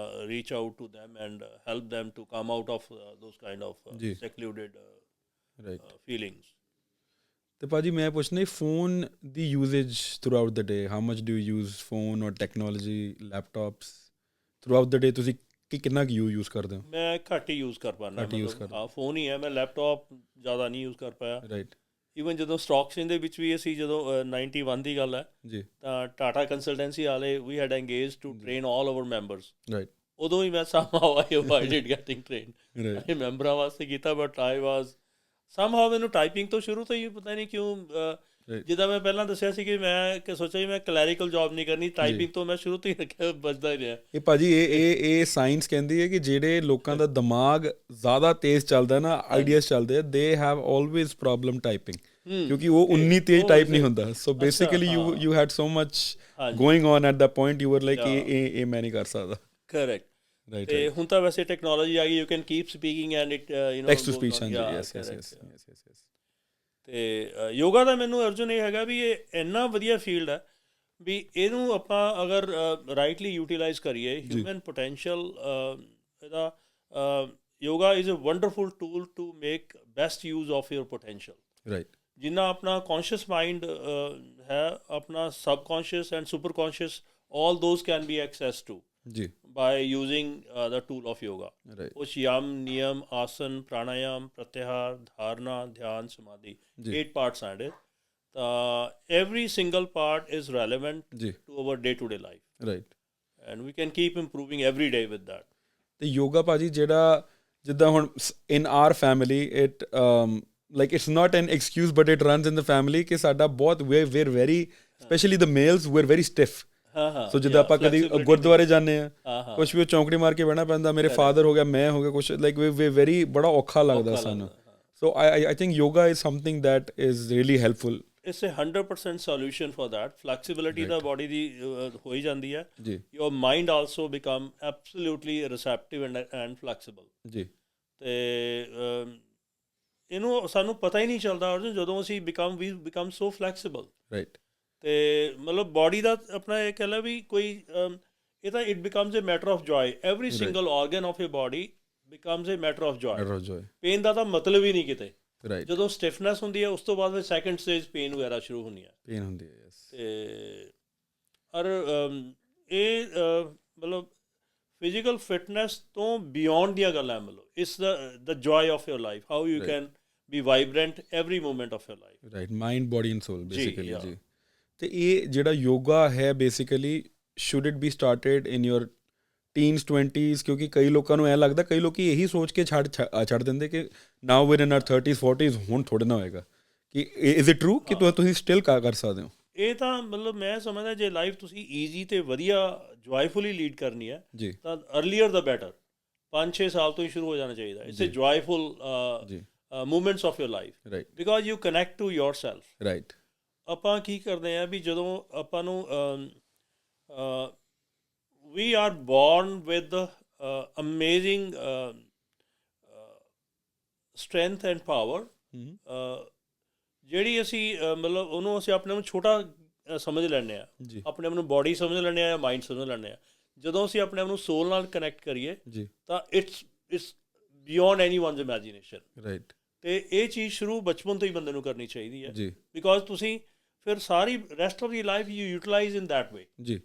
reach out to them and help them to come out of those kind of secluded feelings.
ਤੇ ਭਾਜੀ ਮੈਂ ਪੁੱਛਣਾ, ਫੋਨ ਦੀ usage throughout the day, how much do you use phone or technology, laptops throughout the day? ਤੁਸੀਂ ਕਿੰਨਾ ਕੁ use ਕਰਦੇ ਹੋ?
ਮੈਂ ਘੱਟ ਹੀ ਯੂਜ਼ ਕਰ ਪਾਉਂਦਾ, ਹਾਂ ਫੋਨ ਹੀ ਹੈ। ਮੈਂ ਲੈਪਟੋਪ ਜ਼ਿਆਦਾ ਨਹੀਂ ਯੂਜ਼ ਕਰ ਪਾਇਆ।
ਰਾਈਟ।
ਈਵਨ ਜਦੋਂ ਸਟਾਕ ਐਕਸਚੇਂਜ ਦੇ ਵਿੱਚ ਵੀ ਅਸੀਂ ਜਦੋਂ 91 ਦੀ ਗੱਲ ਹੈ
ਜੀ,
ਤਾਂ ਟਾਟਾ ਕੰਸਲਟੈਂਸੀ ਵਾਲੇ we had engage to train all over members.
Right.
ਉਦੋਂ ਹੀ ਮੈਂ somehow I avoided getting trained। ਇਹ ਮੈਂਬਰਾਂ ਵਾਸਤੇ ਕੀਤਾ, ਬਟ ਆਈ ਵਾਜ਼ somehow ਮੈਨੂੰ ਟਾਈਪਿੰਗ ਤੋਂ ਸ਼ੁਰੂ ਤੋਂ ਹੀ ਪਤਾ ਨਹੀਂ ਕਿਉਂ, ਜਿੱਦਾਂ ਮੈਂ ਪਹਿਲਾਂ ਦੱਸਿਆ ਸੀ ਕਿ ਮੈਂ ਸੋਚਿਆ ਮੈਂ ਕਲੈਰੀਕਲ ਜੋਬ ਨਹੀਂ ਕਰਨੀ, ਟਾਈਪਿੰਗ ਤੋਂ ਮੈਂ ਸ਼ੁਰੂ ਤੋਂ ਹੀ ਰੱਖਿਆ, ਬਚਦਾ ਹੀ ਰਿਹਾ।
ਇਹ ਭਾਜੀ ਇਹ ਸਾਇੰਸ ਕਹਿੰਦੀ ਹੈ ਕਿ ਜਿਹੜੇ ਲੋਕਾਂ ਦਾ ਦਿਮਾਗ ਜ਼ਿਆਦਾ ਤੇਜ਼ ਚੱਲਦਾ ਨਾ, ਆਈਡੀਆਜ਼ ਚੱਲਦੇ ਆ, they have always problem typing, ਕਿਉਂਕਿ ਉਹ ਉਨੀ ਤੇਜ਼ ਟਾਈਪ ਨਹੀਂ ਹੁੰਦਾ। ਸੋ basically you had so much going on at the point you were like ਇਹ ਮੈਂ ਨਹੀਂ ਕਰ ਸਕਦਾ।
ਕਰੈਕਟ। ਤੇ ਹੁਣ ਤਾਂ ਵੈਸੇ ਟੈਕਨੋਲੋਜੀ ਆ ਗਈ, you can keep speaking and it
text to speech. Yes.
ਅਤੇ ਯੋਗਾ ਦਾ ਮੈਨੂੰ ਅਰਜੁਨ ਇਹ ਹੈਗਾ ਵੀ ਇਹ ਇੰਨਾ ਵਧੀਆ ਫੀਲਡ ਹੈ ਵੀ ਇਹਨੂੰ ਆਪਾਂ ਅਗਰ ਰਾਈਟਲੀ ਯੂਟੀਲਾਈਜ਼ ਕਰੀਏ, ਹਿਊਮਨ ਪੋਟੈਂਸ਼ੀਅਲ ਇਹਦਾ, yoga is a wonderful tool to make best use of your potential.
Right.
ਜਿੰਨਾ ਆਪਣਾ ਕੌਨਸ਼ੀਅਸ ਮਾਈਂਡ ਹੈ, ਆਪਣਾ subconscious and superconscious, all those can be access to
ਜੀ
by using the tool of yoga, which yam, niyam, asan, pranayam, pratyahar, dharana, dhyan, samadhi, 8 parts are it. Every single part is relevant to our day-to-day life.
Right.
And we can keep improving every day with that.
The yoga ਭਾਜੀ ਜਿਹੜਾ ਜਿੱਦਾਂ ਹੁਣ in our family it like it's not an excuse but it runs in the family ਕਿ ਸਾਡਾ ਬਹੁਤ we're very, especially the males, we're very stiff. ਸੋ ਜਿੱਦਾਂ ਆਪਾਂ ਕਦੀ ਗੁਰਦੁਆਰੇ ਜਾਂਦੇ ਹਾਂ, ਕੁਛ ਵੀ ਉਹ ਚੌਂਕੜੀ ਮਾਰ ਕੇ ਬਹਿਣਾ ਪੈਂਦਾ। ਮੇਰੇ ਫਾਦਰ ਹੋ ਗਿਆ, ਮੈਂ ਹੋ ਗਿਆ, ਕੁਛ ਲਾਈਕ ਵੀ ਵੈਰੀ ਬੜਾ ਔਖਾ ਲੱਗਦਾ ਸਾਨੂੰ। So I think yoga is something that is really helpful.
It's 100% solution for that. Flexibility ਦਾ ਬਾਡੀ ਦੀ ਹੋ ਹੀ ਜਾਂਦੀ ਹੈ। Your mind also become absolutely receptive and flexible ਜੀ। ਅਤੇ ਇਹਨੂੰ ਸਾਨੂੰ ਪਤਾ ਹੀ ਨਹੀਂ ਚੱਲਦਾ ਅਰਜੁਨ, ਜਦੋਂ ਅਸੀਂ ਬਿਕਮ ਸੋ ਫਲੈਕਸੀਬਲ। ਰਾਈਟ। ਅਤੇ ਮਤਲਬ ਬਾਡੀ ਦਾ ਆਪਣਾ ਇਹ ਕਹਿ ਲਾ ਵੀ ਕੋਈ ਇਹ ਤਾਂ it becomes a matter of joy. Every single organ of a body becomes a matter of joy. Pain ਦਾ ਤਾਂ ਮਤਲਬ ਹੀ ਨਹੀਂ ਕਿਤੇ। ਜਦੋਂ ਸਟਿਫਨੈਸ ਹੁੰਦੀ ਹੈ ਉਸ ਤੋਂ ਬਾਅਦ ਫਿਰ ਸੈਕਿੰਡ ਸਟੇਜ ਪੇਨ ਵਗੈਰਾ ਸ਼ੁਰੂ ਹੁੰਦੀ ਹੈ। ਅਤੇ ਔਰ ਇਹ ਮਤਲਬ ਫਿਜ਼ੀਕਲ ਫਿਟਨੈਸ ਤੋਂ ਬਿਯੋਂਡ ਦੀਆਂ ਗੱਲਾਂ, ਮਤਲਬ it's the joy of your life, how you can be vibrant every moment of your life.
Right. Mind, body and soul basically ਜੀ। ਅਤੇ ਇਹ ਜਿਹੜਾ ਯੋਗਾ ਹੈ basically should it be started in your teens 20s? ਕਿਉਂਕਿ ਕਈ ਲੋਕਾਂ ਨੂੰ ਐਂ ਲੱਗਦਾ, ਕਈ ਲੋਕ ਇਹੀ ਸੋਚ ਕੇ ਛੱਡ ਦਿੰਦੇ ਕਿ ਨਾਓ ਵੀਰ ਇਨ ਆਰ 30s 40s, ਹੁਣ ਥੋੜ੍ਹਾ ਨਾ ਹੋਏਗਾ। ਕਿ ਇਜ਼ ਇਟ ਟਰੂ ਕਿ ਤੁਸੀਂ ਸਟਿਲ ਕਰ ਸਕਦੇ ਹੋ? ਇਹ
ਤਾਂ ਮਤਲਬ ਮੈਂ ਸਮਝਦਾ ਜੇ ਲਾਈਫ ਤੁਸੀਂ ਈਜ਼ੀ ਅਤੇ ਵਧੀਆ ਜੋਏਫੁਲੀ ਲੀਡ ਕਰਨੀ ਹੈ ਜੀ, ਤਾਂ ਅਰਲੀਅਰ ਦਾ ਬੈਟਰ। 5-6 ਸਾਲ ਤੋਂ ਹੀ ਸ਼ੁਰੂ ਹੋ ਜਾਣਾ ਚਾਹੀਦਾ। It's a joyful moments of your life, because you connect to your self. Right. ਆਪਾਂ ਕੀ ਕਰਦੇ ਹਾਂ ਵੀ ਜਦੋਂ ਆਪਾਂ ਨੂੰ we are born with amazing strength and power, ਜਿਹੜੀ ਅਸੀਂ ਮਤਲਬ ਉਹਨੂੰ ਅਸੀਂ ਆਪਣੇ ਆਪ ਨੂੰ ਛੋਟਾ ਸਮਝ ਲੈਂਦੇ ਹਾਂ, ਆਪਣੇ ਆਪ ਨੂੰ ਬੋਡੀ ਸਮਝ ਲੈਂਦੇ ਹਾਂ ਜਾਂ ਮਾਈਂਡ ਸਮਝ ਲੈਂਦੇ ਹਾਂ। ਜਦੋਂ ਅਸੀਂ ਆਪਣੇ ਆਪ ਨੂੰ ਸੋਲ ਨਾਲ ਕਨੈਕਟ ਕਰੀਏ ਤਾਂ it's beyond anyone's imagination. Right. ਅਤੇ ਇਹ ਚੀਜ਼ ਸ਼ੁਰੂ ਬਚਪਨ ਤੋਂ ਹੀ ਬੰਦੇ ਨੂੰ ਕਰਨੀ ਚਾਹੀਦੀ ਹੈ, ਬਿਕੋਜ਼ ਤੁਸੀਂ ਫਿਰ ਸਾਰੀ rest of the life you utilize in that way
ਜੀ।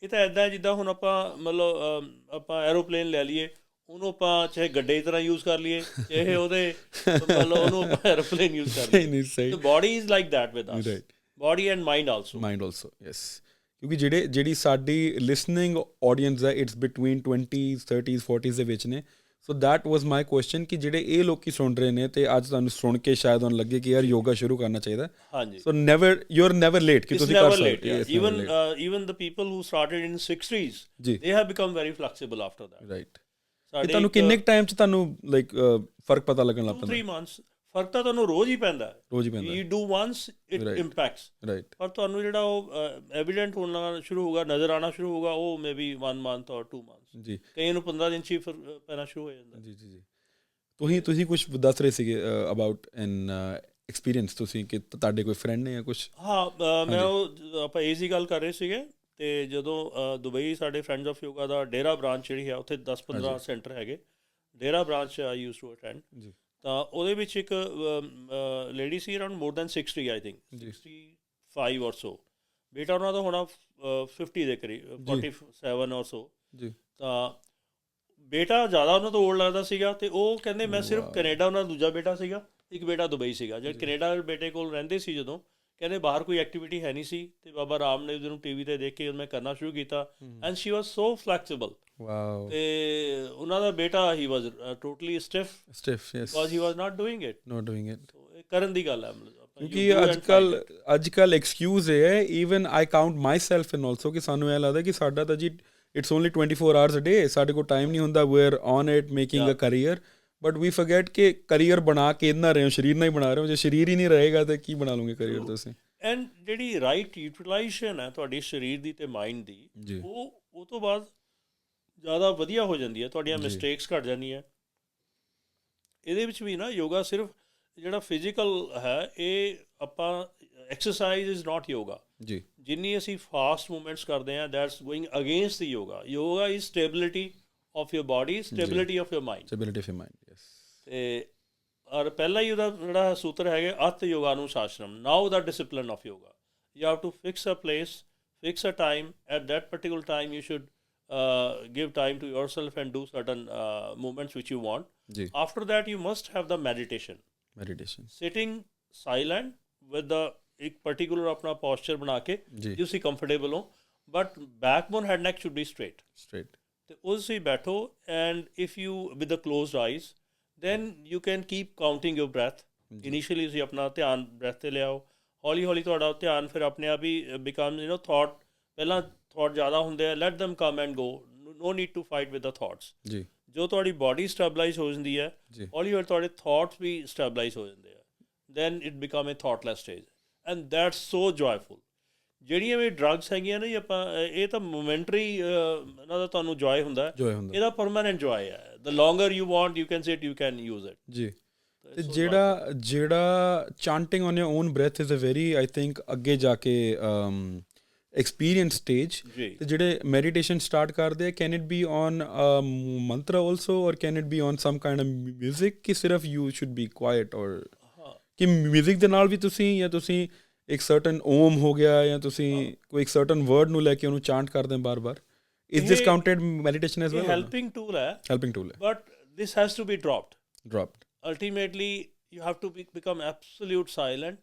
ਇਹ ਤਾਂ ਇੱਦਾਂ ਜਿੱਦਾਂ ਹੁਣ ਆਪਾਂ ਮਤਲਬ ਆਪਾਂ ਐਰੋਪਲੇਨ ਲੈ ਲਈਏ, ਉਹਨੂੰ ਆਪਾਂ ਚਾਹੇ ਗੱਡੇ ਦੀ ਤਰ੍ਹਾਂ ਯੂਜ਼ ਕਰ ਲਈਏ, ਚਾਹੇ ਉਹਦੇ ਮਤਲਬ ਉਹਨੂੰ ਆਪਾਂ ਐਰੋਪਲੇਨ ਯੂਜ਼ ਕਰ ਲਈਏ। Body is like that with us, body and mind also yes.
ਕਿਉਂਕਿ ਜਿਹੜੀ ਸਾਡੀ ਲਿਸਨਿੰਗ ਆਡੀਅנס ਹੈ it's between 20s 30s 40s ਦੇ ਵਿੱਚ ਨੇ। So that was my question ਕਿ ਜਿਹੜੇ ਇਹ ਲੋਕੀ ਸੁਣ ਰਹੇ ਨੇ ਤੇ ਅੱਜ ਤੁਹਾਨੂੰ ਸੁਣ ਕੇ ਸ਼ਾਇਦ ਉਹਨਾਂ ਲੱਗੇ ਕਿ ਯਾਰ ਯੋਗਾ ਸ਼ੁਰੂ ਕਰਨਾ ਚਾਹੀਦਾ।
ਹਾਂਜੀ।
So you are never late ਕਿ ਤੁਸੀਂ ਕਰ ਸਕਦੇ।
Even the people who started in 60s they have become very flexible after that.
Right. ਤੁਹਾਨੂੰ ਕਿੰਨੇ ਟਾਈਮ 'ਚ ਤੁਹਾਨੂੰ ਲਾਈਕ ਫਰਕ ਪਤਾ ਲੱਗਣ ਲੱਗ ਪੈਂਦਾ?
3 months ਫਰਕ ਤਾਂ ਤੁਹਾਨੂੰ ਰੋਜ਼ ਹੀ ਪੈਂਦਾ। You do ones it impacts.
Right.
ਪਰ ਤੁਹਾਨੂੰ ਜਿਹੜਾ ਉਹ ਐਵੀਡੈਂਟ ਹੋਣਾ ਸ਼ੁਰੂ ਹੋਊਗਾ, ਨਜ਼ਰ ਆਉਣਾ ਸ਼ੁਰੂ ਹੋਊਗਾ, ਉਹ may be 1 month or 2 months।
ਜੀ।
ਕਈਆਂ ਨੂੰ 15 ਦਿਨ 'ਚ ਹੀ ਪੈਣਾ ਸ਼ੁਰੂ ਹੋ ਜਾਂਦਾ।
ਜੀ ਜੀ ਜੀ। ਤੁਸੀਂ ਕੁਝ ਦੱਸ ਰਹੇ ਸੀਗੇ ਅਬਾਊਟ ਐਨ ਐਕਸਪੀਰੀਅੰਸ, ਤੁਸੀਂ ਕਿ ਤੁਹਾਡੇ ਕੋਈ ਫਰੈਂਡ ਨੇ ਜਾਂ ਕੁਛ?
ਹਾਂ, ਮੈਂ ਉਹ ਆਪਾਂ ਇਸ ਦੀ ਗੱਲ ਕਰ ਰਹੇ ਸੀਗੇ। ਅਤੇ ਜਦੋਂ ਦੁਬਈ ਸਾਡੇ ਫਰੈਂਡਸ ਆਫ ਯੋਗਾ ਦਾ ਡੇਰਾ ਬ੍ਰਾਂਚ ਜਿਹੜੀ ਹੈ, ਉੱਥੇ 10-15 ਸੈਂਟਰ ਹੈਗੇ। Deira branch I use to attend. ਤਾਂ ਉਹਦੇ ਵਿੱਚ ਇੱਕ ਲੇਡੀ ਸੀ around more than 60 I think 65 or ਸੋ। ਬੇਟਾ ਉਹਨਾਂ ਦਾ ਹੋਣਾ 50 ਦੇ ਕਰੀਬ, 47 ਔਰ ਸੋ। ਤਾਂ ਬੇਟਾ ਜ਼ਿਆਦਾ ਉਹਨਾਂ ਤੋਂ ਓਲਡ ਲੱਗਦਾ ਸੀਗਾ। ਅਤੇ ਉਹ ਕਹਿੰਦੇ ਮੈਂ ਸਿਰਫ ਕੈਨੇਡਾ, ਉਹਨਾਂ ਦਾ ਦੂਜਾ ਬੇਟਾ ਸੀਗਾ, ਇੱਕ ਬੇਟਾ ਦੁਬਈ ਸੀਗਾ। ਜਿਹੜੇ ਕੈਨੇਡਾ ਬੇਟੇ ਕੋਲ ਰਹਿੰਦੇ ਸੀ ਜਦੋਂ, ਕਹਿੰਦੇ ਬਾਹਰ ਕੋਈ ਐਕਟੀਵਿਟੀ ਹੈ ਨਹੀਂ ਸੀ ਅਤੇ ਬਾਬਾ ਰਾਮਦੇਵ ਜੀ ਨੂੰ ਟੀ ਵੀ 'ਤੇ ਦੇਖ ਕੇ ਮੈਂ ਕਰਨਾ ਸ਼ੁਰੂ ਕੀਤਾ। And she was so flexible. ਅਤੇ ਉਹਨਾਂ ਦਾ ਬੇਟਾ ਹੀ was totally stiff because he was not doing it. ਇਹ ਕਰਨ ਦੀ ਗੱਲ ਹੈ।
ਕਿਉਂਕਿ ਅੱਜ ਕੱਲ੍ਹ ਐਕਸਕਿਊਜ਼ ਇਹ ਹੈ, even I count myself in also, ਕਿ ਸਾਨੂੰ ਇਹ ਲੱਗਦਾ ਕਿ ਸਾਡਾ ਤਾਂ ਜੀ it's only 24 hours a day, ਸਾਡੇ ਕੋਲ ਟਾਈਮ ਨਹੀਂ ਹੁੰਦਾ। We are on it making a career, but we forget ਕਿ ਕਰੀਅਰ ਬਣਾ ਕੇ ਨਾ ਰਹੇ ਹੋ, ਸਰੀਰ ਨਾਲ ਹੀ ਬਣਾ ਰਹੇ ਹੋ। ਜੇ ਸਰੀਰ ਹੀ ਨਹੀਂ ਰਹੇਗਾ ਤਾਂ ਕੀ ਬਣਾ ਲਓਗੇ ਕਰੀਅਰ ਤੁਸੀਂ?
ਐਂਡ ਜਿਹੜੀ ਰਾਈਟ ਯੂਟੀਲਾਈਜੇਸ਼ਨ ਹੈ ਤੁਹਾਡੀ ਸਰੀਰ ਦੀ ਅਤੇ ਮਾਈਂਡ ਦੀ, ਉਹ ਤੋਂ ਬਾਅਦ ਜ਼ਿਆਦਾ ਵਧੀਆ ਹੋ ਜਾਂਦੀ ਹੈ। ਤੁਹਾਡੀਆਂ ਮਿਸਟੇਕਸ ਘੱਟ ਜਾਂਦੀਆਂ। ਇਹਦੇ ਵਿੱਚ ਵੀ ਨਾ ਯੋਗਾ ਸਿਰਫ ਜਿਹੜਾ ਫਿਜ਼ੀਕਲ ਹੈ, ਇਹ ਆਪਾਂ ਐਕਸਰਸਾਈਜ਼ ਇਜ਼ ਨਾਟ ਯੋਗਾ। ਜੀ। ਜਿੰਨੀ ਅਸੀਂ ਫਾਸਟ ਮੂਵਮੈਂਟਸ ਕਰਦੇ ਹਾਂ, that's going against the yoga. Yoga is stability of your body, stability of your mind,
stability of your mind, yes।
ਤੇ ਔਰ ਪਹਿਲਾਂ ਹੀ ਉਹਦਾ ਜਿਹੜਾ ਸੂਤਰ ਹੈਗੇ ਅਤ ਯੋਗਾ ਨੂੰ ਸ਼ਾਸਨਮ, now the discipline of yoga. You have to fix a place, fix a time, at that particular time you should give time to yourself and do certain movements which you want। after that you must have the meditation sitting silent with the ਇੱਕ particular ਆਪਣਾ posture ਬਣਾ ਕੇ ਜੇ ਤੁਸੀਂ comfortable ਹੋ, but backbone head neck should be straight। ਤੇ ਉਸ ਹੀ ਬੈਠੋ and if you with the closed eyes then you can keep counting your breath. Initially ਤੁਸੀਂ ਆਪਣਾ ਧਿਆਨ ਬ੍ਰੈਥ 'ਤੇ ਲਿਆਓ, ਹੌਲੀ ਹੌਲੀ ਤੁਹਾਡਾ ਧਿਆਨ ਫਿਰ ਆਪਣੇ ਆਪ ਹੀ ਬਿਕਮ ਥੋਟ। ਪਹਿਲਾਂ ਥੋਟ ਜ਼ਿਆਦਾ ਹੁੰਦੇ ਆ, let them come and go, no need to fight with the thoughts. ਜੋ ਤੁਹਾਡੀ ਬਾਡੀ ਸਟੈਬਲਾਈਜ਼ ਹੋ ਜਾਂਦੀ ਹੈ, ਹੌਲੀ ਹੌਲੀ ਤੁਹਾਡੇ ਥੋਟਸ ਵੀ ਸਟੈਬਲਾਈਜ਼ ਹੋ ਜਾਂਦੇ ਆ, then it become a thoughtless stage and that's so joyful. ਜਿਹੜੀਆਂ ਵੀ ਡਰੱਗਸ ਹੈਗੀਆਂ ਨੇ, ਆਪਾਂ ਇਹ ਤਾਂ ਮੋਮੈਂਟਰੀ ਇਹਨਾਂ ਦਾ ਤੁਹਾਨੂੰ ਜੋਏ ਹੁੰਦਾ, ਇਹਦਾ ਪਰਮਾਨੈਂਟ ਜੋਏ ਹੈ। The longer you want you can sit, you can use it. ਜੀ। ਤੇ
ਜਿਹੜਾ chanting on your own breath is a very I think ਅੱਗੇ ਜਾ ਕੇ ਐਕਸਪੀਰੀਅੰਸ ਸਟੇਜ। ਤੇ ਜਿਹੜੇ ਮੈਡੀਟੇਸ਼ਨ ਸਟਾਰਟ ਕਰਦੇ ਆ, can it be on mantra also or can it be on some kind of music, ਕਿ ਸਿਰਫ ਯੂ ਸ਼ੁੱਡ ਬੀ ਕੁਆਇਟ, ਔਰ ਕਿ ਮਿਊਜ਼ਿਕ ਦੇ ਨਾਲ ਵੀ ਤੁਸੀਂ, ਜਾਂ ਤੁਸੀਂ ਇੱਕ ਸਰਟਨ ਓਮ ਹੋ ਗਿਆ, ਜਾਂ ਤੁਸੀਂ ਕੋਈ ਇੱਕ ਸਰਟਨ ਵਰਡ ਨੂੰ ਲੈ ਕੇ ਉਹਨੂੰ ਚਾਂਟ ਕਰਦੇ ਬਾਰ-ਬਾਰ? Is this counted meditation as well?
Helping tool ਹੈ, but this has to be dropped. Ultimately you have to become absolute silent,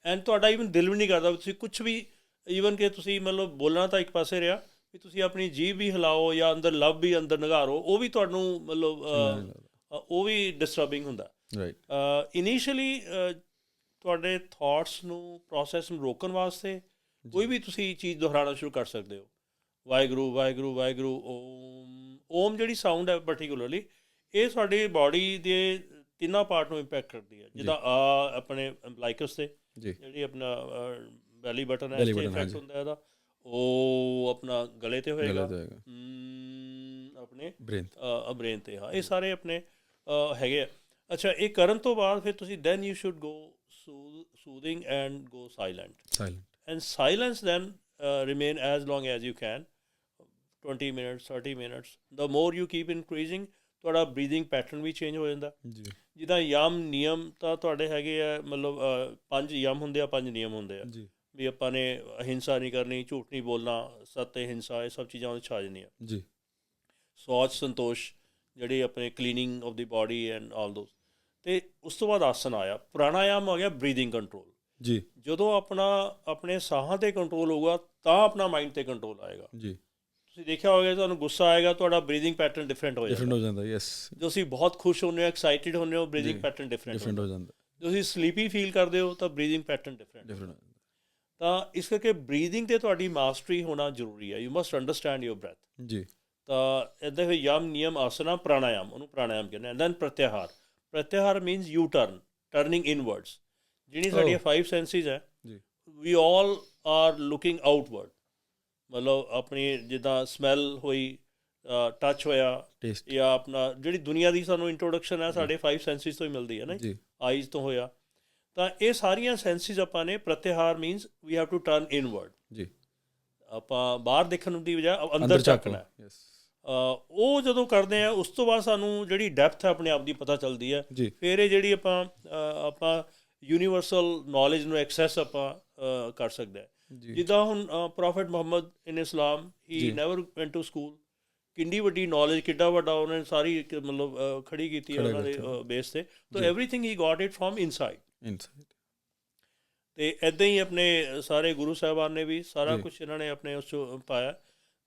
and ਤੁਹਾਡਾ ਈਵਨ ਦਿਲ ਵੀ ਨਹੀਂ ਕਰਦਾ ਤੁਸੀਂ ਕੁਛ ਵੀ, ਈਵਨ ਕਿ ਤੁਸੀਂ ਮਤਲਬ ਬੋਲਣਾ ਤਾਂ ਇੱਕ ਪਾਸੇ ਰਿਹਾ, ਵੀ ਤੁਸੀਂ ਆਪਣੀ ਜੀਭ ਵੀ ਹਿਲਾਓ ਜਾਂ ਅੰਦਰ ਲਵ ਵੀ ਅੰਦਰ ਨਿਗਾਰੋ, ਉਹ ਵੀ ਤੁਹਾਨੂੰ ਮਤਲਬ ਉਹ ਵੀ ਡਿਸਟਰਬਿੰਗ ਹੁੰਦਾ। ਇਨੀਸ਼ੀਅਲੀ ਤੁਹਾਡੇ ਥੋਟਸ ਨੂੰ, ਪ੍ਰੋਸੈਸ ਨੂੰ ਰੋਕਣ ਵਾਸਤੇ ਕੋਈ ਵੀ ਤੁਸੀਂ ਚੀਜ਼ ਦੁਹਰਾਉਣਾ ਸ਼ੁਰੂ ਕਰ ਸਕਦੇ ਹੋ। ਵਾਹਿਗੁਰੂ ਵਾਹਿਗੁਰੂ ਵਾਹਿਗੁਰੂ ਓਮ ਜਿਹੜੀ ਸਾਊਂਡ ਹੈ ਪਰਟੀਕੂਲਰਲੀ, ਇਹ ਸਾਡੀ ਬਾਡੀ ਦੇ ਤਿੰਨਾਂ ਪਾਰਟ ਨੂੰ ਇੰਪੈਕਟ ਕਰਦੀ ਹੈ। ਜਿੱਦਾਂ ਆਪਣੇ ਐਂਪਲਾਈਕਸ 'ਤੇ ਜਿਹੜੀ ਆਪਣਾ ਬੈਲੀ ਬਟਨ ਹੈ, ਇੰਪੈਕਟ ਹੁੰਦਾ ਇਹਦਾ। ਉਹ ਆਪਣਾ ਗਲੇ 'ਤੇ ਹੋਏਗਾ, ਆਪਣੇ ਬ੍ਰੇਨ 'ਤੇ। ਹਾਂ, ਇਹ ਸਾਰੇ ਆਪਣੇ ਹੈਗੇ ਆ। ਅੱਛਾ, ਇਹ ਕਰਨ ਤੋਂ ਬਾਅਦ ਫਿਰ ਤੁਸੀਂ then you should go soothing and go silent and silence then remain as long as you can, 20 minutes 30 minutes। the more you keep increasing, ਤੁਹਾਡਾ breathing pattern ਵੀ change ਹੋ ਜਾਂਦਾ। ਜਿੱਦਾਂ ਯਮ ਨਿਯਮ ਤਾਂ ਤੁਹਾਡੇ ਹੈਗੇ ਆ, ਮਤਲਬ 5 ਯਮ ਹੁੰਦੇ ਆ, 5 ਨਿਯਮ ਹੁੰਦੇ ਆ। ਵੀ ਆਪਾਂ ਨੇ ਅਹਿੰਸਾ ਨਹੀਂ ਕਰਨੀ, ਝੂਠ ਨਹੀਂ ਬੋਲਣਾ, ਸੱਤ ਹਿੰਸਾ, ਇਹ ਸਭ ਚੀਜ਼ਾਂ ਉਹਦੇ 'ਚ ਆ ਜਾਂਦੀਆਂ
ਜੀ।
ਸੌਚ ਸੰਤੋਸ਼ ਜਿਹੜੀ ਆਪਣੇ cleaning of the body and all those. ਅਤੇ ਉਸ ਤੋਂ ਬਾਅਦ ਆਸਨ ਆਇਆ, ਪ੍ਰਾਣਾਯਾਮ ਆ ਗਿਆ ਬਰੀਦਿੰਗ ਕੰਟਰੋਲ
ਜੀ।
ਜਦੋਂ ਆਪਣੇ ਸਾਹਾਂ 'ਤੇ ਕੰਟਰੋਲ ਹੋਊਗਾ ਤਾਂ ਆਪਣਾ ਮਾਈਂਡ 'ਤੇ ਕੰਟਰੋਲ ਆਏਗਾ ਜੀ। ਤੁਸੀਂ ਦੇਖਿਆ ਹੋਵੇਗਾ ਤੁਹਾਨੂੰ ਗੁੱਸਾ ਆਏਗਾ, ਤੁਹਾਡਾ ਬਰੀਦਿੰਗ ਪੈਟਰਨ ਡਿਫਰੈਂਟ ਹੋ ਜਾਂਦਾ
ਯੈਸ।
ਜੋ ਤੁਸੀਂ ਬਹੁਤ ਖੁਸ਼ ਹੁੰਦੇ ਹੋ, ਐਕਸਾਈਟਿਡ ਹੁੰਦੇ ਹੋ, ਬਰੀਦਿੰਗ ਪੈਟਰਨ ਡਿਫਰੈਂਟ ਹੋ ਜਾਂਦਾ। ਜੋ ਤੁਸੀਂ ਸਲੀਪੀ ਫੀਲ ਕਰਦੇ ਹੋ ਤਾਂ ਬਰੀਦਿੰਗ ਪੈਟਰਨ ਡਿਫਰੈਂਟ। ਤਾਂ ਇਸ ਕਰਕੇ ਬਰੀਦਿੰਗ 'ਤੇ ਤੁਹਾਡੀ ਮਾਸਟਰੀ ਹੋਣਾ ਜ਼ਰੂਰੀ ਹੈ। You must understand your breath ਜੀ। ਤਾਂ ਇੱਦਾਂ ਫਿਰ ਯਮ ਨਿਯਮ ਆਸਨਾ ਪ੍ਰਾਣਾਯਾਮ, ਉਹਨੂੰ ਪ੍ਰਾਣਾਯਾਮ ਕਹਿੰਦੇ। ਐਂਡ ਦੈਨ ਪ੍ਰਤਿਆਹਾਰ। ਪ੍ਰਤਿਆਹਾਰ ਮੀਨਸ ਯੂ ਟਰਨਿੰਗ ਇਨਵਰਡਸ। ਜਿਹੜੀਆਂ ਸਾਡੀਆਂ 5 ਸੈਂਸਿਸ ਹੈ, we all are looking outward. ਮਤਲਬ ਆਪਣੀ ਜਿੱਦਾਂ ਸਮੈਲ ਹੋਈ, ਟੱਚ ਹੋਇਆ, ਜਾਂ ਆਪਣਾ ਜਿਹੜੀ ਦੁਨੀਆ ਦੀ ਸਾਨੂੰ ਇੰਟਰੋਡਕਸ਼ਨ ਹੈ ਸਾਡੇ 5 ਸੈਂਸਿਸ ਤੋਂ ਹੀ ਮਿਲਦੀ ਹੈ ਨਾ, ਆਈਜ਼ ਤੋਂ ਹੋਇਆ। ਤਾਂ ਇਹ ਸਾਰੀਆਂ ਸੈਂਸਿਸ ਆਪਾਂ ਨੇ ਪ੍ਰਤਿਹਾਰ means we have to turn inward ਜੀ। ਆਪਾਂ ਬਾਹਰ ਦੇਖਣ ਦੀ ਬਜਾਏ ਅੰਦਰ ਝਾਕਣਾ। ਉਹ ਜਦੋਂ ਕਰਦੇ ਆ ਉਸ ਤੋਂ ਬਾਅਦ ਸਾਨੂੰ ਜਿਹੜੀ ਡੈਪਥ ਹੈ ਆਪਣੇ ਆਪ ਦੀ ਪਤਾ ਚੱਲਦੀ ਹੈ। ਫਿਰ ਇਹ ਜਿਹੜੀ ਆਪਾਂ ਯੂਨੀਵਰਸਲ ਨੌਲੇਜ ਨੂੰ ਐਕਸੈਸ ਆਪਾਂ ਕਰ ਸਕਦੇ ਹਾਂ। ਜਿੱਦਾਂ ਹੁਣ ਪ੍ਰੋਫੈਟ ਮੁਹੰਮਦ ਇਨ ਇਸਲਾਮ, ਹੀ ਨੈਵਰ ਵੈਂਟ ਟੂ ਸਕੂਲ। ਕਿੰਨੀ ਵੱਡੀ ਨੌਲੇਜ, ਕਿੱਡਾ ਵੱਡਾ ਉਹਨੇ ਸਾਰੀ ਮਤਲਬ ਖੜੀ ਕੀਤੀ ਹੈ ਉਹਨਾਂ ਦੇ ਬੇਸ 'ਤੇ। ਤਾਂ everything he got it from inside. ਅਤੇ ਇੱਦਾਂ ਹੀ ਆਪਣੇ ਸਾਰੇ ਗੁਰੂ ਸਾਹਿਬਾਨ ਨੇ ਵੀ ਸਾਰਾ ਕੁਛ ਇਹਨਾਂ ਨੇ ਆਪਣੇ ਉਸ 'ਚ ਪਾਇਆ।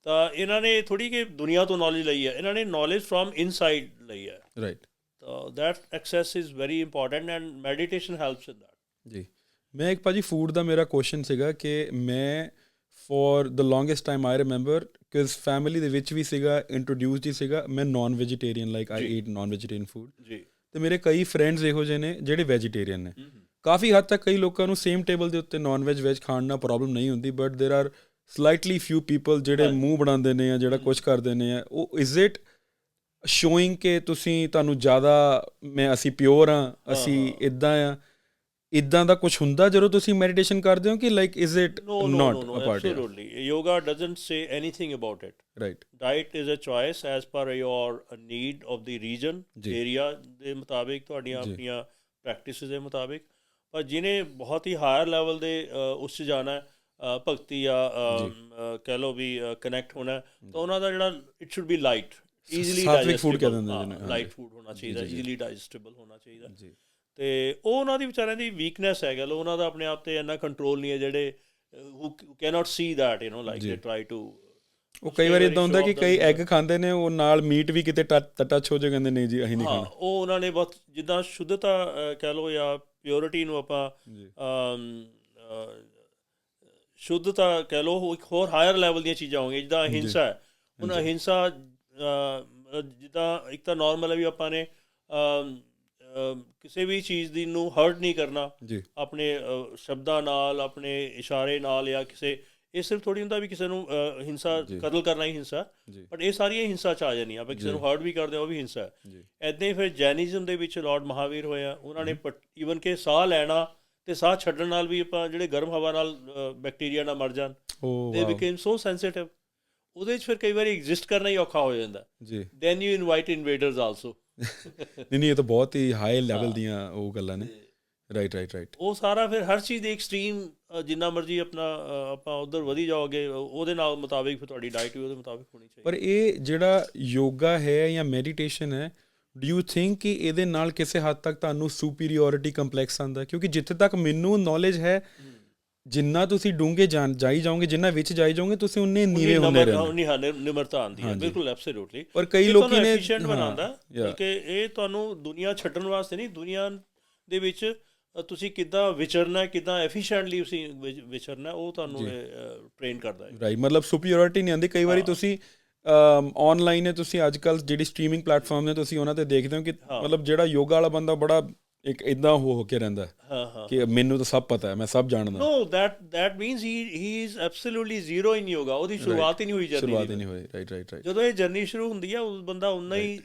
ਤਾਂ ਇਹਨਾਂ ਨੇ ਥੋੜ੍ਹੀ ਕਿ ਦੁਨੀਆ ਤੋਂ ਨੌਲੇਜ ਲਈ ਹੈ, ਇਹਨਾਂ ਨੇ ਨੌਲੇਜ ਫਰੋਮ ਇਨਸਾਈਡ ਲਈ ਹੈ। ਰਾਈਟ। ਤਾਂ that access is very important and meditation helps in that ਜੀ।
ਮੈਂ ਇੱਕ ਭਾਜੀ ਫੂਡ ਦਾ ਮੇਰਾ ਕੁਐਸਚਨ ਸੀਗਾ ਕਿ ਮੈਂ for the longest time I remember because family ਦੇ ਵਿੱਚ ਵੀ ਸੀਗਾ, ਇੰਟਰੋਡਿਊਸਡ ਹੀ ਸੀਗਾ, ਮੈਂ non vegetarian, like I eat non vegetarian food ਜੀ। ਅਤੇ ਮੇਰੇ ਕਈ ਫਰੈਂਡਸ ਇਹੋ ਜਿਹੇ ਨੇ ਜਿਹੜੇ ਵੈਜੀਟੇਰੀਅਨ ਨੇ। ਕਾਫੀ ਹੱਦ ਤੱਕ ਕਈ ਲੋਕਾਂ ਨੂੰ ਸੇਮ ਟੇਬਲ ਦੇ ਉੱਤੇ ਨੋਨ ਵੈਜ ਖਾਣ ਨਾਲ ਪ੍ਰੋਬਲਮ ਨਹੀਂ ਹੁੰਦੀ, ਬਟ ਦੇਰ ਆਰ ਸਲਾਈਟਲੀ ਫਿਊ ਪੀਪਲ ਜਿਹੜੇ ਮੂੰਹ ਬਣਾਉਂਦੇ ਨੇ ਜਾਂ ਜਿਹੜਾ ਕੁਛ ਕਰਦੇ ਨੇ। ਉਹ ਇਜ਼ ਇਟ ਸ਼ੋਇੰਗ ਕਿ ਤੁਹਾਨੂੰ ਜ਼ਿਆਦਾ ਅਸੀਂ ਪਿਓਰ ਹਾਂ, ਅਸੀਂ ਇੱਦਾਂ ਆ, ਇੱਦਾਂ ਦਾ ਕੁਛ ਹੁੰਦਾ ਜਦੋਂ ਤੁਸੀਂ ਮੈਡੀਟੇਸ਼ਨ ਕਰਦੇ ਹੋ ਕਿ like is it not a part?
Absolutely. Yoga doesn't say anything about it. Right. Diet is a choice as per your need of the region, area ਦੇ ਮੁਤਾਬਿਕ, ਤੁਹਾਡੀਆਂ ਆਪਣੀਆਂ ਪ੍ਰੈਕਟਿਸਿਸ ਦੇ ਮੁਤਾਬਿਕ। ਪਰ ਜਿਹਨੇ ਬਹੁਤ ਹੀ ਹਾਇਰ ਲੈਵਲ ਦੇ ਉਸ 'ਚ ਜਾਣਾ, ਭਗਤੀ ਜਾਂ ਕਹਿ ਲਓ ਵੀ ਕਨੈਕਟ ਹੋਣਾ, ਤਾਂ ਉਹਨਾਂ ਦਾ ਜਿਹੜਾ it should be light, easily digestible. Light food ਹੋਣਾ ਚਾਹੀਦਾ, ਈਜ਼ੀਲੀ ਡਾਈਜੈਸਟੇਬਲ ਹੋਣਾ ਚਾਹੀਦਾ। ਅਤੇ ਉਹ ਉਹਨਾਂ ਦੀ ਵਿਚਾਰਿਆਂ ਦੀ ਵੀਕਨੈਸ ਹੈ। ਗੱਲ ਉਹਨਾਂ ਦਾ ਆਪਣੇ ਆਪ 'ਤੇ ਇੰਨਾ ਕੰਟਰੋਲ ਨਹੀਂ ਹੈ, ਜਿਹੜੇ ਹੂ ਕੈਨੋਟ ਸੀ ਦੈਟ ਲਾਈਕ ਦੇ ਟਰਾਈ ਟੂ।
ਉਹ ਕਈ ਵਾਰੀ ਇੱਦਾਂ ਹੁੰਦਾ ਕਿ ਕਈ ਐਗ ਖਾਂਦੇ ਨੇ, ਉਹ ਨਾਲ ਮੀਟ ਵੀ ਕਿਤੇ ਟੱਚ ਹੋ ਜਾਏ, ਕਹਿੰਦੇ ਨਹੀਂ ਜੀ ਅਸੀਂ ਨਹੀਂ ਖਾਣਾ।
ਉਹ ਉਹਨਾਂ ਨੇ ਬਹੁਤ ਜਿੱਦਾਂ ਸ਼ੁੱਧਤਾ ਕਹਿ ਲਓ ਜਾਂ ਪਿਓਰਿਟੀ ਨੂੰ ਆਪਾਂ ਸ਼ੁੱਧਤਾ ਕਹਿ ਲਓ, ਇੱਕ ਹੋਰ ਹਾਇਰ ਲੈਵਲ ਦੀਆਂ ਚੀਜ਼ਾਂ ਹੋਣਗੀਆਂ। ਜਿੱਦਾਂ ਅਹਿੰਸਾ ਹੈ, ਹੁਣ ਅਹਿੰਸਾ ਜਿੱਦਾਂ ਇੱਕ ਤਾਂ ਨੋਰਮਲ ਹੈ ਵੀ ਆਪਾਂ ਨੇ ਕਿਸੇ ਵੀ ਚੀਜ਼ ਦੀ ਨੂੰ ਹਰਟ ਨਹੀਂ ਕਰਨਾ ਆਪਣੇ ਸ਼ਬਦਾਂ ਨਾਲ, ਆਪਣੇ ਇਸ਼ਾਰੇ ਨਾਲ, ਜਾਂ ਕਿਸੇ ਇਹ ਸਿਰਫ ਥੋੜ੍ਹੀ ਹੁੰਦਾ ਵੀ ਕਿਸੇ ਨੂੰ ਹਿੰਸਾ, ਕਤਲ ਕਰਨਾ ਹੀ ਹਿੰਸਾ, ਬਟ ਇਹ ਸਾਰੀਆਂ ਹਿੰਸਾ 'ਚ ਆ ਜਾਂਦੀਆਂ। ਆਪਾਂ ਕਿਸੇ ਨੂੰ ਹਰਟ ਵੀ ਕਰਦੇ ਹਾਂ, ਉਹ ਵੀ ਹਿੰਸਾ ਹੈ। ਇੱਦਾਂ ਹੀ ਫਿਰ ਜੈਨਿਜ਼ਮ ਦੇ ਵਿੱਚ ਲਾਰਡ ਮਹਾਵੀਰ ਹੋਇਆ, ਉਹਨਾਂ ਨੇ ਈਵਨ ਕਿ ਸਾਹ ਲੈਣਾ ਅਤੇ ਸਾਹ ਛੱਡਣ ਨਾਲ ਵੀ ਆਪਾਂ ਜਿਹੜੇ ਗਰਮ ਹਵਾ ਨਾਲ ਬੈਕਟੀਰੀਆ ਨਾਲ ਮਰ ਜਾਣ, ਦੇ ਬਿਕੇਮ ਸੋ ਸੈਂਸਿਟਿਵ। ਉਹਦੇ 'ਚ ਫਿਰ ਕਈ ਵਾਰੀ ਐਗਜ਼ਿਸਟ ਕਰਨਾ ਹੀ ਔਖਾ ਹੋ ਜਾਂਦਾ। Then you invite invaders also.
ਨਹੀਂ, ਇਹ ਤਾਂ ਬਹੁਤ ਹੀ ਹਾਈ ਲੈਵਲ ਦੀਆਂ ਉਹ ਗੱਲਾਂ ਨੇ। ਰਾਈਟ।
ਉਹ ਸਾਰਾ ਫਿਰ ਹਰ ਚੀਜ਼ ਦੀ ਐਕਸਟਰੀਮ, ਜਿੰਨਾ ਮਰਜ਼ੀ ਆਪਾਂ ਉੱਧਰ ਵਧੀ ਜਾਓਗੇ, ਉਹਦੇ ਨਾਲ ਮੁਤਾਬਿਕ ਫਿਰ ਤੁਹਾਡੀ ਡਾਈਟ ਵੀ ਉਹਦੇ ਮੁਤਾਬਿਕ ਹੋਣੀ ਚਾਹੀਦੀ।
ਪਰ ਇਹ ਜਿਹੜਾ ਯੋਗਾ ਹੈ ਜਾਂ ਮੈਡੀਟੇਸ਼ਨ ਹੈ, ਡੂ ਯੂ ਥਿੰਕ ਕਿ ਇਹਦੇ ਨਾਲ ਕਿਸੇ ਹੱਦ ਤੱਕ ਤੁਹਾਨੂੰ ਸੁਪੀਰੀਓਰਿਟੀ ਕੰਪਲੈਕਸ ਆਉਂਦਾ? ਕਿਉਂਕਿ ਜਿੱਥੇ ਤੱਕ ਮੈਨੂੰ ਨੌਲੇਜ ਹੈ, ਜਿੰਨਾ ਤੁਸੀਂ ਡੂੰਘੇ ਜਾਈ ਜਾਓਗੇ, ਜਿੰਨਾ ਵਿੱਚ ਜਾਈ ਜਾਓਗੇ, ਤੁਸੀਂ ਉਨੇ ਨੀਵੇਂ ਹੁੰਦੇ ਰਹਿੰਦੇ,
ਨਿਮਰਤਾ ਆਉਂਦੀ ਹੈ। ਬਿਲਕੁਲ ਐਬਸੋਲੂਟਲੀ।
ਪਰ ਕਈ ਲੋਕ ਨੇ
ਐਫੀਸ਼ੀਐਂਟ ਬਣਾਉਂਦਾ, ਕਿ ਇਹ ਤੁਹਾਨੂੰ ਦੁਨੀਆ ਛੱਡਣ ਵਾਸਤੇ ਨਹੀਂ, ਦੁਨੀਆ ਦੇ ਵਿੱਚ ਤੁਸੀਂ ਕਿੱਦਾਂ ਵਿਚਰਨਾ, ਕਿੱਦਾਂ ਐਫੀਸ਼ੀਐਂਟਲੀ ਤੁਸੀਂ ਵਿਚਰਨਾ, ਉਹ ਤੁਹਾਨੂੰ ਟ੍ਰੇਨ ਕਰਦਾ ਹੈ। ਰਾਈਟ।
ਮਤਲਬ ਸੁਪੀਰੀਓਰਿਟੀ ਨਹੀਂ ਆਉਂਦੀ। ਕਈ ਵਾਰੀ ਤੁਸੀਂ ਔਨਲਾਈਨ ਹੈ, ਤੁਸੀਂ ਅੱਜ ਕੱਲ੍ਹ ਜਿਹੜੀ ਸਟਰੀਮਿੰਗ ਪਲੇਟਫਾਰਮ ਨੇ, ਤੁਸੀਂ ਉਹਨਾਂ 'ਤੇ ਦੇਖਦੇ ਹੋ ਕਿ ਮਤਲਬ ਜਿਹੜਾ ਯੋਗਾ ਵਾਲਾ ਬੰਦਾ ਬੜਾ ਇੱਕ ਇੱਦਾਂ ਹੋ ਕੇ ਰਹਿੰਦਾ ਕਿ ਮੈਨੂੰ ਤਾਂ ਸਭ ਪਤਾ ਹੈ, ਮੈਂ ਸਭ ਜਾਣਦਾ।
No, that means he is absolutely zero in yoga. ਉਹਦੀ ਸ਼ੁਰੂਆਤ ਹੀ ਨਹੀਂ ਹੋਈ ਜਰਨੀ ਦੀ। ਰਾਈਟ। ਜਦੋਂ ਇਹ ਜਰਨੀ ਸ਼ੁਰੂ ਹੁੰਦੀ ਹੈ, ਉਸ ਬੰਦਾ ਉਨਾ ਹੀ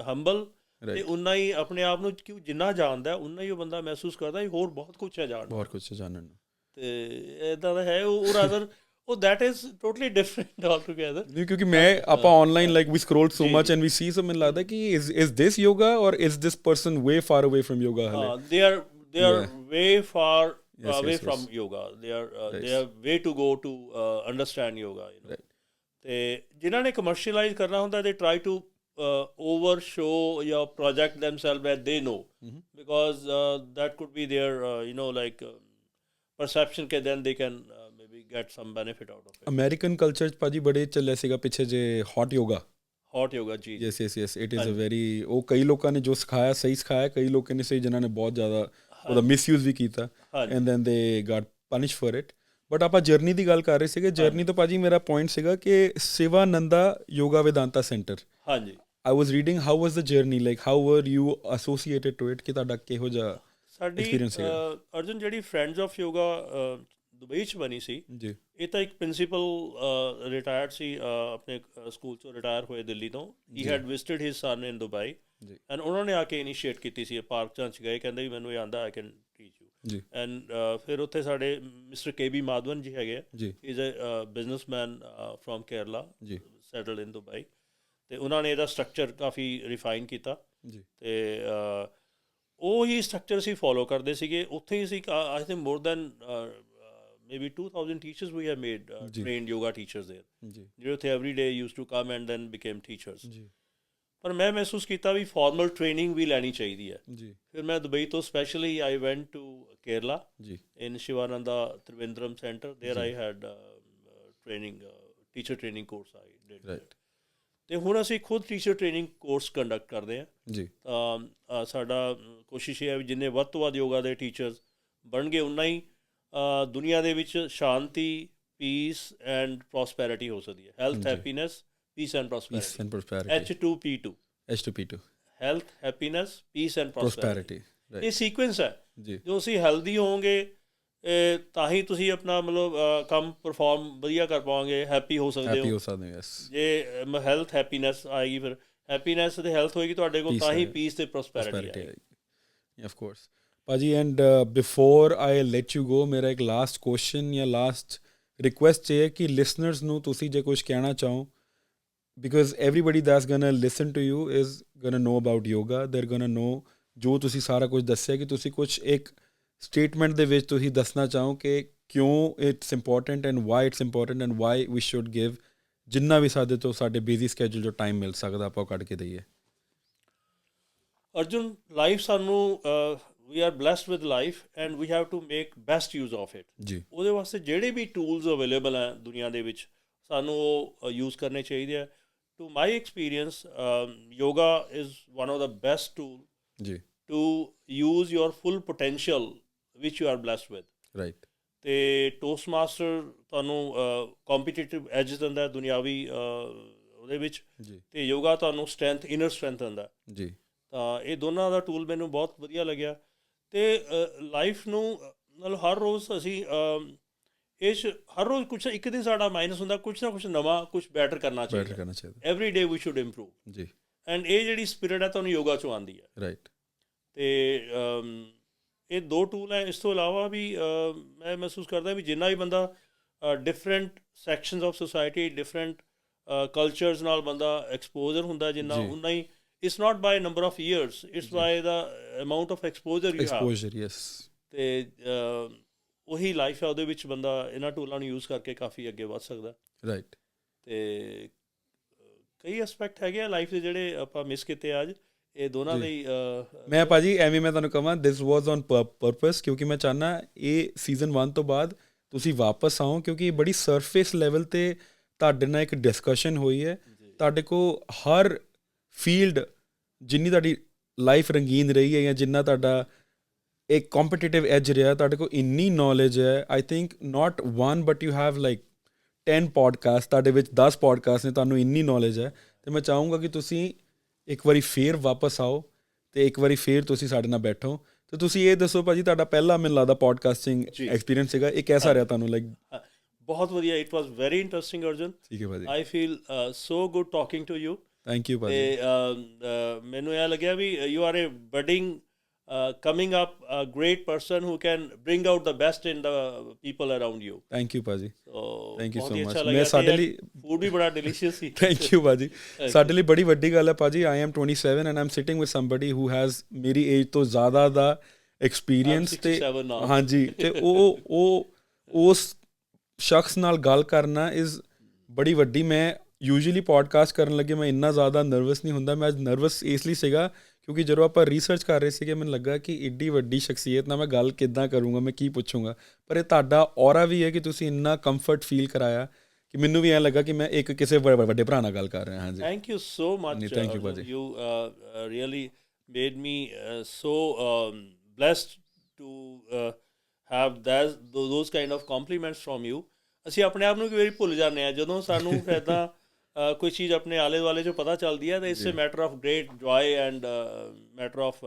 ਹੰਬਲ ਅਤੇ ਉਨਾ ਹੀ ਆਪਣੇ ਆਪ ਨੂੰ ਜਿੰਨਾ ਜਾਣਦਾ, ਉਨਾ ਹੀ ਉਹ ਬੰਦਾ ਮਹਿਸੂਸ ਕਰਦਾ ਹੋਰ ਬਹੁਤ ਕੁਛ ਹੈ ਜਾਣਨ ਨੂੰ। ਅਤੇ ਇੱਦਾਂ ਦਾ ਹੈ ਉਹ rather that is totally different altogether.
ਕਿਉਂਕਿ ਆਪਾਂ online like we scrolled so much and we see so, ਮੈਨੂੰ ਲੱਗਦਾ ਕਿ is this yoga or is this person way far away from yoga?
They are way far away from yoga. They are way to go to understand yoga. ਤੇ ਜਿਨ੍ਹਾਂ ਨੇ commercialise ਕਰਨਾ ਹੁੰਦਾ they try to overshow or project themselves as they know, because that could be their like perception K then they can maybe get some benefit out of it.
American culture 'ਚ ਭਾਜੀ ਬੜੇ ਚੱਲਿਆ ਸੀਗਾ ਪਿੱਛੇ ਜੇ hot yoga
ਜੀ
yes it is a very ਉਹ ਕਈ ਲੋਕਾਂ ਨੇ ਜੋ ਸਿਖਾਇਆ ਸਹੀ ਸਿਖਾਇਆ, ਕਈ ਲੋਕਾਂ ਨੇ ਸਹੀ ਜਿਨ੍ਹਾਂ ਨੇ ਬਹੁਤ ਜ਼ਿਆਦਾ ਉਹਦਾ ਮਿਸਯੂਜ਼ ਵੀ ਕੀਤਾ and then they got punish for it. But ਆਪਾਂ ਜਰਨੀ ਦੀ ਗੱਲ ਕਰ ਰਹੇ ਸੀਗੇ, ਜਰਨੀ ਤੋਂ ਭਾਜੀ ਮੇਰਾ ਪੁਆਇੰਟ ਸੀਗਾ ਕਿ ਸਿਵਾਨੰਦਾ ਯੋਗਾ ਵਿਦਾਂਤਾ ਸੈਂਟਰ,
ਹਾਂਜੀ
I was reading, how was the journey, like how were you associated to it, ਕਿ ਤੁਹਾਡਾ ਕਿਹੋ ਜਿਹਾ ਐਕਸਪੀਰੀਅੰਸ ਸੀਗਾ?
ਅਰਜੁਨ ਜਿਹੜੀ ਫਰੈਂਡਸ ਆਫ ਯੋਗਾ ਦੁਬਈ 'ਚ ਬਣੀ ਸੀ
ਜੀ,
ਇਹ ਤਾਂ ਇੱਕ ਪ੍ਰਿੰਸੀਪਲ ਰਿਟਾਇਰਡ ਸੀ ਆਪਣੇ ਸਕੂਲ 'ਚੋਂ ਰਿਟਾਇਰ ਹੋਏ ਦਿੱਲੀ ਤੋਂ। He had visited his son in Dubai and ਉਹਨਾਂ ਨੇ ਆ ਕੇ ਇਨੀਸ਼ੀਏਟ ਕੀਤੀ ਸੀ। ਪਾਰਕ 'ਚ ਗਏ, ਕਹਿੰਦੇ ਵੀ ਮੈਨੂੰ ਇਹ ਆਉਂਦਾ, I can teach you. And ਫਿਰ ਉੱਥੇ ਸਾਡੇ ਮਿਸਟਰ KB ਮਾਧਵਨ ਜੀ ਹੈਗੇ ਆ, is a businessman from Kerala, settled in Dubai, ਅਤੇ ਉਹਨਾਂ ਨੇ ਇਹਦਾ ਸਟਰਕਚਰ ਕਾਫੀ ਰਿਫਾਈਨ ਕੀਤਾ ਅਤੇ ਉਹ ਹੀ ਸਟਰਕਚਰ ਅਸੀਂ ਫੋਲੋ ਕਰਦੇ ਸੀਗੇ। ਉੱਥੇ ਹੀ ਅਸੀਂ ਆਈ think more then maybe 2,000 teachers we have made, trained yoga teachers there, ਜਿਹੜੇ ਉੱਥੇ every day used to come and then became teachers। ਪਰ ਮੈਂ ਮਹਿਸੂਸ ਕੀਤਾ ਵੀ ਫਾਰਮਲ ਟ੍ਰੇਨਿੰਗ ਵੀ ਲੈਣੀ ਚਾਹੀਦੀ ਹੈ। ਫਿਰ ਮੈਂ ਦੁਬਈ ਤੋਂ specially I went to Kerala in Shivananda Trivandrum centre, there I had training teacher training course I did. ਅਤੇ ਹੁਣ ਅਸੀਂ ਖੁਦ ਟੀਚਰ ਟ੍ਰੇਨਿੰਗ ਕੋਰਸ ਕੰਡਕਟ ਕਰਦੇ ਹਾਂ। ਤਾਂ ਸਾਡਾ ਕੋਸ਼ਿਸ਼ ਇਹ ਹੈ ਵੀ ਜਿੰਨੇ ਵੱਧ ਤੋਂ ਵੱਧ ਯੋਗਾ ਦੇ ਟੀਚਰਸ ਬਣਨਗੇ ਉਨਾ ਹੀ ਦੁਨੀਆ ਦੇ ਵਿੱਚ ਸ਼ਾਂਤੀ, ਪੀਸ ਐਂਡ ਪ੍ਰੋਸਪੈਰਿਟੀ ਹੋ ਸਕਦੀ ਹੈ। Health, happiness, piece and prosperity, H2P2 health, happiness, piece and prosperity. ਇਹ ਸੀਕੁਐਂਸ ਹੈ। ਜੋ ਅਸੀਂ ਹੈਲਦੀ ਹੋਵਾਂਗੇ ਤਾਂ ਹੀ ਤੁਸੀਂ ਆਪਣਾ ਮਤਲਬ ਕੰਮ ਪਰਫੋਰਮ ਵਧੀਆ ਕਰ ਪਾਓਗੇ, ਹੈਪੀ ਹੋ ਸਕਦੇ ਹੋ। ਜੇ ਹੈਲਥ ਹੈਪੀਨੈਸ ਆਏਗੀ, ਫਿਰ ਹੈਪੀਨੈਸ ਅਤੇ ਹੈਲਥ ਹੋਏਗੀ ਤੁਹਾਡੇ ਕੋਲ, ਤਾਂ ਹੀ ਪੀਸ ਅਤੇ ਪ੍ਰੋਸਪੈਰਿਟੀ ਆਏਗੀ।
ਆਫ ਕੋਰਸ ਭਾਜੀ। And before I let you go, ਮੇਰਾ ਇੱਕ ਲਾਸਟ ਕੁਐਸਚਨ ਜਾਂ ਲਾਸਟ ਰਿਕੁਐਸਟ ਇਹ ਹੈ ਕਿ ਲਿਸਨਰਸ ਨੂੰ ਤੁਸੀਂ ਜੇ ਕੁਛ ਕਹਿਣਾ ਚਾਹੋ, because everybody that's gonna listen to you is gonna know about yoga, they're gonna ਨੋ ਜੋ ਤੁਸੀਂ ਸਾਰਾ ਕੁਛ ਦੱਸਿਆ, ਕਿ ਤੁਸੀਂ ਕੁਛ ਇੱਕ ਸਟੇਟਮੈਂਟ ਦੇ ਵਿੱਚ ਤੁਸੀਂ ਦੱਸਣਾ ਚਾਹੋ ਕਿ ਕਿਉਂ it's important and why it's important and why we should give ਜਿੰਨਾ ਵੀ ਸਾਡੇ ਤੋਂ ਸਾਡੇ ਬਿਜ਼ੀ ਸਕੈਜੂਲ 'ਚੋਂ ਟਾਈਮ ਮਿਲ ਸਕਦਾ ਆਪਾਂ ਉਹ ਕੱਢ ਕੇ ਦਈਏ।
ਅਰਜੁਨ, ਲਾਈਫ ਸਾਨੂੰ we are blessed with life and we have to make best use of it। ਉਹਦੇ ਵਾਸਤੇ ਜਿਹੜੇ ਵੀ ਟੂਲਸ ਅਵੇਲੇਬਲ ਹੈ ਦੁਨੀਆ ਦੇ ਵਿੱਚ ਸਾਨੂੰ ਉਹ ਯੂਜ਼ ਕਰਨੇ ਚਾਹੀਦੇ ਹੈ। To my experience yoga is one of the best tool to use your full potential which you are blessed with. ਅਤੇ ਟੋਸਟਮਾਸਟਰ ਤੁਹਾਨੂੰ ਕੰਪੀਟੀਟਿਵ ਐਜ ਦਿੰਦਾ ਦੁਨਿਆਵੀ ਉਹਦੇ ਵਿੱਚ, ਅਤੇ ਯੋਗਾ ਤੁਹਾਨੂੰ ਸਟਰੈਂਥ, ਇਨਰ ਸਟਰੈਂਥ ਦਿੰਦਾ। ਤਾਂ ਇਹ ਦੋਨਾਂ ਦਾ ਟੂਲ ਮੈਨੂੰ ਬਹੁਤ ਵਧੀਆ ਲੱਗਿਆ। ਅਤੇ ਲਾਈਫ ਨੂੰ ਮਤਲਬ ਹਰ ਰੋਜ਼ ਅਸੀਂ ਹਰ ਰੋਜ਼ ਕੁਛ ਇੱਕ ਦਿਨ ਸਾਡਾ ਮਾਈਨਸ ਹੁੰਦਾ, ਕੁਛ ਨਾ ਕੁਛ ਨਵਾਂ, ਕੁਛ ਬੈਟਰ ਕਰਨਾ ਚਾਹੀਦਾ। Every day we should improve. And ਇਹ ਜਿਹੜੀ ਸਪਿਰਿਟ ਹੈ ਤੁਹਾਨੂੰ ਯੋਗਾ 'ਚੋਂ ਆਉਂਦੀ ਹੈ। ਅਤੇ ਇਹ ਦੋ ਟੂਲ ਹੈ। ਇਸ ਤੋਂ ਇਲਾਵਾ ਵੀ ਮੈਂ ਮਹਿਸੂਸ ਕਰਦਾ ਵੀ ਜਿੰਨਾ ਵੀ ਬੰਦਾ different sections of society, different cultures ਨਾਲ ਬੰਦਾ ਐਕਸਪੋਜ਼ਰ ਹੁੰਦਾ ਜਿੰਨਾ, ਉਨਾ ਹੀ it's not by number of years, it's by the amount of exposure you have।
yes।
ਅਤੇ ਉਹੀ ਲਾਈਫ ਹੈ, ਉਹਦੇ ਵਿੱਚ ਬੰਦਾ ਇਹਨਾਂ ਟੂਲਾਂ ਨੂੰ ਯੂਜ਼ ਕਰਕੇ ਕਾਫੀ ਅੱਗੇ ਵੱਧ ਸਕਦਾ। ਅਤੇ ਕਈ ਐਸਪੈਕਟ ਹੈਗੇ ਆ ਲਾਈਫ ਦੇ ਜਿਹੜੇ ਆਪਾਂ ਮਿਸ ਕੀਤੇ ਅੱਜ, ਇਹ ਦੋਨਾਂ ਦੇ ਹੀ।
ਮੈਂ ਭਾਜੀ ਐਵੇਂ ਮੈਂ ਤੁਹਾਨੂੰ ਕਹਾਂ ਦਿਸ ਵਾਜ਼ ਔਨ ਪਰਪਸ, ਕਿਉਂਕਿ ਮੈਂ ਚਾਹੁੰਦਾ ਇਹ ਸੀਜ਼ਨ 1 ਤੋਂ ਬਾਅਦ ਤੁਸੀਂ ਵਾਪਸ ਆਓ, ਕਿਉਂਕਿ ਇਹ ਬੜੀ ਸਰਫੇਸ ਲੈਵਲ 'ਤੇ ਤੁਹਾਡੇ ਨਾਲ ਇੱਕ ਡਿਸਕਸ਼ਨ ਹੋਈ ਹੈ। ਤੁਹਾਡੇ ਕੋਲ ਹਰ ਫੀਲਡ, ਜਿੰਨੀ ਤੁਹਾਡੀ ਲਾਈਫ ਰੰਗੀਨ ਰਹੀ ਹੈ ਜਾਂ ਜਿੰਨਾ ਤੁਹਾਡਾ ਇੱਕ ਕੰਪੀਟੀਟਿਵ ਐਜ ਰਿਹਾ, ਤੁਹਾਡੇ ਕੋਲ ਇੰਨੀ ਨੌਲੇਜ ਹੈ। I think not 1 but you have like 10 podcast, ਤੁਹਾਡੇ ਵਿੱਚ 10 ਪੋਡਕਾਸਟ ਨੇ, ਤੁਹਾਨੂੰ ਇੰਨੀ ਨੌਲੇਜ ਹੈ। ਅਤੇ ਮੈਂ ਚਾਹੂੰਗਾ ਕਿ ਤੁਸੀਂ ਇੱਕ ਵਾਰੀ ਫੇਰ ਵਾਪਸ ਆਓ ਅਤੇ ਇੱਕ ਵਾਰੀ ਫੇਰ ਤੁਸੀਂ ਸਾਡੇ ਨਾਲ ਬੈਠੋ। ਅਤੇ ਤੁਸੀਂ ਇਹ ਦੱਸੋ ਭਾਜੀ, ਤੁਹਾਡਾ ਪਹਿਲਾ ਮੈਨੂੰ ਲੱਗਦਾ ਪੋਡਕਾਸਟਿੰਗ ਐਕਸਪੀਰੀਅੰਸ ਸੀਗਾ, ਇਹ ਕੈਸਾ ਰਿਹਾ ਤੁਹਾਨੂੰ? ਲਾਈਕ
ਬਹੁਤ ਵਧੀਆ, it was very interesting Arjun.
ਠੀਕ ਹੈ ਭਾਜੀ।
I feel so good talking to you.
Thank you ਭਾਜੀ।
ਅਤੇ ਮੈਨੂੰ ਇਹ ਲੱਗਿਆ ਵੀ you are a budding coming up a great person who can bring out the best in the people around you।
thank you ਭਾਜੀ।
thank you
so much। ਮੈਂ ਸਾਡੇ ਲਈ
ਫੂਡ ਵੀ ਬੜਾ ਡਿਲੀਸ਼ੀਅਸ ਸੀ।
thank you ਭਾਜੀ। ਸਾਡੇ ਲਈ ਬੜੀ ਵੱਡੀ ਗੱਲ ਹੈ ਭਾਜੀ। I am 27 and I'm sitting with somebody who has ਮੇਰੀ ਏਜ ਤੋਂ ਜ਼ਿਆਦਾ ਦਾ ਐਕਸਪੀਰੀਅੰਸ ਤੇ
67 now.
ਹਾਂਜੀ ਤੇ ਉਹ ਉਸ ਸ਼ਖਸ ਨਾਲ ਗੱਲ ਕਰਨਾ ਇਜ਼ ਬੜੀ ਵੱਡੀ। ਮੈਂ ਯੂਜੂਅਲੀ ਪੋਡਕਾਸਟ ਕਰਨ ਲੱਗੇ ਮੈਂ ਇੰਨਾ ਜ਼ਿਆਦਾ ਨਰਵਸ ਨਹੀਂ ਹੁੰਦਾ। ਮੈਂ ਅੱਜ ਨਰਵਸ ਇਸ ਲਈ ਸੀਗਾ ਕਿਉਂਕਿ ਜਦੋਂ ਆਪਾਂ ਰਿਸਰਚ ਕਰ ਰਹੇ ਸੀਗੇ ਮੈਨੂੰ ਲੱਗਾ ਕਿ ਏਡੀ ਵੱਡੀ ਸ਼ਖਸੀਅਤ ਨਾਲ ਮੈਂ ਗੱਲ ਕਿੱਦਾਂ ਕਰੂੰਗਾ, ਮੈਂ ਕੀ ਪੁੱਛੂੰਗਾ। ਪਰ ਇਹ ਤੁਹਾਡਾ ਔਰਾ ਵੀ ਹੈ ਕਿ ਤੁਸੀਂ ਇੰਨਾ ਕੰਫਰਟ ਫੀਲ ਕਰਾਇਆ ਕਿ ਮੈਨੂੰ ਵੀ ਐਂ ਲੱਗਾ ਕਿ ਮੈਂ ਇੱਕ ਕਿਸੇ ਵੱਡੇ ਭਰਾ ਨਾਲ ਗੱਲ ਕਰ ਰਿਹਾ। ਹਾਂਜੀ,
thank you so much.
Thank you ਭਾਜੀ।
You really made me so blessed to have those kind of compliments from you. ਅਸੀਂ ਆਪਣੇ ਆਪ ਨੂੰ ਕਈ ਵਾਰੀ ਭੁੱਲ ਜਾਂਦੇ ਹਾਂ ਜਦੋਂ ਸਾਨੂੰ ਇੱਦਾਂ ਕੋਈ ਚੀਜ਼ ਆਪਣੇ ਆਲੇ ਦੁਆਲੇ 'ਚੋਂ ਪਤਾ ਚੱਲਦੀ ਹੈ ਤਾਂ it's a matter of great joy and matter of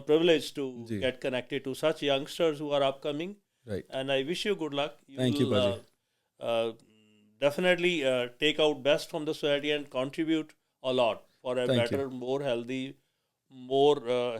privilege to get connected to such youngsters who are upcoming. Right. And I wish you good luck.
Thank you, Baji.
Definitely take out best from the society and contribute a lot for a better, more healthy, more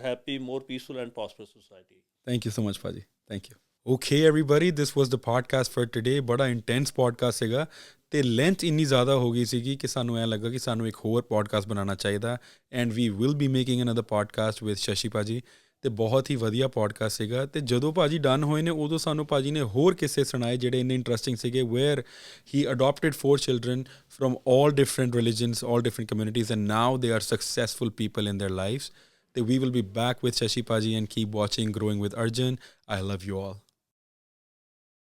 happy, more peaceful and prosperous society.
Thank you so much, Baji. Thank you. Okay, everybody, this was the podcast for today. ਬੜਾ intense podcast ਸੀਗਾ ਅਤੇ length ਇੰਨੀ ਜ਼ਿਆਦਾ ਹੋ ਗਈ ਸੀਗੀ ਕਿ ਸਾਨੂੰ ਐਂ ਲੱਗਾ ਕਿ ਸਾਨੂੰ ਇੱਕ ਹੋਰ ਪੋਡਕਾਸਟ ਬਣਾਉਣਾ ਚਾਹੀਦਾ and we will be making another podcast with Shashi ਭਾਜੀ। ਅਤੇ ਬਹੁਤ ਹੀ ਵਧੀਆ ਪੋਡਕਾਸਟ ਸੀਗਾ। ਅਤੇ ਜਦੋਂ ਭਾਜੀ ਡਨ ਹੋਏ ਨੇ ਉਦੋਂ ਸਾਨੂੰ ਭਾਜੀ ਨੇ ਹੋਰ ਕਿੱਸੇ ਸੁਣਾਏ ਜਿਹੜੇ ਇੰਨੇ ਇੰਟਰਸਟਿੰਗ ਸੀਗੇ wear he ਅਡੋਪਟਡ 4 children from all different religions, all different communities, and now they are successful people in their lives. We will be back with Shashi Paji and keep watching Growing with Arjun. I love you all.